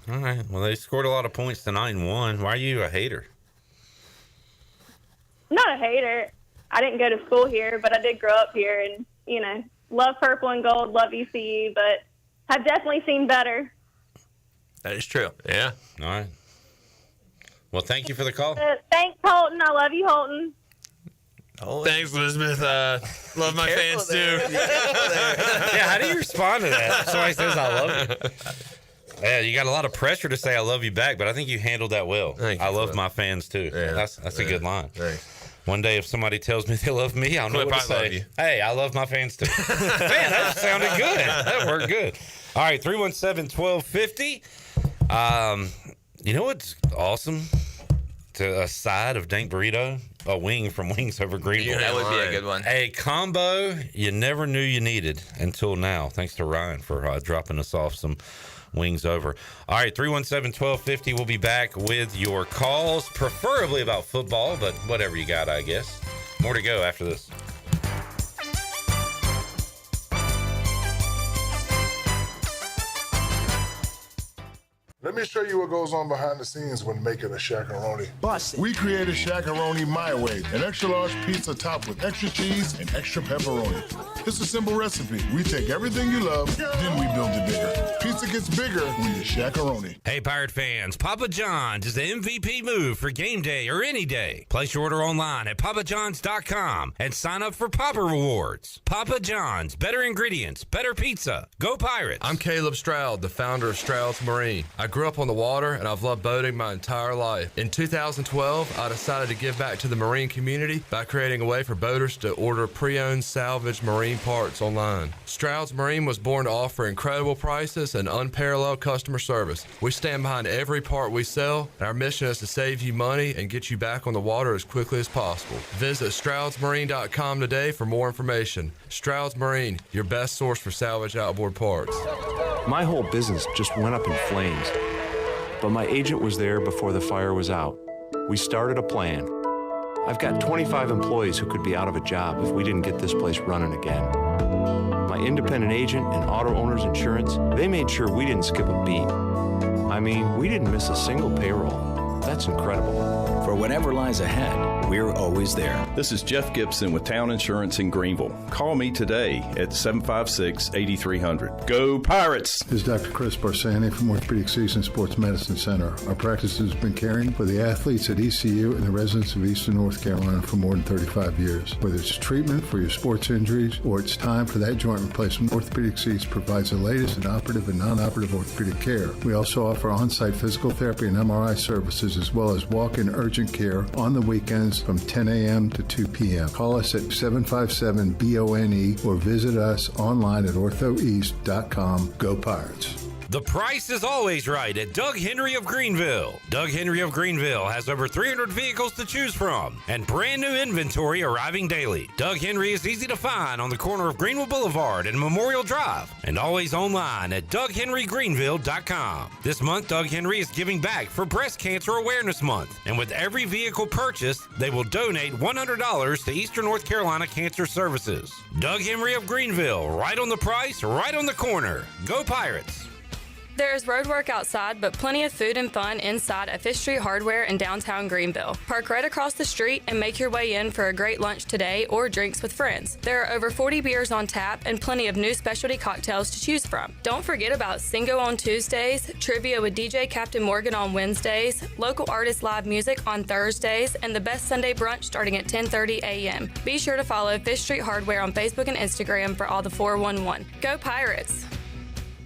[SPEAKER 19] All right. Well, they scored a lot of points tonight and won. Why are you a hater?
[SPEAKER 3] I'm not a hater. I didn't go to school here, but I did grow up here, and, you know, love purple and gold, love ECU, but I've definitely seen better.
[SPEAKER 7] That is true. Yeah.
[SPEAKER 19] All right. Well, thank you for the call.
[SPEAKER 3] Thanks, Holton. I love you, Holton.
[SPEAKER 7] Thanks, Elizabeth. Love my fans, too.
[SPEAKER 19] Yeah, how do you respond to that? If somebody says I love you. Yeah, you got a lot of pressure to say I love you back, but I think you handled that well. I love my fans, too. Yeah. That's a good line. Thanks. One day, if somebody tells me they love me, I'll know what to say. Hey, I love my fans, too. Man, that sounded good. That worked good. All right, 317-1250. You know what's awesome? To a side of Dank Burrito, a wing from Wings Over Greenville.
[SPEAKER 8] Yeah, that would be a good one.
[SPEAKER 19] A combo you never knew you needed until now. Thanks to Ryan for dropping us off some Wings Over. All right, 317-1250. We'll be back with your calls, preferably about football, but whatever you got, I guess. More to go after this.
[SPEAKER 16] Let me show you what goes on behind the scenes when making a Shaq-a-Roni. We created Shaq-a-Roni My Way, an extra-large pizza topped with extra cheese and extra pepperoni. It's a simple recipe. We take everything you love, then we build it bigger. Pizza gets bigger when you Shaq-a-Roni.
[SPEAKER 19] Hey, Pirate fans, Papa John's is the MVP move for game day or any day. Place your order online at papajohns.com and sign up for Papa Rewards. Papa John's, better ingredients, better pizza. Go Pirates.
[SPEAKER 17] I'm Caleb Stroud, the founder of Stroud's Marine. I grew up on the water, and I've loved boating my entire life. In 2012, I decided to give back to the marine community by creating a way for boaters to order pre-owned salvage marine parts online. Stroud's Marine was born to offer incredible prices and unparalleled customer service. We stand behind every part we sell, and our mission is to save you money and get you back on the water as quickly as possible. Visit StroudsMarine.com today for more information. Stroud's Marine, your best source for salvage outboard parts.
[SPEAKER 18] My whole business just went up in flames, but my agent was there before the fire was out. We started a plan. I've got 25 employees who could be out of a job if we didn't get this place running again. My independent agent and auto owners insurance, they made sure we didn't skip a beat. I mean, we didn't miss a single payroll. That's incredible.
[SPEAKER 22] For whatever lies ahead, we're always there. This is Jeff Gibson with Town Insurance in Greenville. Call me today at 756-8300. Go Pirates!
[SPEAKER 27] This is Dr. Chris Barsani from Orthopedic Season Sports Medicine Center. Our practice has been caring for the athletes at ECU and the residents of Eastern North Carolina for more than 35 years. Whether it's treatment for your sports injuries or it's time for that joint replacement, Orthopedic Seats provides the latest in operative and non-operative orthopedic care. We also offer on-site physical therapy and MRI services as well as walk-in urgent care on the weekends from 10 a.m. to 2 p.m. Call us at 757-BONE or visit us online at orthoeast.com. Go Pirates.
[SPEAKER 19] The price is always right at Doug Henry of Greenville. Doug Henry of Greenville has over 300 vehicles to choose from and brand new inventory arriving daily. Doug Henry is easy to find on the corner of Greenville Boulevard and Memorial Drive and always online at DougHenryGreenville.com. This month, Doug Henry is giving back for Breast Cancer Awareness Month, and with every vehicle purchased, they will donate $100 to Eastern North Carolina Cancer Services. Doug Henry of Greenville, right on the price, right on the corner. Go Pirates!
[SPEAKER 4] There is road work outside, but plenty of food and fun inside at Fish Street Hardware in downtown Greenville. Park right across the street and make your way in for a great lunch today or drinks with friends. There are over 40 beers on tap and plenty of new specialty cocktails to choose from. Don't forget about Singo on Tuesdays, trivia with DJ Captain Morgan on Wednesdays, local artist live music on Thursdays, and the best Sunday brunch starting at 10:30 a.m. Be sure to follow Fish Street Hardware on Facebook and Instagram for all the 411. Go Pirates!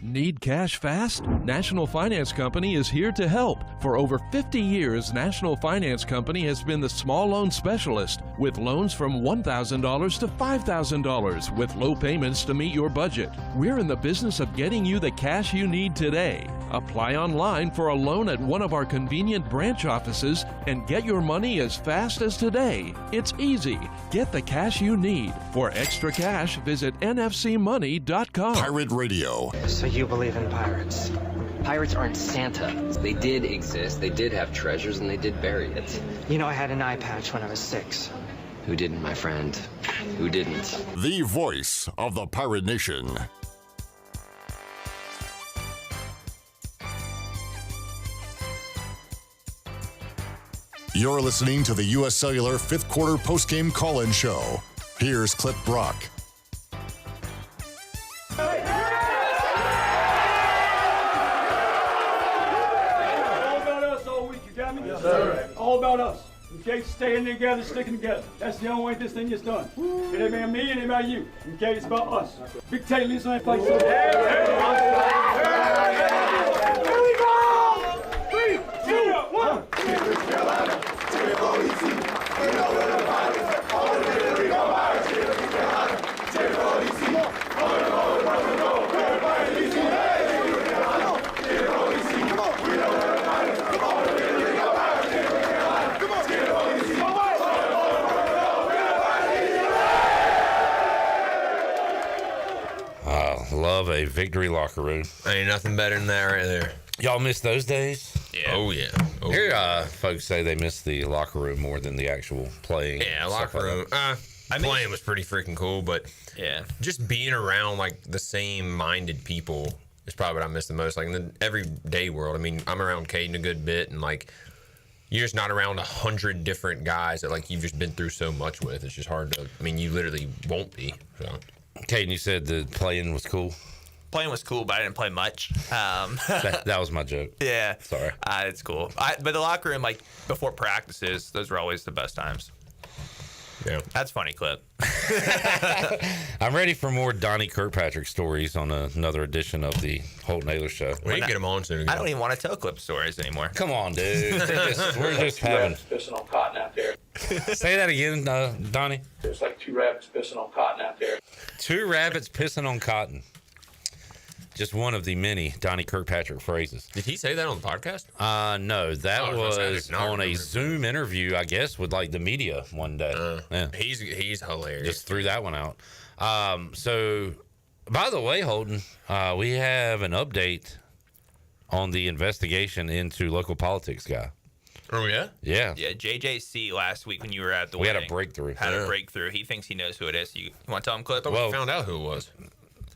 [SPEAKER 6] Need cash fast? National Finance Company is here to help. For over 50 years, National Finance Company has been the small loan specialist with loans from $1,000 to $5,000 with low payments to meet your budget. We're in the business of getting you the cash you need today. Apply online for a loan at one of our convenient branch offices and get your money as fast as today. It's easy. Get the cash you need. For extra cash, visit nfcmoney.com.
[SPEAKER 5] Pirate Radio.
[SPEAKER 10] So you believe in pirates? Pirates aren't Santa. They did exist, they did have treasures, and they did bury it. You know, I had an eye patch when I was 6. Who didn't, my friend? Who didn't?
[SPEAKER 5] The voice of the Pirate Nation. You're listening to the U.S. Cellular 5th Quarter Postgame Call-In Show. Here's Clip Brock.
[SPEAKER 11] All about us all week, you got me? Yes, sir. All about us. Okay, staying together, sticking together. That's the only way this thing is done. It ain't about me, it ain't about you. Okay, it's about us. Big Taylor leads on that place. Here we go! 3, 2, 1. Carolina, we know where the Pirates. All the way we go, Pirates. Carolina, everybody easy.
[SPEAKER 19] Love a victory locker room.
[SPEAKER 7] Ain't nothing better than that right there.
[SPEAKER 19] Y'all miss those days?
[SPEAKER 7] Yeah. Oh, yeah. Oh,
[SPEAKER 19] Here, folks say they miss the locker room more than the actual playing.
[SPEAKER 7] Yeah, locker room. Playing was pretty freaking cool, but
[SPEAKER 8] yeah,
[SPEAKER 7] just being around like the same-minded people is probably what I miss the most. Like in the everyday world, I mean, I'm around Caden a good bit, and like you're just not around 100 different guys that like you've just been through so much with. It's just hard to. I mean, you literally won't be. So.
[SPEAKER 19] Caden, you said the playing was cool.
[SPEAKER 8] Playing was cool, but I didn't play much.
[SPEAKER 19] That was my joke.
[SPEAKER 8] Yeah.
[SPEAKER 19] Sorry.
[SPEAKER 8] It's cool. But the locker room, like, before practices, those were always the best times.
[SPEAKER 7] Yeah.
[SPEAKER 8] That's funny, Clip.
[SPEAKER 19] I'm ready for more Donnie Kirkpatrick stories on another edition of the Holt Naylor Show.
[SPEAKER 7] We can get him on soon.
[SPEAKER 8] I don't even want to tell Clip stories anymore.
[SPEAKER 19] Come on, dude. We're just having...
[SPEAKER 11] Pissing on cotton out there.
[SPEAKER 19] Say that again, Donnie.
[SPEAKER 11] There's like 2 rabbits pissing on cotton out there.
[SPEAKER 19] 2 rabbits pissing on cotton. Just one of the many Donnie Kirkpatrick phrases.
[SPEAKER 7] Did he say that on the podcast?
[SPEAKER 19] No, that was on a Zoom interview, I guess, with like the media one day. Yeah.
[SPEAKER 7] He's hilarious.
[SPEAKER 19] Just threw that one out. So, by the way, Holden, we have an update on the investigation into local politics guy.
[SPEAKER 7] Oh, yeah?
[SPEAKER 19] Yeah.
[SPEAKER 8] Yeah, JJC last week when you were at the
[SPEAKER 19] we
[SPEAKER 8] wedding.
[SPEAKER 19] Had a breakthrough.
[SPEAKER 8] Had a breakthrough. He thinks he knows who it is. You want to tell him, Clip?
[SPEAKER 7] I thought we found out who it was.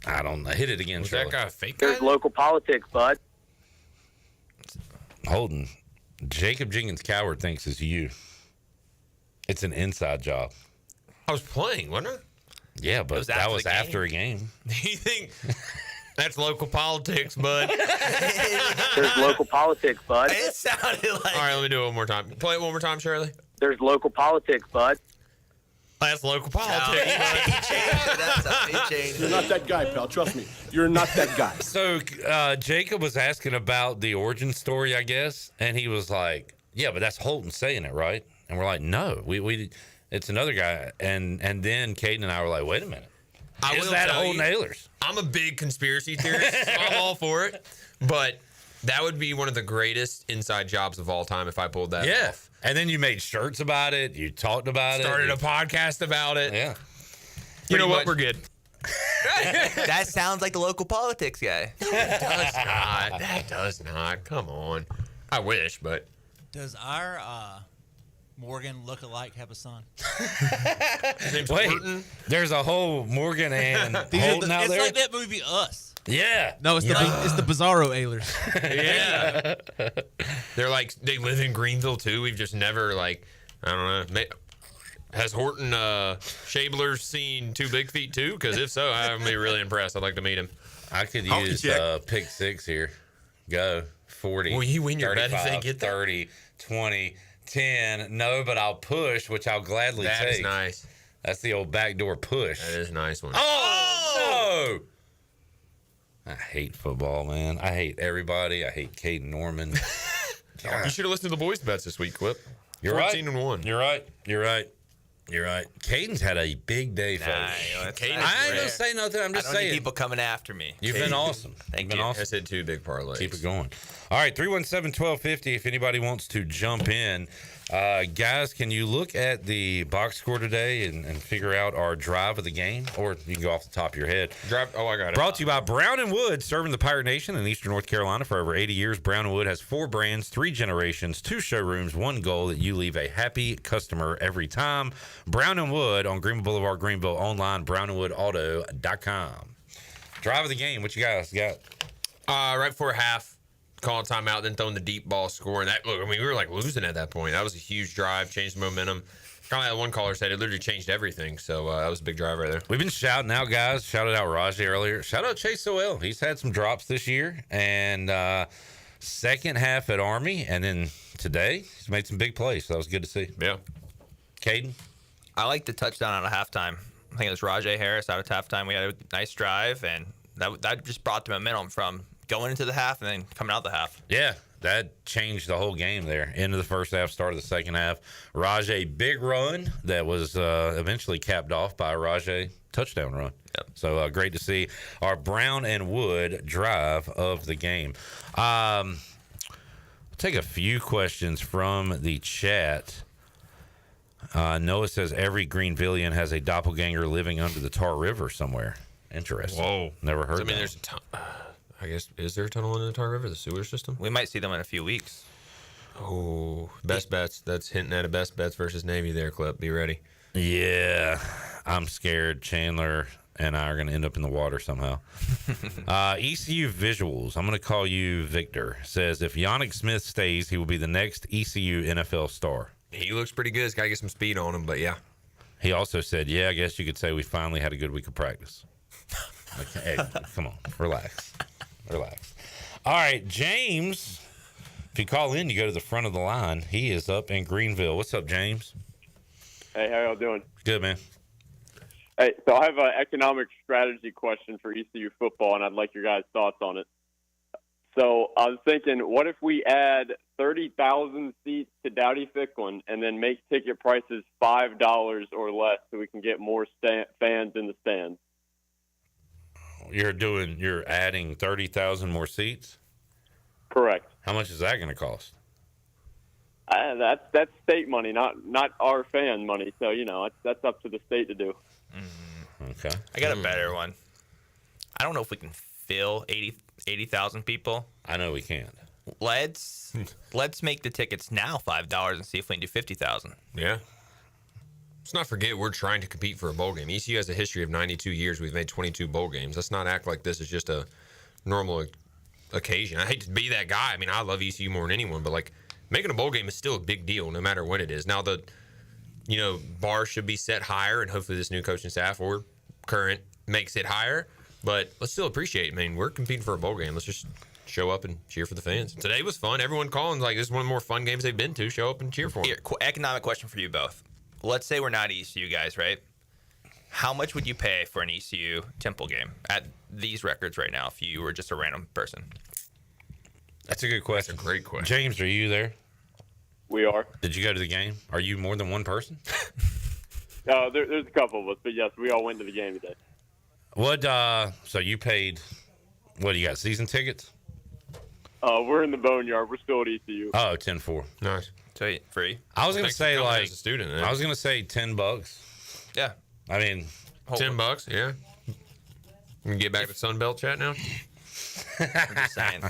[SPEAKER 19] I don't know. Hit it again,
[SPEAKER 7] Was
[SPEAKER 19] Shirley.
[SPEAKER 7] that guy a fake
[SPEAKER 2] There's
[SPEAKER 7] guy?
[SPEAKER 2] local politics, bud.
[SPEAKER 19] Holden, Jacob Jenkins Coward thinks it's you. It's an inside job.
[SPEAKER 7] I was playing, wasn't I?
[SPEAKER 19] Yeah, but that was after a game.
[SPEAKER 7] You think that's local politics, bud?
[SPEAKER 2] There's local politics, bud.
[SPEAKER 8] It sounded like...
[SPEAKER 7] All right, let me do it one more time. Play it one more time, Shirley.
[SPEAKER 2] There's local politics, bud.
[SPEAKER 7] That's local politics.
[SPEAKER 11] He changed. You're not that guy, pal. Trust me. You're not that guy.
[SPEAKER 19] So Jacob was asking about the origin story, I guess, and he was like, "Yeah, but that's Holton saying it, right?" And we're like, "No, we it's another guy." And then Caden and I were like, "Wait a minute,
[SPEAKER 7] Is
[SPEAKER 19] that whole Nailers?
[SPEAKER 7] I'm a big conspiracy theorist. So I'm all for it. But that would be one of the greatest inside jobs of all time if I pulled that off.
[SPEAKER 19] And then you made shirts about it. You talked about
[SPEAKER 7] Started
[SPEAKER 19] it.
[SPEAKER 7] a podcast about it.
[SPEAKER 19] Yeah.
[SPEAKER 7] You know what? We're good.
[SPEAKER 8] That sounds like the local politics guy.
[SPEAKER 7] That does not. Come on. I wish, but.
[SPEAKER 12] Does our Morgan look-alike have a son?
[SPEAKER 19] Wait, there's a whole Morgan and Holden out
[SPEAKER 12] it's
[SPEAKER 19] there?
[SPEAKER 12] like that movie Us.
[SPEAKER 19] Yeah.
[SPEAKER 12] No, it's the Bizarro Ailers.
[SPEAKER 7] Yeah. They're like, they live in Greenville too. We've just never, like, I don't know. Has Horton Shabler seen Two Big Feet too? Because if so, I'm be really impressed. I'd like to meet him.
[SPEAKER 19] I could use pick 6 here. Go. 40.
[SPEAKER 7] Will you win your bet if they get there?
[SPEAKER 19] 30, 20, 10. No, but I'll push, which I'll gladly take.
[SPEAKER 7] That is nice.
[SPEAKER 19] That's the old backdoor push.
[SPEAKER 7] That is a nice one.
[SPEAKER 19] Oh, no! I hate football, man. I hate everybody. I hate Caden Norman.
[SPEAKER 7] You should have listened to the boys' bets this week, Clip.
[SPEAKER 19] You're
[SPEAKER 7] 14-1.
[SPEAKER 19] You're right. Caden's had a big day, folks.
[SPEAKER 8] I ain't
[SPEAKER 19] gonna say nothing. I'm just saying.
[SPEAKER 8] Need people coming after me.
[SPEAKER 19] You've been awesome.
[SPEAKER 8] Thank
[SPEAKER 19] you.
[SPEAKER 7] I said 2 big parlays.
[SPEAKER 19] Keep it going. All right, 317-1250 if anybody wants to jump in. Guys, can you look at the box score today and figure out our drive of the game? Or you can go off the top of your head.
[SPEAKER 7] I got it.
[SPEAKER 19] Brought to you by Brown & Wood, serving the Pirate Nation in eastern North Carolina for over 80 years. Brown & Wood has 4 brands, 3 generations, 2 showrooms, 1 goal that you leave a happy customer every time. Brown & Wood on Greenville Boulevard, Greenville, online, brownandwoodauto.com. Drive of the game, what you guys got?
[SPEAKER 7] Right before half. Calling timeout, then throwing the deep ball, scoring that. Look, I mean, we were like losing at that point. That was a huge drive, changed the momentum. Kind of like one caller said, it literally changed everything. So that was a big drive right there.
[SPEAKER 19] We've been shouting out guys. Shouted out Rajay earlier. Shout out Chase Sowell. He's had some drops this year. And second half at Army. And then today, he's made some big plays. So that was good to see.
[SPEAKER 7] Yeah.
[SPEAKER 19] Caden?
[SPEAKER 8] I like the touchdown out of halftime. I think it was Rajay Harris out of halftime. We had a nice drive, and that just brought the momentum from going into the half and then coming out the half.
[SPEAKER 19] Yeah, that changed the whole game there. End of the first half, start of the second half. Rajay, big run that was eventually capped off by a Rajay touchdown run.
[SPEAKER 8] Yep.
[SPEAKER 19] So great to see our Brown & Wood drive of the game. I'll take a few questions from the chat. Noah says every Greenvillian has a doppelganger living under the Tar River somewhere. Interesting.
[SPEAKER 7] Whoa.
[SPEAKER 19] Never heard
[SPEAKER 7] that. I mean, there's a ton. I guess, is there a tunnel under the Tar River, the sewer system?
[SPEAKER 8] We might see them in a few weeks.
[SPEAKER 7] Oh, best bets. That's hinting at a best bets versus Navy there, Clip. Be ready.
[SPEAKER 19] Yeah, I'm scared Chandler and I are going to end up in the water somehow. ECU Visuals, I'm going to call you Victor, says if Yannick Smith stays, he will be the next ECU NFL star.
[SPEAKER 7] He looks pretty good. He's got to get some speed on him, but yeah.
[SPEAKER 19] He also said, yeah, I guess you could say we finally had a good week of practice. Like, hey, come on, relax. All right, James, if you call in, you go to the front of the line. He is up in Greenville. What's up, James?
[SPEAKER 15] Hey, how y'all doing?
[SPEAKER 19] Good, man.
[SPEAKER 15] Hey, so I have an economic strategy question for ECU football, and I'd like your guys' thoughts on it. So I was thinking, what if we add 30,000 seats to Dowdy Ficklin and then make ticket prices $5 or less so we can get more fans in the stands?
[SPEAKER 19] You're adding 30,000 more seats?
[SPEAKER 15] Correct.
[SPEAKER 19] How much is that going to cost?
[SPEAKER 15] That's state money, not our fan money. So, that's up to the state to do.
[SPEAKER 19] Okay.
[SPEAKER 8] I got a better one. I don't know if we can fill 80,000 people.
[SPEAKER 19] I know we can't.
[SPEAKER 8] Let's make the tickets now $5 and see if we can do 50,000.
[SPEAKER 7] Yeah. Let's not forget we're trying to compete for a bowl game. ECU has a history of 92 years. We've made 22 bowl games. Let's not act like this is just a normal occasion. I hate to be that guy. I mean, I love ECU more than anyone, but like making a bowl game is still a big deal no matter when it is. Now the bar should be set higher, and hopefully this new coaching staff or current makes it higher. But let's still appreciate it. I mean, we're competing for a bowl game. Let's just show up and cheer for the fans. Today was fun. Everyone calling like this is one of the more fun games they've been to. Show up and cheer for them.
[SPEAKER 8] Here, economic question for you both. Let's say we're not ECU guys, right? How much would you pay for an ECU Temple game at these records right now if you were just a random person?
[SPEAKER 19] That's a good question.
[SPEAKER 7] That's a great question.
[SPEAKER 19] James, are you there?
[SPEAKER 15] We are.
[SPEAKER 19] Did you go to the game? Are you more than one person?
[SPEAKER 15] There's a couple of us, but yes, we all went to the game today.
[SPEAKER 19] What? So you paid? What do you got? Season tickets?
[SPEAKER 15] We're in the Boneyard. We're still at ECU.
[SPEAKER 19] Oh, 10-4.
[SPEAKER 7] Nice.
[SPEAKER 8] So free.
[SPEAKER 19] I was gonna say like
[SPEAKER 7] as a student.
[SPEAKER 19] I was gonna say $10.
[SPEAKER 8] Yeah.
[SPEAKER 19] I mean,
[SPEAKER 7] $10. Yeah. We can get back to Sunbelt chat now.
[SPEAKER 8] I'm just saying.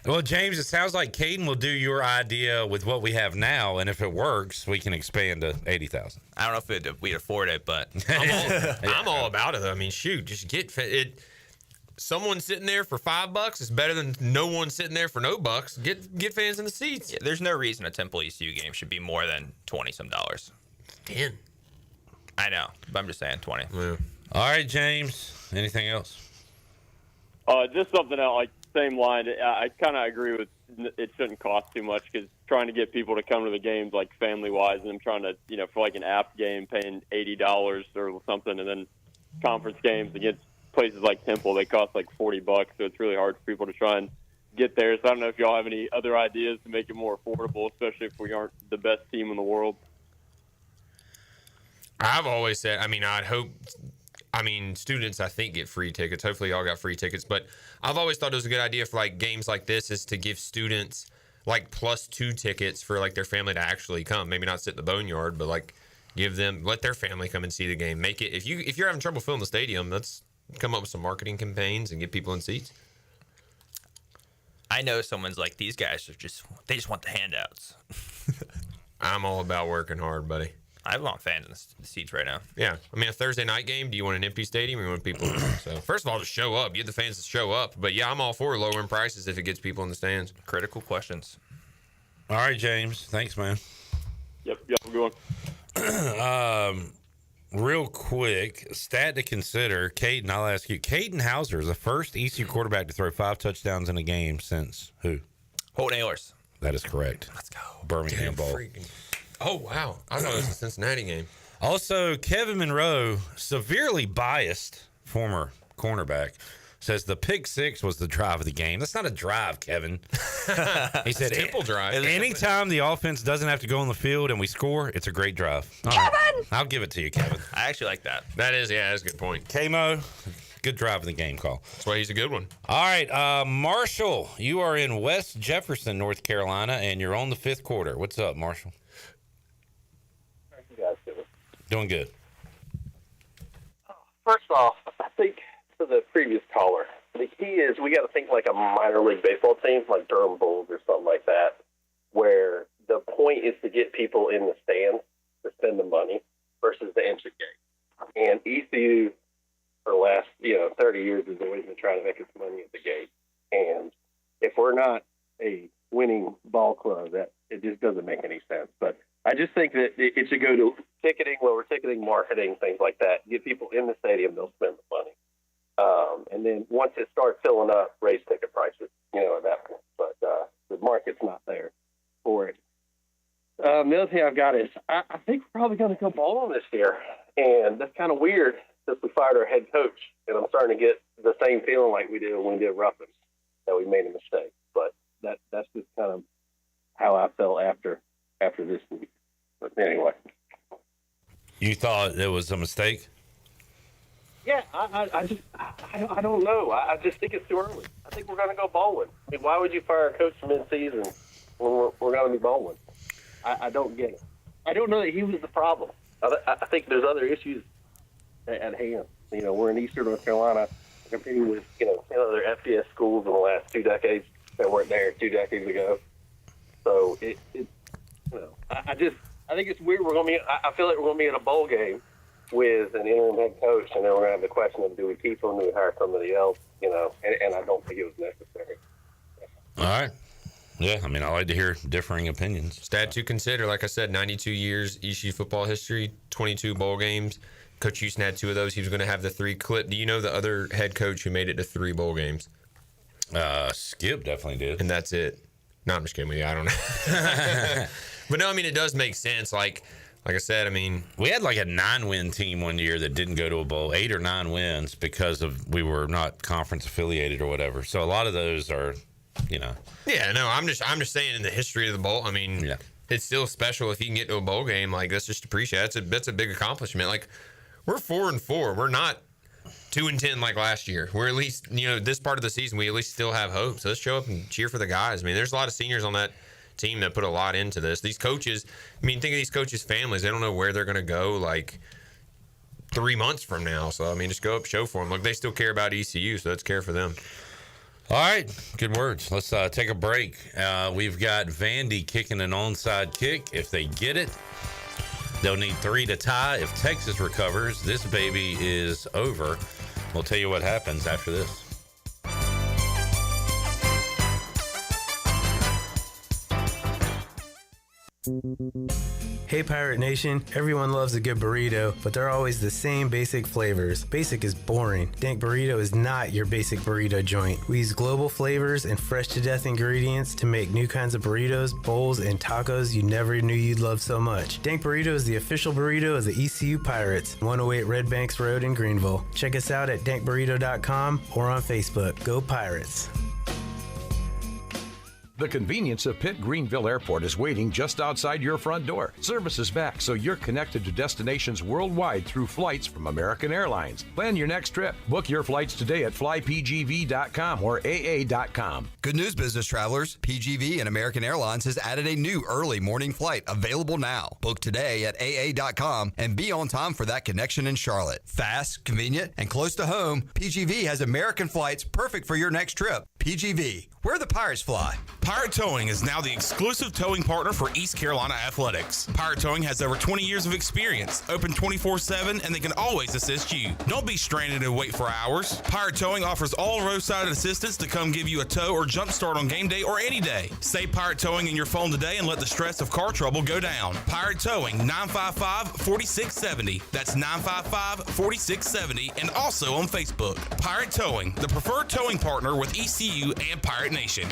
[SPEAKER 19] Well, James, it sounds like Caden will do your idea with what we have now, and if it works, we can expand to 80,000.
[SPEAKER 8] I don't know if we'd afford it, but
[SPEAKER 7] I'm all about it. I mean, shoot, just get it. Someone sitting there for $5 is better than no one sitting there for no bucks. Get fans in the seats.
[SPEAKER 8] Yeah, there's no reason a Temple ECU game should be more than $20-some.
[SPEAKER 7] 10.
[SPEAKER 8] I know, but I'm just saying 20.
[SPEAKER 19] Yeah. All right, James. Anything else?
[SPEAKER 15] Just something else, like same line. I kind of agree with it shouldn't cost too much because trying to get people to come to the games like family-wise, and I'm trying to, for like an app game, paying $80 or something, and then conference games against places like Temple, they cost like $40, so it's really hard for people to try and get there. So I don't know if y'all have any other ideas to make it more affordable, especially if we aren't the best team in the world.
[SPEAKER 7] I've always said, students, I think, get free tickets. Hopefully y'all got free tickets. But I've always thought it was a good idea for, like, games like this is to give students, like, +2 tickets for, like, their family to actually come. Maybe not sit in the Boneyard, but, like, let their family come and see the game. Make it, if you're having trouble filling the stadium, let's come up with some marketing campaigns and get people in seats.
[SPEAKER 8] I know someone's like, these guys they just want the handouts.
[SPEAKER 7] I'm all about working hard, buddy.
[SPEAKER 8] I want fans in the seats right now.
[SPEAKER 7] Yeah. I mean, a Thursday night game, do you want an empty stadium or you want people? So, first of all, just show up. Get the fans to show up. But, yeah, I'm all for lowering prices if it gets people in the stands.
[SPEAKER 8] Critical questions.
[SPEAKER 19] All right, James. Thanks, man.
[SPEAKER 15] Yep, have a good one.
[SPEAKER 19] Real quick, stat to consider. Caden, I'll ask you. Caden Hauser is the first ECU quarterback to throw 5 touchdowns in a game since who?
[SPEAKER 8] Holton Ahlers.
[SPEAKER 19] That is correct.
[SPEAKER 8] Let's go.
[SPEAKER 19] Birmingham Bowl.
[SPEAKER 7] Oh, wow. I thought it was a Cincinnati game.
[SPEAKER 19] Also, Kevin Monroe, severely biased former cornerback, says the pick 6 was the drive of the game. That's not a drive, Kevin. He said,
[SPEAKER 7] Temple drive.
[SPEAKER 19] Anytime the offense doesn't have to go on the field and we score, it's a great drive. All
[SPEAKER 8] Kevin!
[SPEAKER 19] Right. I'll give it to you, Kevin.
[SPEAKER 8] I actually like that.
[SPEAKER 7] That's a good point.
[SPEAKER 19] K-Mo, good drive of the game call.
[SPEAKER 7] That's why he's a good one.
[SPEAKER 19] All right, Marshall, you are in West Jefferson, North Carolina, and you're on the 5th quarter. What's up, Marshall?
[SPEAKER 13] How you guys doing?
[SPEAKER 19] Doing good.
[SPEAKER 13] First off, I think to the previous caller, the key is we got to think like a minor league baseball team, like Durham Bulls or something like that, where the point is to get people in the stands to spend the money versus the entry gate. And ECU for the last 30 years has always been trying to make its money at the gate. And if we're not a winning ball club, that it just doesn't make any sense. But I just think that it should go to ticketing, lower ticketing, marketing, things like that. Get people in the stadium, they'll spend the money. And then once it starts filling up, raise ticket prices, at that point. But the market's not there for it. The other thing I've got is I think we're probably going to go bowling this year. And that's kind of weird since we fired our head coach. And I'm starting to get the same feeling like we did when we did Ruffins, that we made a mistake. But that's just kind of how I felt after this week. But anyway.
[SPEAKER 19] You thought it was a mistake?
[SPEAKER 13] Yeah, I don't know. I just think it's too early. I think we're going to go bowling. I mean, why would you fire a coach mid-season when we're going to be bowling? I don't get it. I don't know that he was the problem. I think there's other issues at hand. We're in Eastern North Carolina competing with, other FBS schools in the last 2 decades that weren't there 2 decades ago. So I think it's weird. I feel like we're going to be in a bowl game with an interim head coach, and then we're going to have the question of do we keep him, do we hire somebody else, and I don't think it was necessary.
[SPEAKER 19] All right. Yeah, I mean, I like to hear differing opinions.
[SPEAKER 7] Stat to consider, like I said, 92 years ECU football history, 22 bowl games. Coach Houston had 2 of those. He was going to have the 3 clip. Do you know the other head coach who made it to 3 bowl games?
[SPEAKER 19] Skip definitely did.
[SPEAKER 7] And that's it. No, I'm just kidding with you. I don't know. But no, I mean, it does make sense. Like I said, I mean,
[SPEAKER 19] we had like a 9-win team one year that didn't go to a bowl, 8 or 9 wins because we were not conference affiliated or whatever. So a lot of those are,
[SPEAKER 7] Yeah, no, I'm just saying in the history of the bowl. I mean, It's still special if you can get to a bowl game. Like, that's just appreciate. That's a big accomplishment. Like, we're 4-4. We're not. 2-10 like last year. We're at least, this part of the season, we at least still have hope. So let's show up and cheer for the guys. I mean, there's a lot of seniors on that team that put a lot into this. These coaches, think of these coaches' families. They don't know where they're going to go, 3 months from now. So, just go up, show for them. Look, they still care about ECU, so let's care for them.
[SPEAKER 19] All right, good words. Let's take a break. We've got Vandy kicking an onside kick. If they get it, they'll need 3 to tie. If Texas recovers, this baby is over. We'll tell you what happens after this.
[SPEAKER 9] Hey Pirate Nation, everyone loves a good burrito, but they're always the same basic flavors. Basic is boring. Dank Burrito is not your basic burrito joint. We use global flavors and fresh to death ingredients to make new kinds of burritos, bowls, and tacos you never knew you'd love so much. Dank Burrito is the official burrito of the ECU Pirates, 108 Red Banks Road in Greenville. Check us out at dankburrito.com or on Facebook. Go Pirates!
[SPEAKER 20] The convenience of Pitt Greenville Airport is waiting just outside your front door. Service is back, so you're connected to destinations worldwide through flights from American Airlines. Plan your next trip. Book your flights today at flypgv.com or aa.com.
[SPEAKER 21] Good news, business travelers. PGV and American Airlines has added a new early morning flight available now. Book today at aa.com and be on time for that connection in Charlotte. Fast, convenient, and close to home, PGV has American flights perfect for your next trip. PGV, where the Pirates fly.
[SPEAKER 23] Pirate Towing is now the exclusive towing partner for East Carolina Athletics. Pirate Towing has over 20 years of experience, open 24/7, and they can always assist you. Don't be stranded and wait for hours. Pirate Towing offers all roadside assistance to come give you a tow or jump start on game day or any day. Say Pirate Towing in your phone today and let the stress of car trouble go down. Pirate Towing, 955-4670. That's 955-4670, and also on Facebook. Pirate Towing, the preferred towing partner with ECU and Pirate Nation.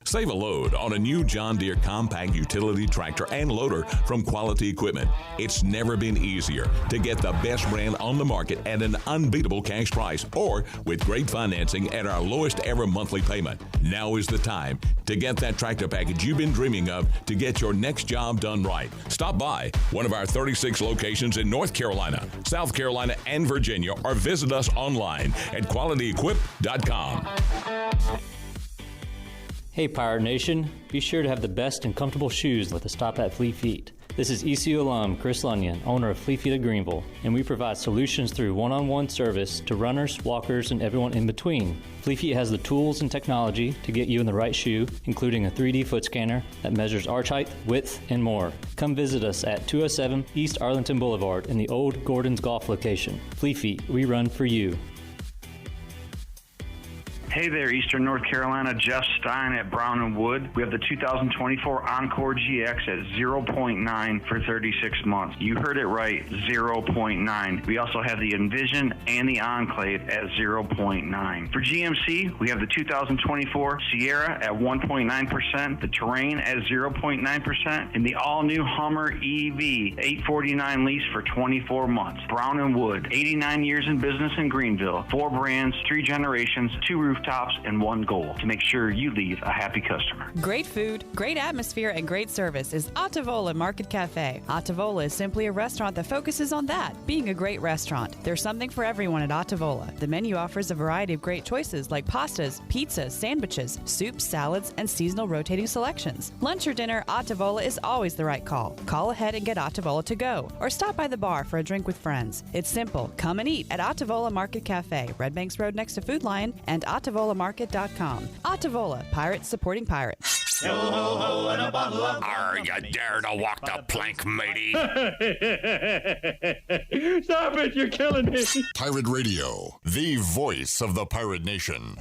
[SPEAKER 24] Save a load on a new John Deere compact utility tractor and loader from Quality Equipment. It's never been easier to get the best brand on the market at an unbeatable cash price or with great financing at our lowest ever monthly payment. Now is the time to get that tractor package you've been dreaming of to get your next job done right. Stop by one of our 36 locations in North Carolina, South Carolina, and Virginia, or visit us online at qualityequip.com.
[SPEAKER 25] Hey Pirate Nation, be sure to have the best and comfortable shoes with a stop at Fleet Feet. This is ECU alum Chris Lunyon, owner of Fleet Feet of Greenville, and we provide solutions through one-on-one service to runners, walkers, and everyone in between. Fleet Feet has the tools and technology to get you in the right shoe, including a 3D foot scanner that measures arch height, width, and more. Come visit us at 207 East Arlington Boulevard in the old Gordon's Golf location. Fleet Feet, we run for you.
[SPEAKER 26] Hey there, Eastern North Carolina. Jeff Stein at Brown & Wood. We have the 2024 Encore GX at 0.9 for 36 months. You heard it right, 0.9. We also have the Envision and the Enclave at 0.9. For GMC, we have the 2024 Sierra at 1.9%, the Terrain at 0.9%, and the all-new Hummer EV 849 lease for 24 months. Brown & Wood, 89 years in business in Greenville. 4 brands, 3 generations, 2 rooftops, and 1 goal: to make sure you leave a happy customer.
[SPEAKER 28] Great food, great atmosphere, and great service is Ottavola Market Cafe. Ottavola is simply a restaurant that focuses on that, being a great restaurant. There's something for everyone at Ottavola. The menu offers a variety of great choices like pastas, pizzas, sandwiches, soups, salads, and seasonal rotating selections. Lunch or dinner, Ottavola is always the right call. Call ahead and get Ottavola to go, or stop by the bar for a drink with friends. It's simple. Come and eat at Ottavola Market Cafe, Red Banks Road next to Food Lion, and OttavolaMarket.com. Ottavola, Pirates supporting pirates.
[SPEAKER 29] Yo ho ho and a bottle of. Are you dare to walk the plank, matey?
[SPEAKER 11] Stop it! You're killing me.
[SPEAKER 5] Pirate Radio, the voice of the Pirate Nation.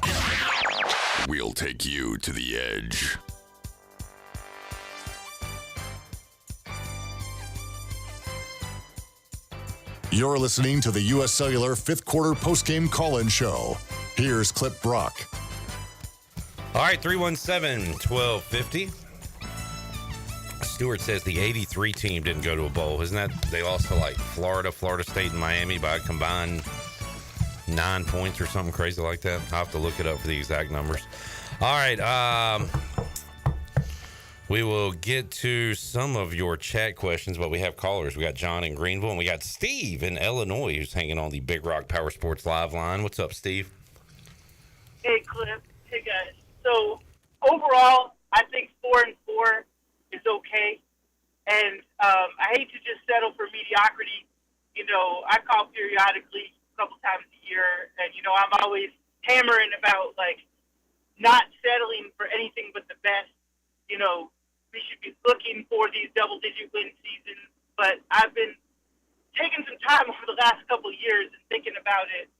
[SPEAKER 29] We'll take you to the edge.
[SPEAKER 5] You're listening to the U.S. Cellular 5th Quarter Postgame Call-In Show. Here's Clip Brock.
[SPEAKER 19] All right, 317-1250. Stewart says the 83 team didn't go to a bowl. Isn't that, they lost to like Florida State, and Miami by a combined 9 points or something crazy like that? I'll have to look it up for the exact numbers. All right, We will get to some of your chat questions, but we have callers. We got John in Greenville, and we got Steve in Illinois who's hanging on the Big Rock Power Sports Live line. What's up, Steve?
[SPEAKER 1] Hey, Cliff. Hey, guys. So, overall, I think 4-4 is okay. And I hate to just settle for mediocrity. You know, I call periodically a couple times a year, and, you know, I'm always hammering about, like, not settling for anything but the best. You know, we should be looking for these double-digit win seasons. But I've been taking some time over the last couple of years and thinking about it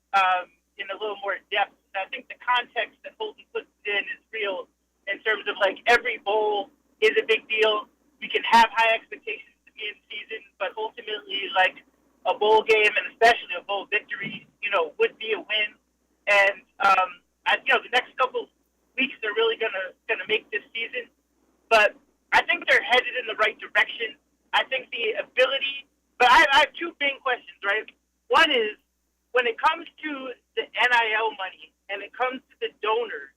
[SPEAKER 1] in a little more depth. I think the context that Holton puts it in is real in terms of, like, every bowl is a big deal. We can have high expectations to be in season, but ultimately, like, a bowl game and especially a bowl victory, you know, would be a win. And, you know, the next couple weeks are really gonna make this season. But I think they're headed in the right direction. I think the ability, but I have two big questions, right? One is, when it comes to the NIL money and it comes to the donors,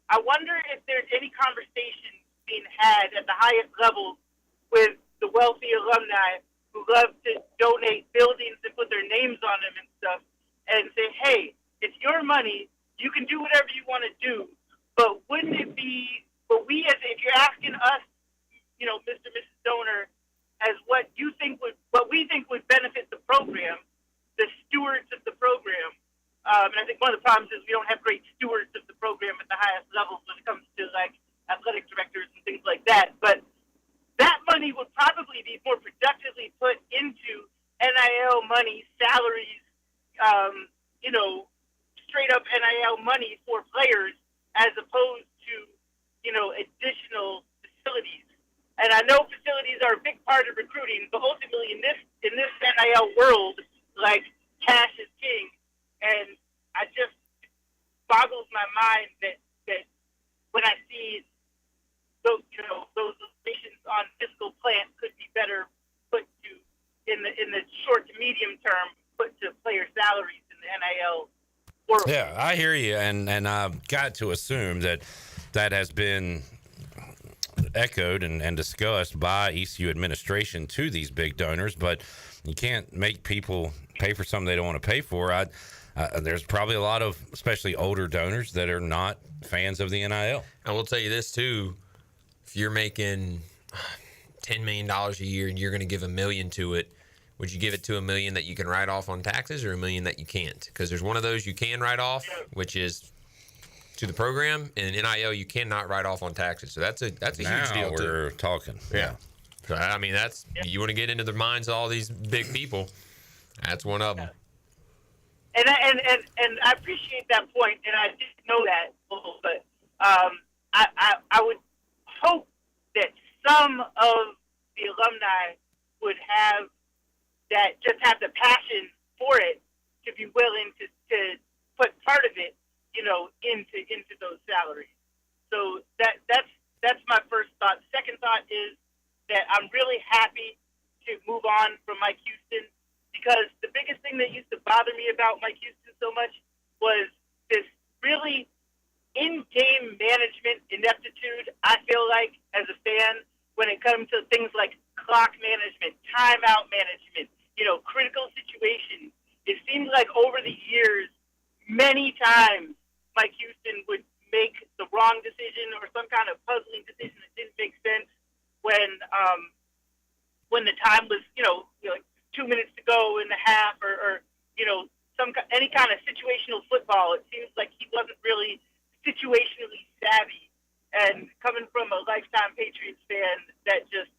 [SPEAKER 1] I wonder if there's any conversation being had at the highest level with the wealthy alumni who love to donate buildings and put their names on them and stuff, and say, hey, it's your money, you can do whatever you want to do, but wouldn't it be, but we, as if you're asking us, you know, Mr. and Mrs. Donor, as what we think would benefit the program, the stewards of the program, and I think one of the problems is we don't have great stewards of the program at the highest levels when it comes to, like, athletic directors and things like that, but that money would probably be more productively put into NIL money, salaries, you know, straight up NIL money for players as opposed to, you know, additional facilities. And I know facilities are a big part of recruiting, but ultimately in this NIL world, like, cash is king. And I just boggles my mind that when I see those limitations on fiscal plans could be better put to in the short to medium term, put to player salaries in the NIL world.
[SPEAKER 19] Yeah, I hear you, and I've got to assume that has been echoed and discussed by ECU administration to these big donors, but you can't make people pay for something they don't want to pay for. There's probably a lot of, especially older donors, that are not fans of the NIL.
[SPEAKER 7] I will tell you this too: if you're making $10 million a year and you're going to give $1 million to it, would you give it to $1 million that you can write off on taxes, or $1 million that you can't? Because there's one of those you can write off, which is to the program, and NIL you cannot write off on taxes. So that's a huge deal too.
[SPEAKER 19] We're talking.
[SPEAKER 7] Yeah. So, I mean, you want to get into the minds of all these big people. That's one of them.
[SPEAKER 1] And I appreciate that point, and I didn't know that, but I would hope that some of the alumni would have the passion for it, to be willing to put part of it, you know, into those salaries. So that's my first thought. The second thought is that I'm really happy to move on from Mike Houston, because the biggest thing that used to bother me about Mike Houston so much was this really in-game management ineptitude, I feel like, as a fan, when it comes to things like clock management, timeout management, you know, critical situations. It seems like over the years, many times, Mike Houston would make the wrong decision or some kind of puzzling decision that didn't make sense when the time was, you know, like 2 minutes to go in the half, or you know, any kind of situational football. It seems like he wasn't really situationally savvy. And coming from a lifetime Patriots fan, that just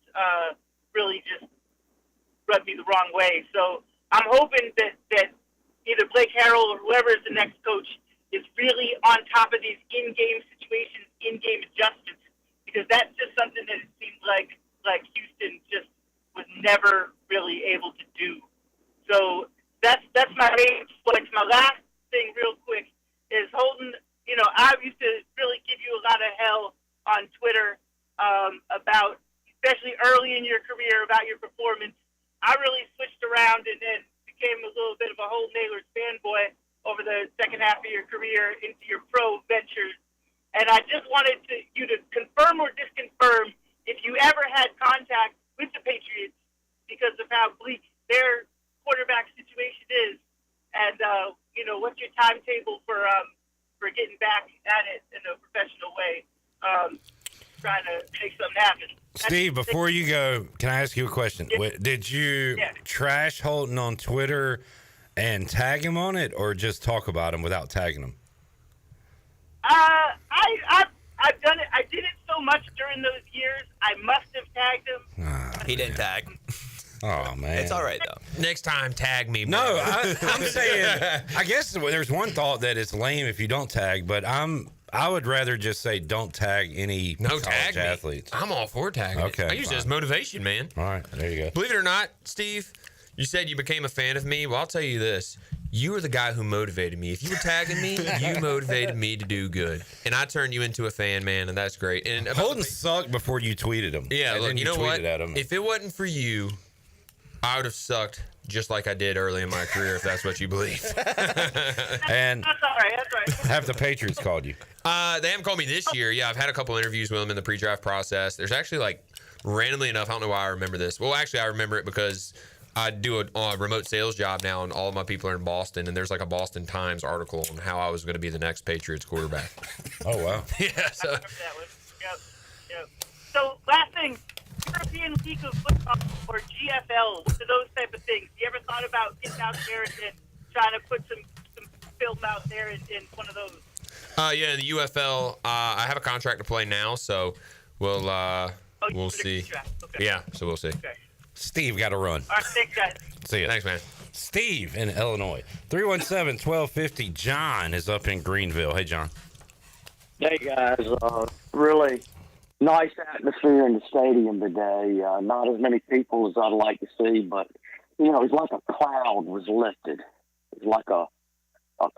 [SPEAKER 1] really just rubbed me the wrong way. So I'm hoping that either Blake Harrell or whoever is the next coach is really on top of these in-game situations, in-game adjustments, because that's just something that it seems like Houston just was never really able to do. So that's my main flex. My last thing real quick is Holden. You know, I used to really give you a lot of hell on Twitter about, especially early in your career, about your performance. I really switched around and then became a little bit of a Holden Ahlers fanboy over the second half of your career into your pro ventures. And I just wanted you to confirm or disconfirm if you ever had contact with the Patriots because of how bleak their quarterback situation is, and what's your timetable for getting back at it in a professional way, trying to make something happen.
[SPEAKER 19] Steve, before you go, can I ask you a question? Did you trash Holton on Twitter and tag him on it, or just talk about him without tagging him?
[SPEAKER 1] I've done it. I did it so much during those years. I must have tagged him.
[SPEAKER 8] He didn't tag.
[SPEAKER 19] Oh, man.
[SPEAKER 8] It's all right, though.
[SPEAKER 7] Next time, tag me. Bro.
[SPEAKER 19] No, I'm saying, I guess there's one thought that it's lame if you don't tag, but I would rather just say don't tag any college athletes.
[SPEAKER 7] I'm all for tagging.
[SPEAKER 19] Okay,
[SPEAKER 7] I use it as motivation, man.
[SPEAKER 19] All right, there you go.
[SPEAKER 7] Believe it or not, Steve, you said you became a fan of me. Well, I'll tell you this. You were the guy who motivated me. If you were tagging me, you motivated me to do good. And I turned you into a fan, man, and that's great. And
[SPEAKER 19] Holton sucked before you tweeted him.
[SPEAKER 7] Yeah, look, you know what?
[SPEAKER 19] At him.
[SPEAKER 7] If it wasn't for you, I would have sucked just like I did early in my career, if that's what you believe.
[SPEAKER 19] And
[SPEAKER 1] that's all right. That's right.
[SPEAKER 19] Have the Patriots called you?
[SPEAKER 7] They haven't called me this year. Yeah, I've had a couple interviews with them in the pre-draft process. There's actually, randomly enough, I don't know why I remember this. Well, actually, I remember it because I do a remote sales job now, and all of my people are in Boston, and there's a Boston Times article on how I was going to be the next Patriots quarterback.
[SPEAKER 19] Oh, wow.
[SPEAKER 7] Yeah, so.
[SPEAKER 1] Yep. So, last thing, European League of Football or GFL, to those type of things. You ever thought about getting out there and trying to put some film out there in one of those?
[SPEAKER 7] Yeah, the UFL. I have a contract to play now, so we'll see.
[SPEAKER 1] Okay.
[SPEAKER 7] Yeah, so we'll see.
[SPEAKER 1] Okay.
[SPEAKER 19] Steve got to run.
[SPEAKER 1] All right, thanks, guys.
[SPEAKER 19] See ya.
[SPEAKER 7] Thanks, man.
[SPEAKER 19] Steve in Illinois. 317-1250. John is up in Greenville. Hey, John.
[SPEAKER 3] Hey, guys. Really nice atmosphere in the stadium today. Not as many people as I'd like to see, but, it's like a cloud was lifted. It's like a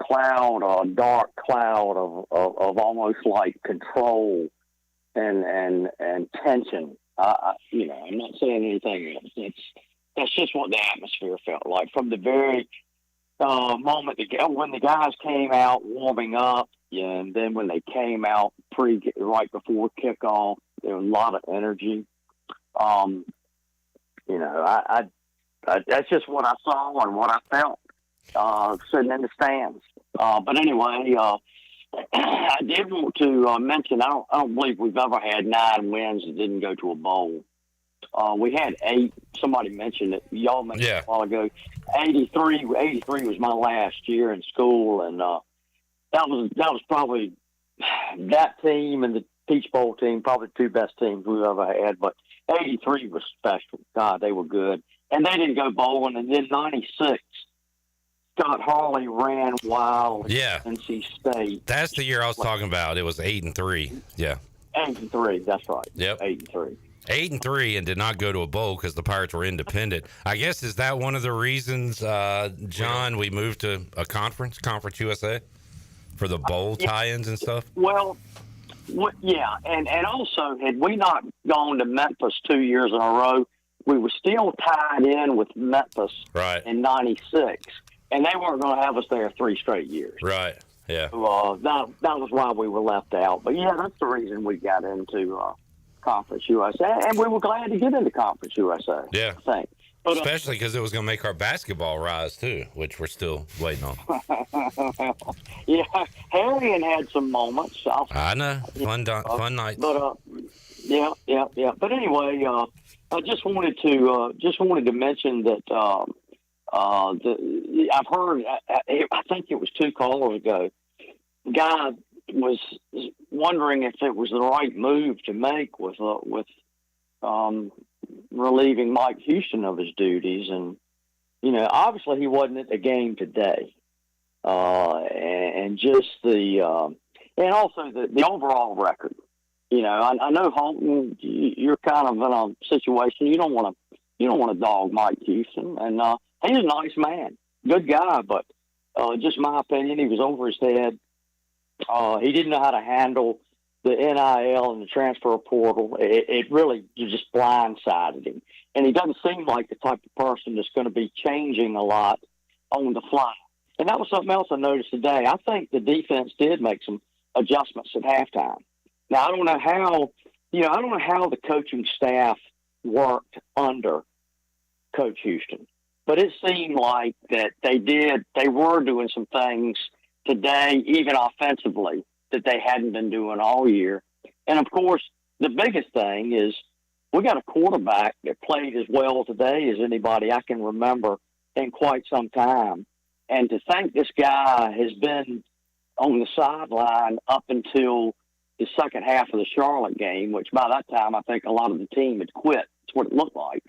[SPEAKER 3] cloud, a dark cloud of almost like control and tension. I'm not saying anything else. That's just what the atmosphere felt like from the very moment when the guys came out warming up, and then when they came out right before kickoff, there was a lot of energy. That's just what I saw and what I felt sitting in the stands. But anyway, I did want to mention I don't believe we've ever had 9 wins that didn't go to a bowl. We had 8. Somebody mentioned it. Y'all mentioned it a while ago. 83 was my last year in school, and that was probably that team and the Peach Bowl team, probably the 2 best teams we've ever had. But 83 was special. God, they were good, and they didn't go bowling. And then 96. Scott Harley ran wild.
[SPEAKER 19] Yeah.
[SPEAKER 3] NC State.
[SPEAKER 19] That's the year I was talking about. It was 8-3. Yeah.
[SPEAKER 3] 8-3. That's right.
[SPEAKER 19] Yep.
[SPEAKER 3] 8-3.
[SPEAKER 19] 8-3 and did not go to a bowl because the Pirates were independent. I guess, is that one of the reasons, John, we moved to a Conference USA, for the bowl tie-ins and stuff?
[SPEAKER 3] Well, yeah, and also had we not gone to Memphis 2 years in a row, we were still tied in with Memphis in 96. And they weren't going to have us there 3 straight years.
[SPEAKER 19] Right, yeah.
[SPEAKER 3] So, that was why we were left out. But, yeah, that's the reason we got into Conference USA. And we were glad to get into Conference USA.
[SPEAKER 19] Yeah.
[SPEAKER 3] I think. But,
[SPEAKER 19] especially because it was going to make our basketball rise, too, which we're still waiting on.
[SPEAKER 3] Yeah, Harrell had some moments.
[SPEAKER 19] I know. Fun nights.
[SPEAKER 3] But, yeah. But anyway, I just wanted to mention that I've heard, I think it was 2 callers ago, the guy was wondering if it was the right move to make with relieving Mike Houston of his duties. And, obviously he wasn't at the game today. And just and also the overall record. I know Holton, you're kind of in a situation, you don't want to dog Mike Houston. And, he's a nice man, good guy, but just my opinion, he was over his head. He didn't know how to handle the NIL and the transfer portal. It really just blindsided him. And he doesn't seem like the type of person that's going to be changing a lot on the fly. And that was something else I noticed today. I think the defense did make some adjustments at halftime. Now, I don't know how I don't know how the coaching staff worked under Coach Houston, but it seemed like that they were doing some things today, even offensively, that they hadn't been doing all year. And of course, the biggest thing is we got a quarterback that played as well today as anybody I can remember in quite some time. And to think this guy has been on the sideline up until the second half of the Charlotte game, which by that time I think a lot of the team had quit. That's what it looked like.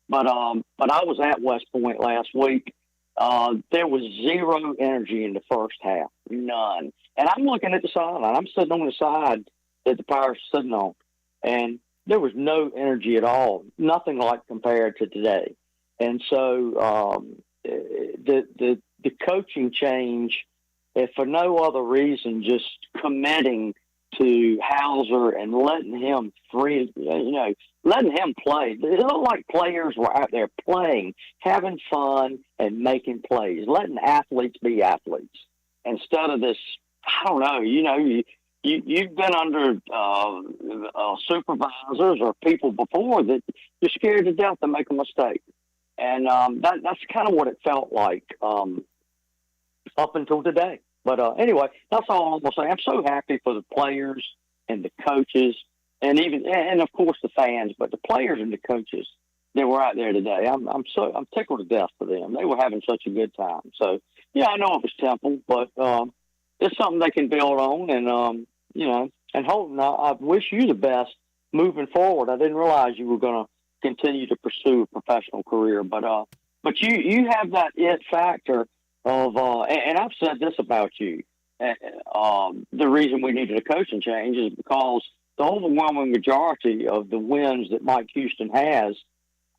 [SPEAKER 3] But I was at West Point last week. There was zero energy in the first half, none. And I'm looking at the sideline. I'm sitting on the side that the Pirates are sitting on, and there was no energy at all, nothing like compared to today. And so the coaching change, if for no other reason, just committing to Hauser and letting him letting him play. It looked like players were out there playing, having fun, and making plays, letting athletes be athletes instead of this. I don't know. You've been under supervisors or people before that you're scared to death to make a mistake, and that's kind of what it felt like up until today. But anyway, that's all I'm gonna say. I'm so happy for the players and the coaches, and of course the fans. But the players and the coaches that were out there today, I'm tickled to death for them. They were having such a good time. So yeah, I know it was Temple, but it's something they can build on. And and Holton, I wish you the best moving forward. I didn't realize you were going to continue to pursue a professional career, but you have that it factor of, and I've said this about you. The reason we needed a coaching change is because the overwhelming majority of the wins that Mike Houston has,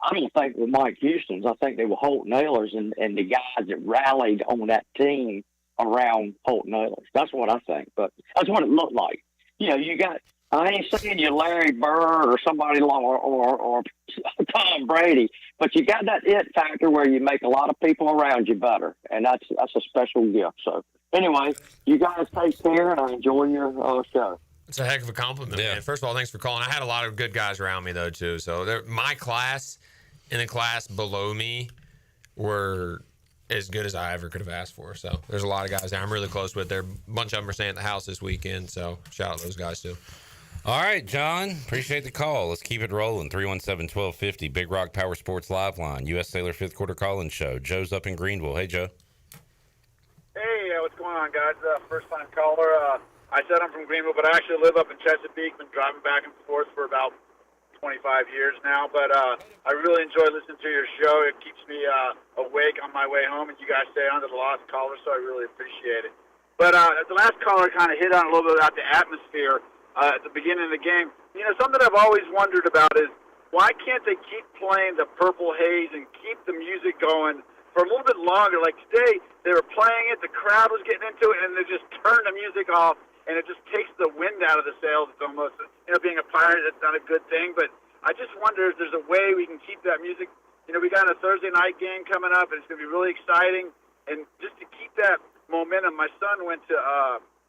[SPEAKER 3] I don't think were Mike Houston's. I think they were Holton Ahlers and the guys that rallied on that team around Holton Ahlers. That's what I think, but that's what it looked like. You got, I ain't saying you're Larry Bird or somebody or Tom Brady, but you got that it factor where you make a lot of people around you better, and that's a special gift. So anyway, you guys take care, and I enjoy your show.
[SPEAKER 7] It's a heck of a compliment, man. First of all, thanks for calling. I had a lot of good guys around me, though, too. So my class and the class below me were as good as I ever could have asked for. So there's a lot of guys there I'm really close with. A bunch of them are staying at the house this weekend. So shout out to those guys, too.
[SPEAKER 19] All right, John. Appreciate the call. Let's keep it rolling. 317-1250, Big Rock Power Sports Live Line, U.S. Sailor fifth quarter call-in show. Joe's up in Greenville. Hey, Joe.
[SPEAKER 4] Hey, what's going on, guys? First-time caller. I said I'm from Greenville, but I actually live up in Chesapeake. Been driving back and forth for about 25 years now. But I really enjoy listening to your show. It keeps me awake on my way home, and you guys stay on to the last caller, so I really appreciate it. But the last caller kind of hit on a little bit about the atmosphere at the beginning of the game. Something I've always wondered about is why can't they keep playing the Purple Haze and keep the music going for a little bit longer? Like today, they were playing it, the crowd was getting into it, and they just turned the music off, and it just takes the wind out of the sails. It's almost, being a Pirate, that's not a good thing, but I just wonder if there's a way we can keep that music. We got a Thursday night game coming up, and it's going to be really exciting, and just to keep that momentum. My son went to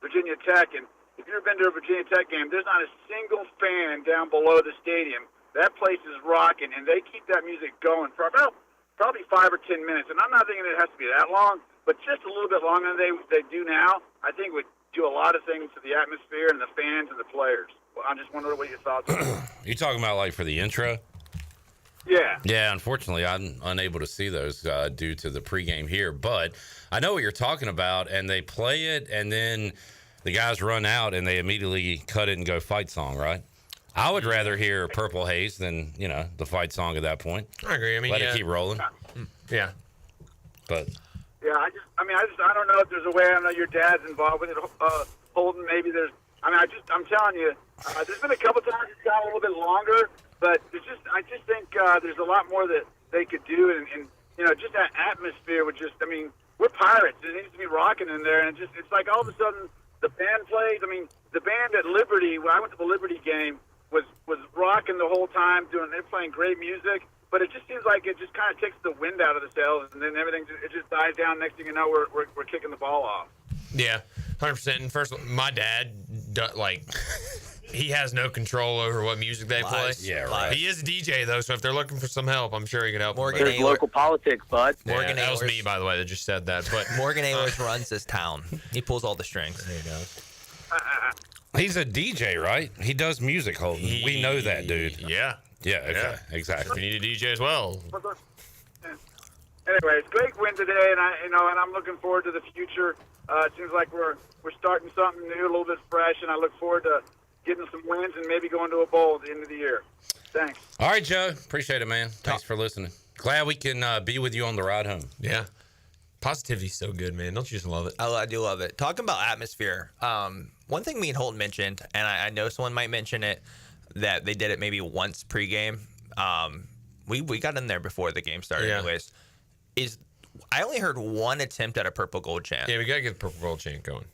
[SPEAKER 4] Virginia Tech, and if you've ever been to a Virginia Tech game, there's not a single fan down below the stadium. That place is rocking, and they keep that music going for about probably 5 or 10 minutes. And I'm not thinking it has to be that long, but just a little bit longer than they do now, I think would do a lot of things to the atmosphere and the fans and the players. Well, I'm just wondering what your thoughts are.
[SPEAKER 19] You talking about like for the intro?
[SPEAKER 4] Yeah.
[SPEAKER 19] Yeah, unfortunately, I'm unable to see those due to the pregame here, but I know what you're talking about, and they play it, and then the guys run out, and they immediately cut it and go fight song, right? I would rather hear Purple Haze than, the fight song at that point.
[SPEAKER 7] I agree. I mean,
[SPEAKER 19] let it keep rolling.
[SPEAKER 7] Yeah.
[SPEAKER 4] I
[SPEAKER 19] But
[SPEAKER 4] don't know if there's a way. I know your dad's involved with it, Holden. Maybe there's. I'm telling you, there's been a couple times it's gone a little bit longer, but I just think there's a lot more that they could do, and just that atmosphere would just. We're Pirates. It needs to be rocking in there, and it's like all of a sudden the band plays. The band at Liberty, when I went to the Liberty game, was rocking the whole time. They're playing great music. But it just seems like it just kind of takes the wind out of the sails, and then everything it just dies down. Next thing you know, we're kicking the ball off.
[SPEAKER 7] Yeah, 100%. And first, my dad, he has no control over what music they play.
[SPEAKER 19] Yeah, right.
[SPEAKER 7] He is a DJ though, so if they're looking for some help, I'm sure he could help.
[SPEAKER 8] Morgan
[SPEAKER 7] them.
[SPEAKER 8] There's local
[SPEAKER 3] politics, bud.
[SPEAKER 8] Morgan
[SPEAKER 7] that was
[SPEAKER 8] Ahlers.
[SPEAKER 7] me, by the way, that just said that. But
[SPEAKER 8] Morgan Ahlers runs this town. He pulls all the strings.
[SPEAKER 7] There you go.
[SPEAKER 19] He's a DJ, right? He does music, Holton. We know that, dude.
[SPEAKER 7] Yeah.
[SPEAKER 19] Yeah, okay, exactly.
[SPEAKER 7] You need a DJ as well.
[SPEAKER 4] Anyways, great win today, and I'm looking forward to the future. It seems like we're starting something new, a little bit fresh, and I look forward to getting some wins and maybe going to a bowl at the end of the year. Thanks.
[SPEAKER 19] All right, Joe. Appreciate it, man. Thanks for listening. Glad we can be with you on the ride home.
[SPEAKER 7] Yeah. Positivity's so good, man. Don't you just love it?
[SPEAKER 8] I do love it. Talking about atmosphere, one thing me and Holton mentioned, and I know someone might mention it, that they did it maybe once pregame. We got in there before the game started, anyways. I only heard one attempt at a purple gold chant.
[SPEAKER 7] Yeah, we gotta get the purple gold chant going.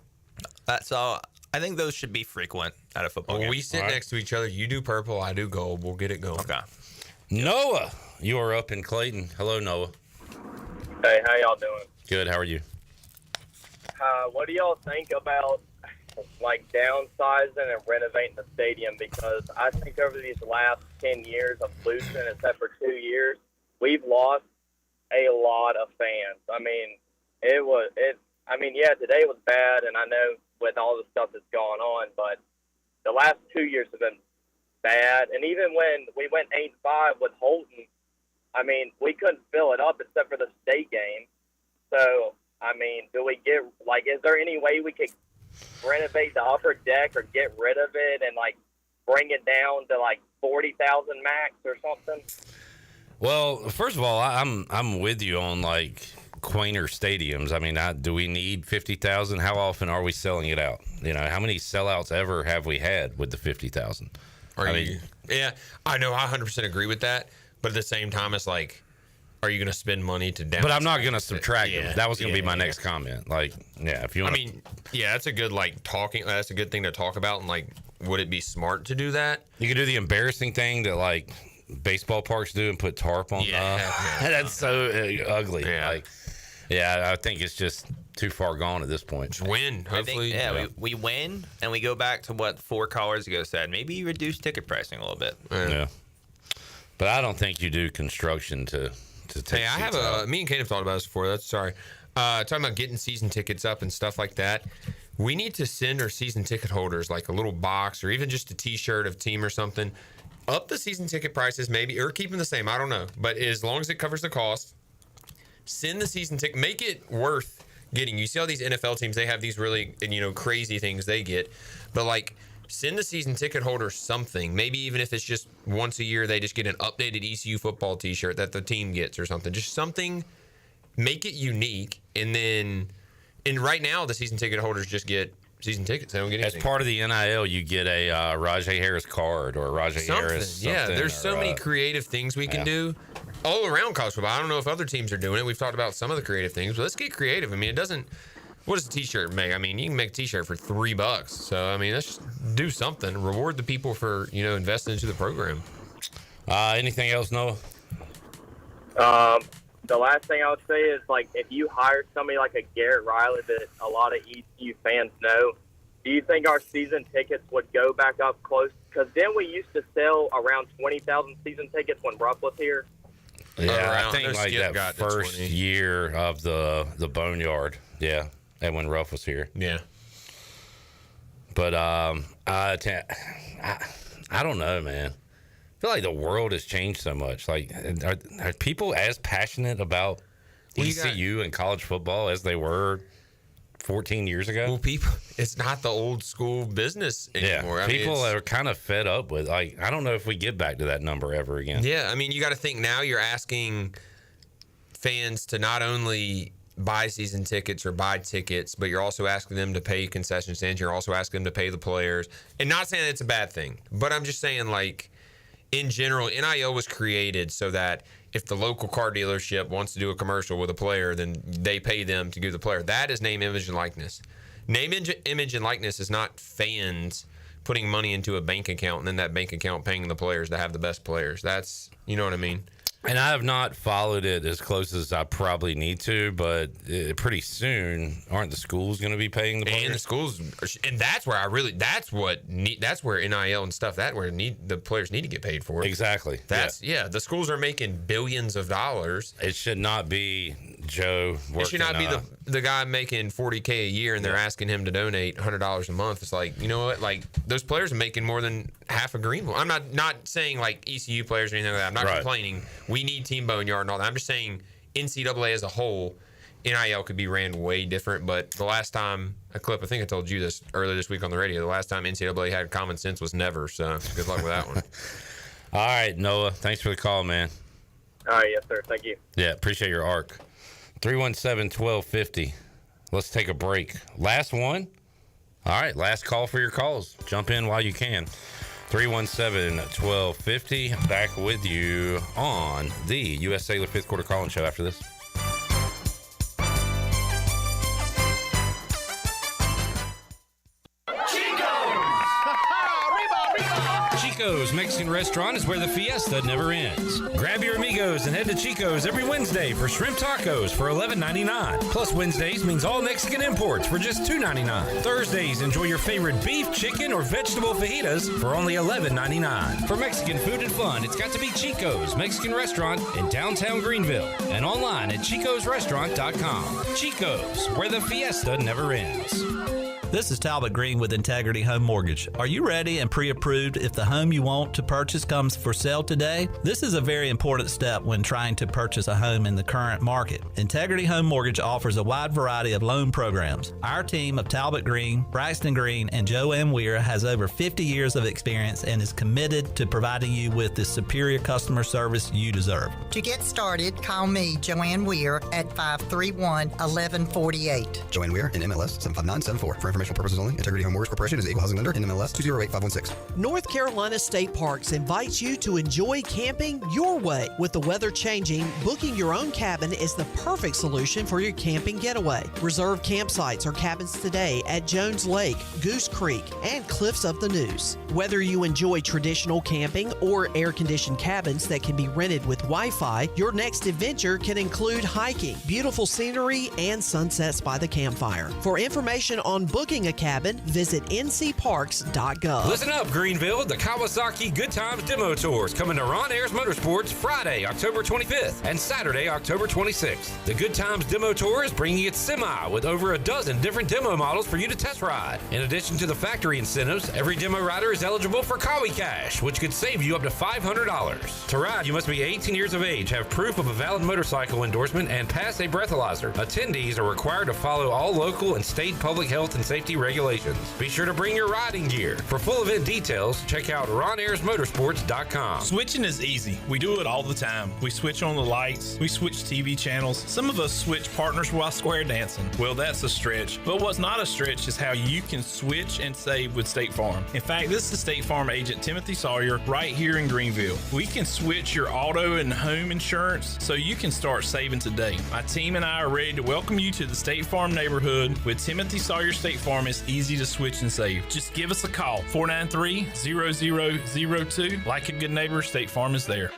[SPEAKER 8] So I think those should be frequent at a football game.
[SPEAKER 7] When we sit next to each other, you do purple, I do gold. We'll get it going.
[SPEAKER 8] Okay.
[SPEAKER 19] Noah, you are up in Clayton. Hello, Noah.
[SPEAKER 2] Hey, how y'all doing?
[SPEAKER 19] Good. How are you?
[SPEAKER 2] What do y'all think about like downsizing and renovating the stadium? Because I think over these last 10 years of losing, except for 2 years, we've lost a lot of fans. I mean, today was bad, and I know with all the stuff that's gone on, but the last 2 years have been bad. And even when we went 8-5 with Holton, I mean, we couldn't fill it up except for the state game. So, I mean, is there any way we could renovate the upper deck or get rid of it and, bring it down to, 40,000 max or something?
[SPEAKER 19] Well, first of all, I'm with you on, quainter stadiums. I mean, do we need 50,000? How often are we selling it out? How many sellouts ever have we had with the 50,000?
[SPEAKER 7] Yeah, I know. I 100% agree with that. But at the same time, it's are you going to spend money to down?
[SPEAKER 19] But I'm not going to subtract them. That was going to be my next comment. If you want.
[SPEAKER 7] That's a good talking. That's a good thing to talk about. And would it be smart to do that?
[SPEAKER 19] You could do the embarrassing thing that baseball parks do and put tarp on. That's so ugly. Yeah. I think it's just too far gone at this point.
[SPEAKER 7] Just win, hopefully.
[SPEAKER 8] We win, and we go back to what 4 callers ago said. Maybe reduce ticket pricing a little bit.
[SPEAKER 19] Yeah. But I don't think you do construction to take.
[SPEAKER 7] Hey, I have me and Kate have thought about this before. Talking about getting season tickets up and stuff like that. We need to send our season ticket holders a little box or even just a T-shirt of team or something. Up the season ticket prices maybe, or keep them the same. I don't know. But as long as it covers the cost, send the season ticket. Make it worth getting. You see all these NFL teams, they have these really, crazy things they get. But send the season ticket holder something. Maybe even if it's just once a year, they just get an updated ECU football T-shirt that the team gets or something. Just something, make it unique. And right now, the season ticket holders just get season tickets. They don't get anything.
[SPEAKER 19] As part of the NIL, you get a Rajay Harris card or Rajay Harris something.
[SPEAKER 7] Yeah, there's so many creative things we can do all around college football. I don't know if other teams are doing it. We've talked about some of the creative things, but let's get creative. I mean, it doesn't. What does a T-shirt make? I mean, you can make a T-shirt for $3. So, I mean, let's just do something. Reward the people for, investing into the program.
[SPEAKER 19] Anything else, Noah?
[SPEAKER 2] The last thing I would say is, if you hire somebody like a Garrett Riley that a lot of ECU fans know, do you think our season tickets would go back up close? Because then we used to sell around 20,000 season tickets when Ruff was here.
[SPEAKER 19] Yeah, I think that first year of the Boneyard. Yeah. And when Ruff was here.
[SPEAKER 7] Yeah.
[SPEAKER 19] But I don't know, man. I feel like the world has changed so much. Are people as passionate about ECU and college football as they were 14 years ago?
[SPEAKER 7] Well, it's not the old school business anymore.
[SPEAKER 19] Yeah, people are kind of fed up with, I don't know if we get back to that number ever again.
[SPEAKER 7] Yeah, I mean, you got to think now you're asking fans to not only buy season tickets or buy tickets, but you're also asking them to pay concession stands. You're also asking them to pay the players. And not saying it's a bad thing, but I'm just saying, in general, NIL was created so that if the local car dealership wants to do a commercial with a player, then they pay them to give the player. That is name, image, and likeness. Name, image, and likeness is not fans putting money into a bank account and then that bank account paying the players to have the best players. That's, you know what I mean?
[SPEAKER 19] And I have not followed it as close as I probably need to, but pretty soon, aren't the schools going to be paying the players?
[SPEAKER 7] And the schools, and that's where that's where NIL and stuff where the players need to get paid for.
[SPEAKER 19] Exactly.
[SPEAKER 7] The schools are making billions of dollars.
[SPEAKER 19] It should not be Joe working.
[SPEAKER 7] It should not be the guy making $40K a year and they're asking him to donate $100 a month. It's like, you know what? Like, those players are making more than half of Greenville. I'm not saying like ECU players or anything like that. I'm not complaining. We need Team Boneyard and all that. I'm just saying NCAA as a whole, NIL could be ran way different. But the last time, I think I told you this earlier this week on the radio, the last time NCAA had common sense was never. So good luck with that one.
[SPEAKER 19] All right, Noah. Thanks for the call, man.
[SPEAKER 2] All right, yes, sir. Thank you.
[SPEAKER 19] Yeah, appreciate your arc. 317-1250. Let's take a break. Last one. All right, last call for your calls. Jump in while you can. 317-1250. Back with you on the U.S. Cellular Fifth Quarter Call-In Show after this. Chico's Mexican Restaurant is where the fiesta never ends. Grab your amigos and head to Chico's every Wednesday for shrimp tacos for $11.99. Plus Wednesdays means all Mexican imports for just $2.99. Thursdays, enjoy your favorite beef, chicken, or vegetable fajitas for only $11.99. For Mexican food and fun, it's got to be Chico's Mexican Restaurant in downtown Greenville and online at chicosrestaurant.com. Chico's, where the fiesta never ends.
[SPEAKER 6] This is Talbot Green with Integrity Home Mortgage. Are you ready and pre-approved if the home you want to purchase comes for sale today? This is a very important step when trying to purchase a home in the current market. Integrity Home Mortgage offers a wide variety of loan programs. Our team of Talbot Green, Braxton Green, and Joanne Weir has over 50 years of experience and is committed to providing you with the superior customer service you deserve.
[SPEAKER 10] To get started, call me, Joanne Weir, at 531-1148.
[SPEAKER 21] Joanne Weir, in MLS 75974. For informational purposes only, Integrity Home Mortgage Corporation is an equal housing lender in MLS 208516.
[SPEAKER 12] North Carolina State Parks invites you to enjoy camping your way. With the weather changing, booking your own cabin is the perfect solution for your camping getaway. Reserve campsites or cabins today at Jones Lake, Goose Creek, and Cliffs of the Neuse. Whether you enjoy traditional camping or air-conditioned cabins that can be rented with Wi-Fi, your next adventure can include hiking, beautiful scenery, and sunsets by the campfire. For information on booking a cabin, visit ncparks.gov.
[SPEAKER 19] Listen up, Greenville. The Kawasaki Good Times Demo Tours coming to Ron Ayers Motorsports Friday, October 25th and Saturday, October 26th. The Good Times Demo Tour is bringing its semi with over a dozen different demo models for you to test ride. In addition to the factory incentives, every demo rider is eligible for Kawi Cash, which could save you up to $500. To ride, you must be 18 years of age, have proof of a valid motorcycle endorsement, and pass a breathalyzer. Attendees are required to follow all local and state public health and safety regulations. Be sure to bring your riding gear. For full event details, check out RonAyersMotorsports.com.
[SPEAKER 14] Switching is easy. We do it all the time. We switch on the lights. We switch TV channels. Some of us switch partners while square dancing. Well, that's a stretch. But what's not a stretch is how you can switch and save with State Farm. In fact, this is State Farm agent Timothy Sawyer right here in Greenville. We can switch your auto and home insurance so you can start saving today. My team and I are ready to welcome you to the State Farm neighborhood. With Timothy Sawyer State Farm, it's easy to switch and save. Just give us a call, 493-0002. Like a good neighbor, State Farm is there.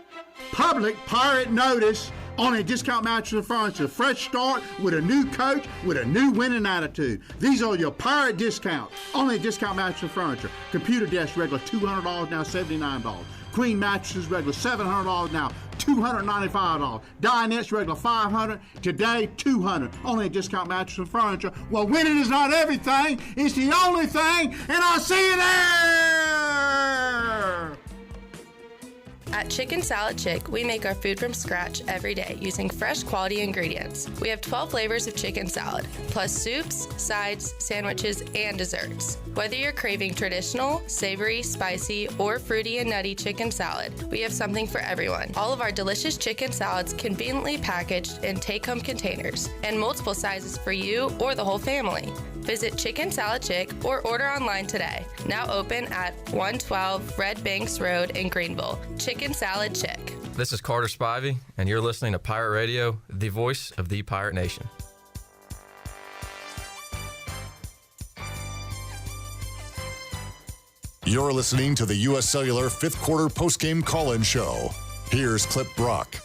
[SPEAKER 16] Public pirate notice on a discount mattress and furniture. Fresh start with a new coach with a new winning attitude. These are your pirate discounts. Only discount mattress and furniture. Computer desk regular $200, now $79. Queen mattresses regular $700, now $295. Dinettes regular $500, today $200. Only discount mattress and furniture. Well, winning is not everything. It's the only thing, and I'll see you there.
[SPEAKER 17] At Chicken Salad Chick, we make our food from scratch every day using fresh quality ingredients. We have 12 flavors of chicken salad, plus soups, sides, sandwiches, and desserts. Whether you're craving traditional, savory, spicy, or fruity and nutty chicken salad, we have something for everyone. All of our delicious chicken salads conveniently packaged in take-home containers and multiple sizes for you or the whole family. Visit Chicken Salad Chick or order online today. Now open at 112 Red Banks Road in Greenville. Chicken Salad Chick.
[SPEAKER 18] This is Carter Spivey, and you're listening to Pirate Radio, the voice of the Pirate Nation.
[SPEAKER 5] You're listening to the U.S. Cellular Fifth Quarter Postgame Call-In Show. Here's Clip Brock.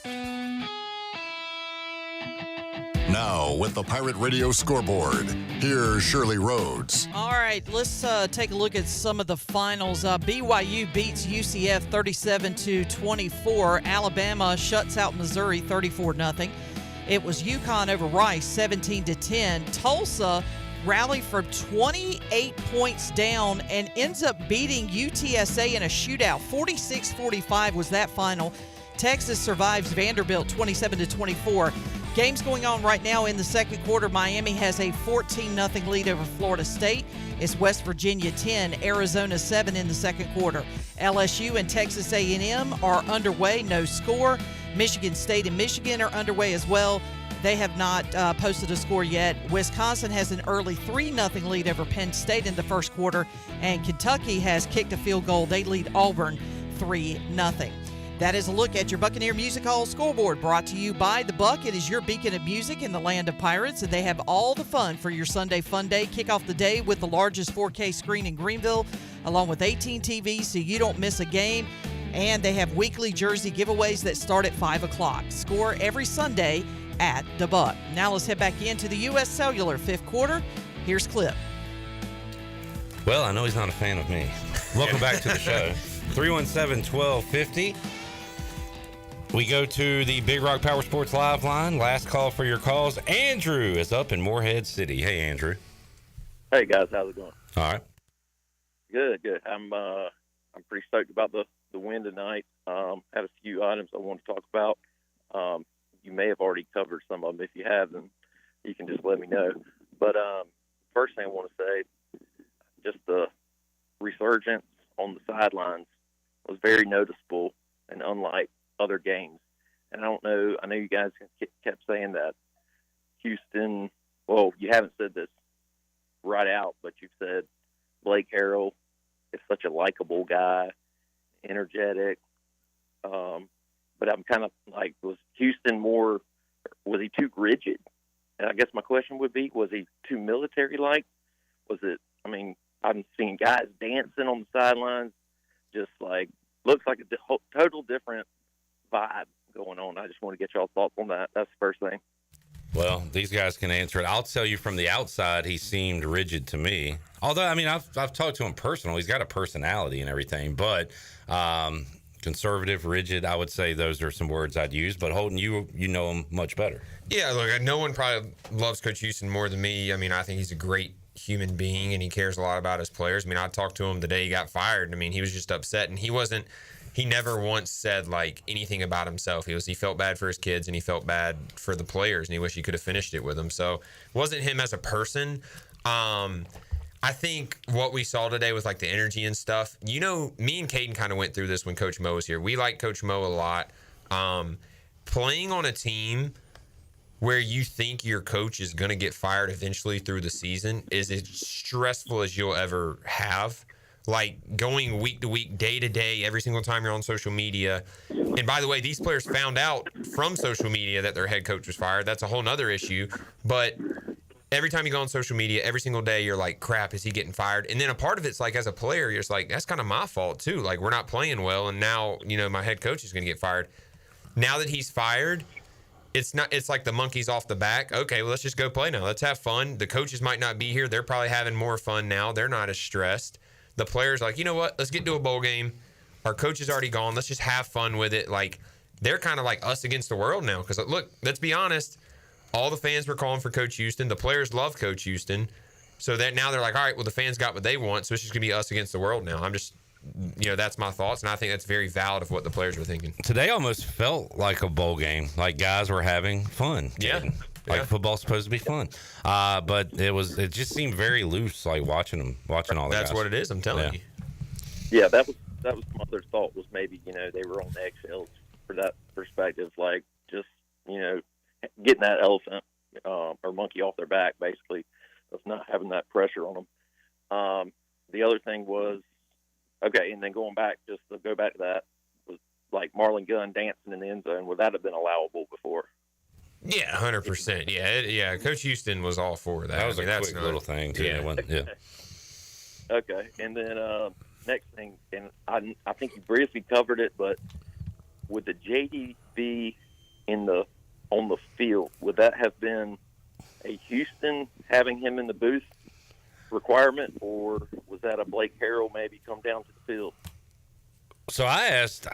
[SPEAKER 5] with the Pirate Radio Scoreboard. Here's Shirley Rhodes.
[SPEAKER 12] All right, let's take a look at some of the finals. BYU beats UCF 37-24. Alabama shuts out Missouri 34-0. It was UConn over Rice 17-10. Tulsa rallied from 28 points down and ends up beating UTSA in a shootout. 46-45 was that final. Texas survives Vanderbilt 27-24. Games going on right now in the second quarter. Miami has a 14-0 lead over Florida State. It's West Virginia 10, Arizona 7 in the second quarter. LSU and Texas A&M are underway, no score. Michigan State and Michigan are underway as well. They have not posted a score yet. Wisconsin has an early 3-0 lead over Penn State in the first quarter, and Kentucky has kicked a field goal. They lead Auburn 3-0. That is a look at your Buccaneer Music Hall scoreboard, brought to you by The Buck. It is your beacon of music in the land of pirates, and they have all the fun for your Sunday fun day. Kick off the day with the largest 4K screen in Greenville, along with 18 TVs so you don't miss a game. And they have weekly jersey giveaways that start at 5 o'clock. Score every Sunday at The Buck. Now let's head back into the U.S. Cellular fifth quarter. Here's Clip.
[SPEAKER 19] Well, I know he's not a fan of me. Welcome back to the show. 317-1250. We go to the Big Rock Power Sports Live line. Last call for your calls. Andrew is up in Morehead City. Hey, Andrew.
[SPEAKER 9] Hey, guys. How's it going?
[SPEAKER 19] All right.
[SPEAKER 9] Good. I'm pretty stoked about the win tonight. Had a few items I want to talk about. You may have already covered some of them. If you have, then you can just let me know. But first thing I want to say, just the resurgence on the sidelines was very noticeable and unlike other games. And I don't know, I know you guys kept saying that Houston, well, you haven't said this right out, but you've said Blake Harrell is such a likable guy, energetic. But I'm kind of like, was Houston was he too rigid? And I guess my question would be, was he too military-like? I'm seeing guys dancing on the sidelines, just like, looks like a total different vibe going on. I just want to get y'all thoughts on that. That's the first thing.
[SPEAKER 19] Well, these guys can answer it. I'll tell you from the outside, he seemed rigid to me. Although, I've talked to him personally. He's got a personality and everything, but conservative, rigid, I would say those are some words I'd use. But Holden, you know him much better.
[SPEAKER 7] Yeah, look, no one probably loves Coach Houston more than me. I think he's a great human being, and he cares a lot about his players. I talked to him the day he got fired. He was just upset, and he never once said like anything about himself. He felt bad for his kids, and he felt bad for the players, and he wished he could have finished it with them. So it wasn't him as a person. I think what we saw today was like the energy and stuff. Me and Caden kind of went through this when Coach Mo was here. We like Coach Mo a lot. Playing on a team where you think your coach is going to get fired eventually through the season is as stressful as you'll ever have. Like going week to week, day to day, every single time you're on social media. And by the way, these players found out from social media that their head coach was fired. That's a whole nother issue. But every time you go on social media, every single day, you're like, crap, is he getting fired? And then a part of it's like, as a player, you're just like, that's kind of my fault too. Like, we're not playing well, and now, my head coach is going to get fired. Now that he's fired, it's like the monkey's off the back. Okay, well, let's just go play now. Let's have fun. The coaches might not be here. They're probably having more fun now. They're not as stressed. The players are like, you know what? Let's get to a bowl game. Our coach is already gone. Let's just have fun with it. Like, they're kind of like us against the world now. Because, look, let's be honest. All the fans were calling for Coach Houston. The players love Coach Houston. So that now they're like, all right, well, the fans got what they want. So it's just going to be us against the world now. I'm just, that's my thoughts. And I think that's very valid of what the players were thinking.
[SPEAKER 19] Today almost felt like a bowl game. Like guys were having fun.
[SPEAKER 7] Yeah.
[SPEAKER 19] Like football's supposed to be fun. But it just seemed very loose, like watching all the guys.
[SPEAKER 7] That's what it is, I'm telling you.
[SPEAKER 9] Yeah, that was my other thought, was maybe, they were on eggshells for that perspective. Like, just, getting that elephant or monkey off their back, basically, of not having that pressure on them. The other thing was, okay, and then going back, just to go back to that, was like Marlon Gunn dancing in the end zone. Would that have been allowable before?
[SPEAKER 7] Yeah, 100%. Yeah. Coach Houston was all for that.
[SPEAKER 19] That was a quick little thing, too.
[SPEAKER 9] Yeah. Okay, and then next thing, and I think you briefly covered it, but would the JDB on the field, would that have been a Houston having him in the booth requirement, or was that a Blake Harrell maybe come down to the field?
[SPEAKER 19] So I asked,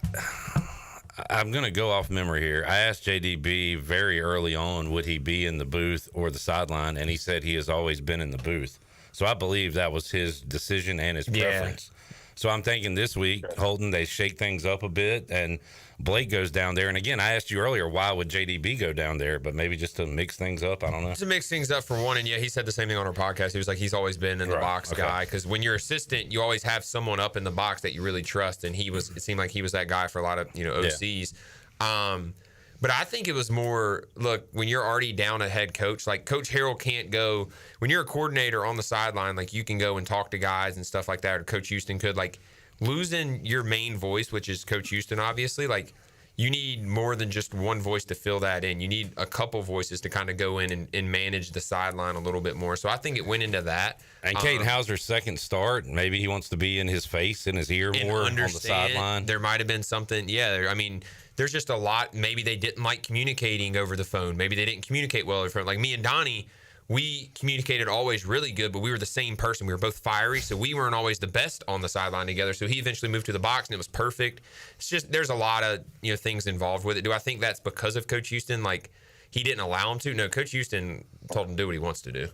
[SPEAKER 19] I'm going to go off memory here. I asked JDB very early on, would he be in the booth or the sideline? And he said he has always been in the booth. So I believe that was his decision and his preference. So I'm thinking this week, Holton, they shake things up a bit and Blake goes down there. And again, I asked you earlier, why would JDB go down there? But maybe just to mix things up. I don't know.
[SPEAKER 7] To mix things up for one. And yeah, he said the same thing on our podcast. He was like, he's always been in the box guy. Because when you're assistant, you always have someone up in the box that you really trust. And it seemed like he was that guy for a lot of, OCs. But I think it was more, look, when you're already down a head coach, like Coach Harrell can't go, when you're a coordinator on the sideline, like you can go and talk to guys and stuff like that, or Coach Houston could, like losing your main voice, which is Coach Houston, obviously, like you need more than just one voice to fill that in. You need a couple voices to kind of go in and manage the sideline a little bit more. So I think it went into that.
[SPEAKER 19] And Caden Hauser's second start, maybe he wants to be in his face, in his ear more on the sideline.
[SPEAKER 7] There might have been something, I mean, there's just a lot. Maybe they didn't like communicating over the phone. Maybe they didn't communicate well over the phone. Like me and Donnie, we communicated always really good, but we were the same person. We were both fiery, so we weren't always the best on the sideline together. So he eventually moved to the box, and it was perfect. It's just there's a lot of things involved with it. Do I think that's because of Coach Houston? Like he didn't allow him to? No, Coach Houston told him to do what he wants to do.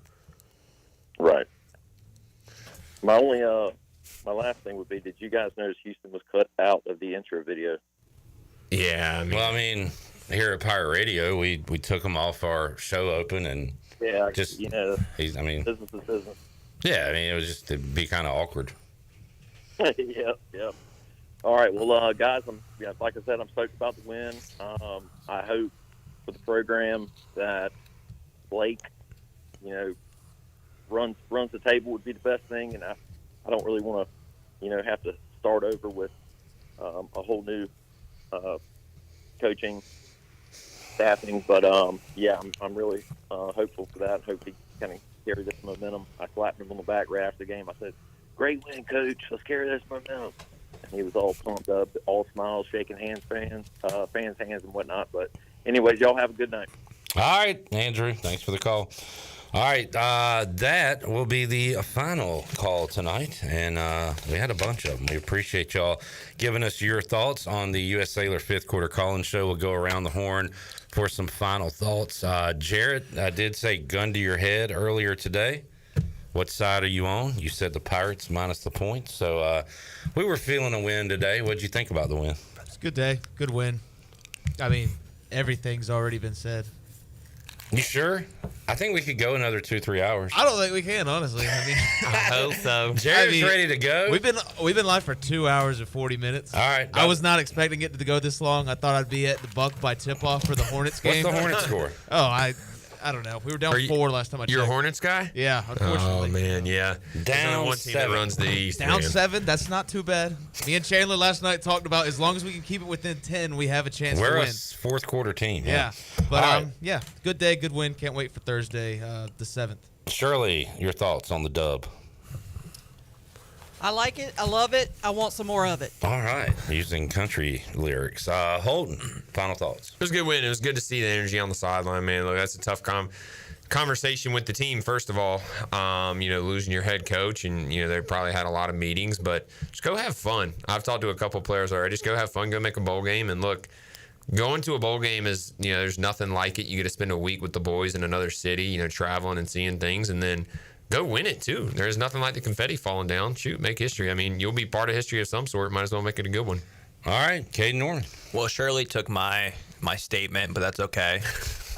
[SPEAKER 9] Right. My only my last thing would be, did you guys notice Houston was cut out of the intro video?
[SPEAKER 7] Yeah,
[SPEAKER 19] I mean, here at Pirate Radio, we took him off our show open and
[SPEAKER 9] just
[SPEAKER 19] business is
[SPEAKER 9] business.
[SPEAKER 19] Yeah, I mean, it was just to be kind of awkward.
[SPEAKER 9] Yep. All right, well, guys, like I said, I'm stoked about the win. I hope for the program that Blake, runs the table would be the best thing, and I don't really want to, have to start over with a whole new coaching staffing, but I'm really hopeful for that. Hope he kind of carry this momentum. I slapped him on the back right after the game. I said, "Great win, coach. Let's carry this momentum." And he was all pumped up, all smiles, shaking hands, fans' hands and whatnot. But anyways, y'all have a good night.
[SPEAKER 19] All right, Andrew, thanks for the call. All right, that will be the final call tonight, and we had a bunch of them. We appreciate y'all giving us your thoughts on the U.S. Cellular fifth quarter call-in show. We'll go around the horn for some final thoughts. Jarrett, I did say gun to your head earlier today. What side are you on? You said the Pirates minus the points. So we were feeling a win today. What did you think about the win?
[SPEAKER 13] It's a good day, good win. I mean, everything's already been said.
[SPEAKER 19] You sure? I think we could go another 2-3 hours.
[SPEAKER 13] I don't think we can, honestly. I mean,
[SPEAKER 7] I hope so.
[SPEAKER 19] Jared's ready to go.
[SPEAKER 13] We've been live for 2 hours and 40 minutes.
[SPEAKER 19] All right.
[SPEAKER 13] I was not expecting it to go this long. I thought I'd be at the Buck by tip-off for the Hornets game.
[SPEAKER 19] What's the Hornets score?
[SPEAKER 13] Oh, I don't know. We were down 4 last time I checked.
[SPEAKER 7] You're a Hornets guy?
[SPEAKER 13] Yeah, unfortunately.
[SPEAKER 7] Oh, man, yeah.
[SPEAKER 19] Down
[SPEAKER 7] one team
[SPEAKER 19] 7.
[SPEAKER 7] that runs the East.
[SPEAKER 13] Down 7? That's not too bad. Me and Chandler last night talked about as long as we can keep it within 10, we have a chance to win.
[SPEAKER 19] We're a fourth quarter team.
[SPEAKER 13] Yeah. But, yeah, good day, good win. Can't wait for Thursday, the 7th.
[SPEAKER 19] Shirley, your thoughts on the dub?
[SPEAKER 12] I like it. I love it. I want some more of it.
[SPEAKER 19] All right. Using country lyrics. Holden, final thoughts.
[SPEAKER 7] It was a good win. It was good to see the energy on the sideline, man. Look, that's a tough conversation with the team, first of all. Losing your head coach, and they probably had a lot of meetings, but just go have fun. I've talked to a couple players already. Just go have fun, go make a bowl game, and look, going to a bowl game is, there's nothing like it. You get to spend a week with the boys in another city, traveling and seeing things, and then go win it too. There's nothing like the confetti falling down. Shoot, make history. I mean, you'll be part of history of some sort. Might as well make it a good one.
[SPEAKER 19] All right, Caden Norman.
[SPEAKER 8] Well, Shirley took my statement, but that's okay.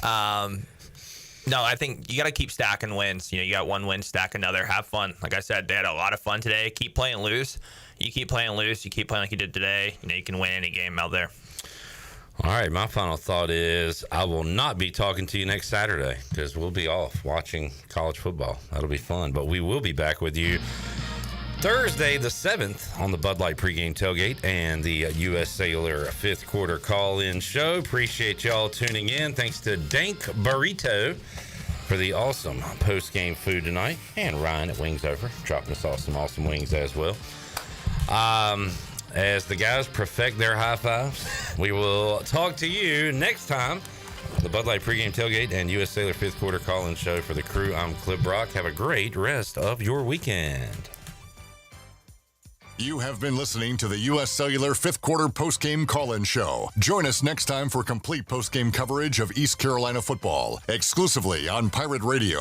[SPEAKER 8] No, I think you got to keep stacking wins. You got one win, stack another, have fun. Like I said, they had a lot of fun today. Keep playing loose. You keep playing loose. You keep playing like you did today. You can win any game out there.
[SPEAKER 19] All right, my final thought is I will not be talking to you next Saturday because we'll be off watching college football. That'll be fun, but we will be back with you Thursday the 7th on the Bud Light pregame tailgate and the U.S. Cellular fifth quarter call-in show. Appreciate y'all tuning in. Thanks to Dank Burrito for the awesome post-game food tonight, and Ryan at Wings Over dropping us off some awesome wings as well. As the guys perfect their high fives, we will talk to you next time The Bud Light pregame tailgate and U.S. Sailor fifth quarter call-in show for the crew. I'm Clip Brock. Have a great rest of your weekend.
[SPEAKER 5] You have been listening to the U.S. Cellular fifth quarter postgame call-in show. Join us next time for complete postgame coverage of East Carolina football, exclusively on Pirate Radio.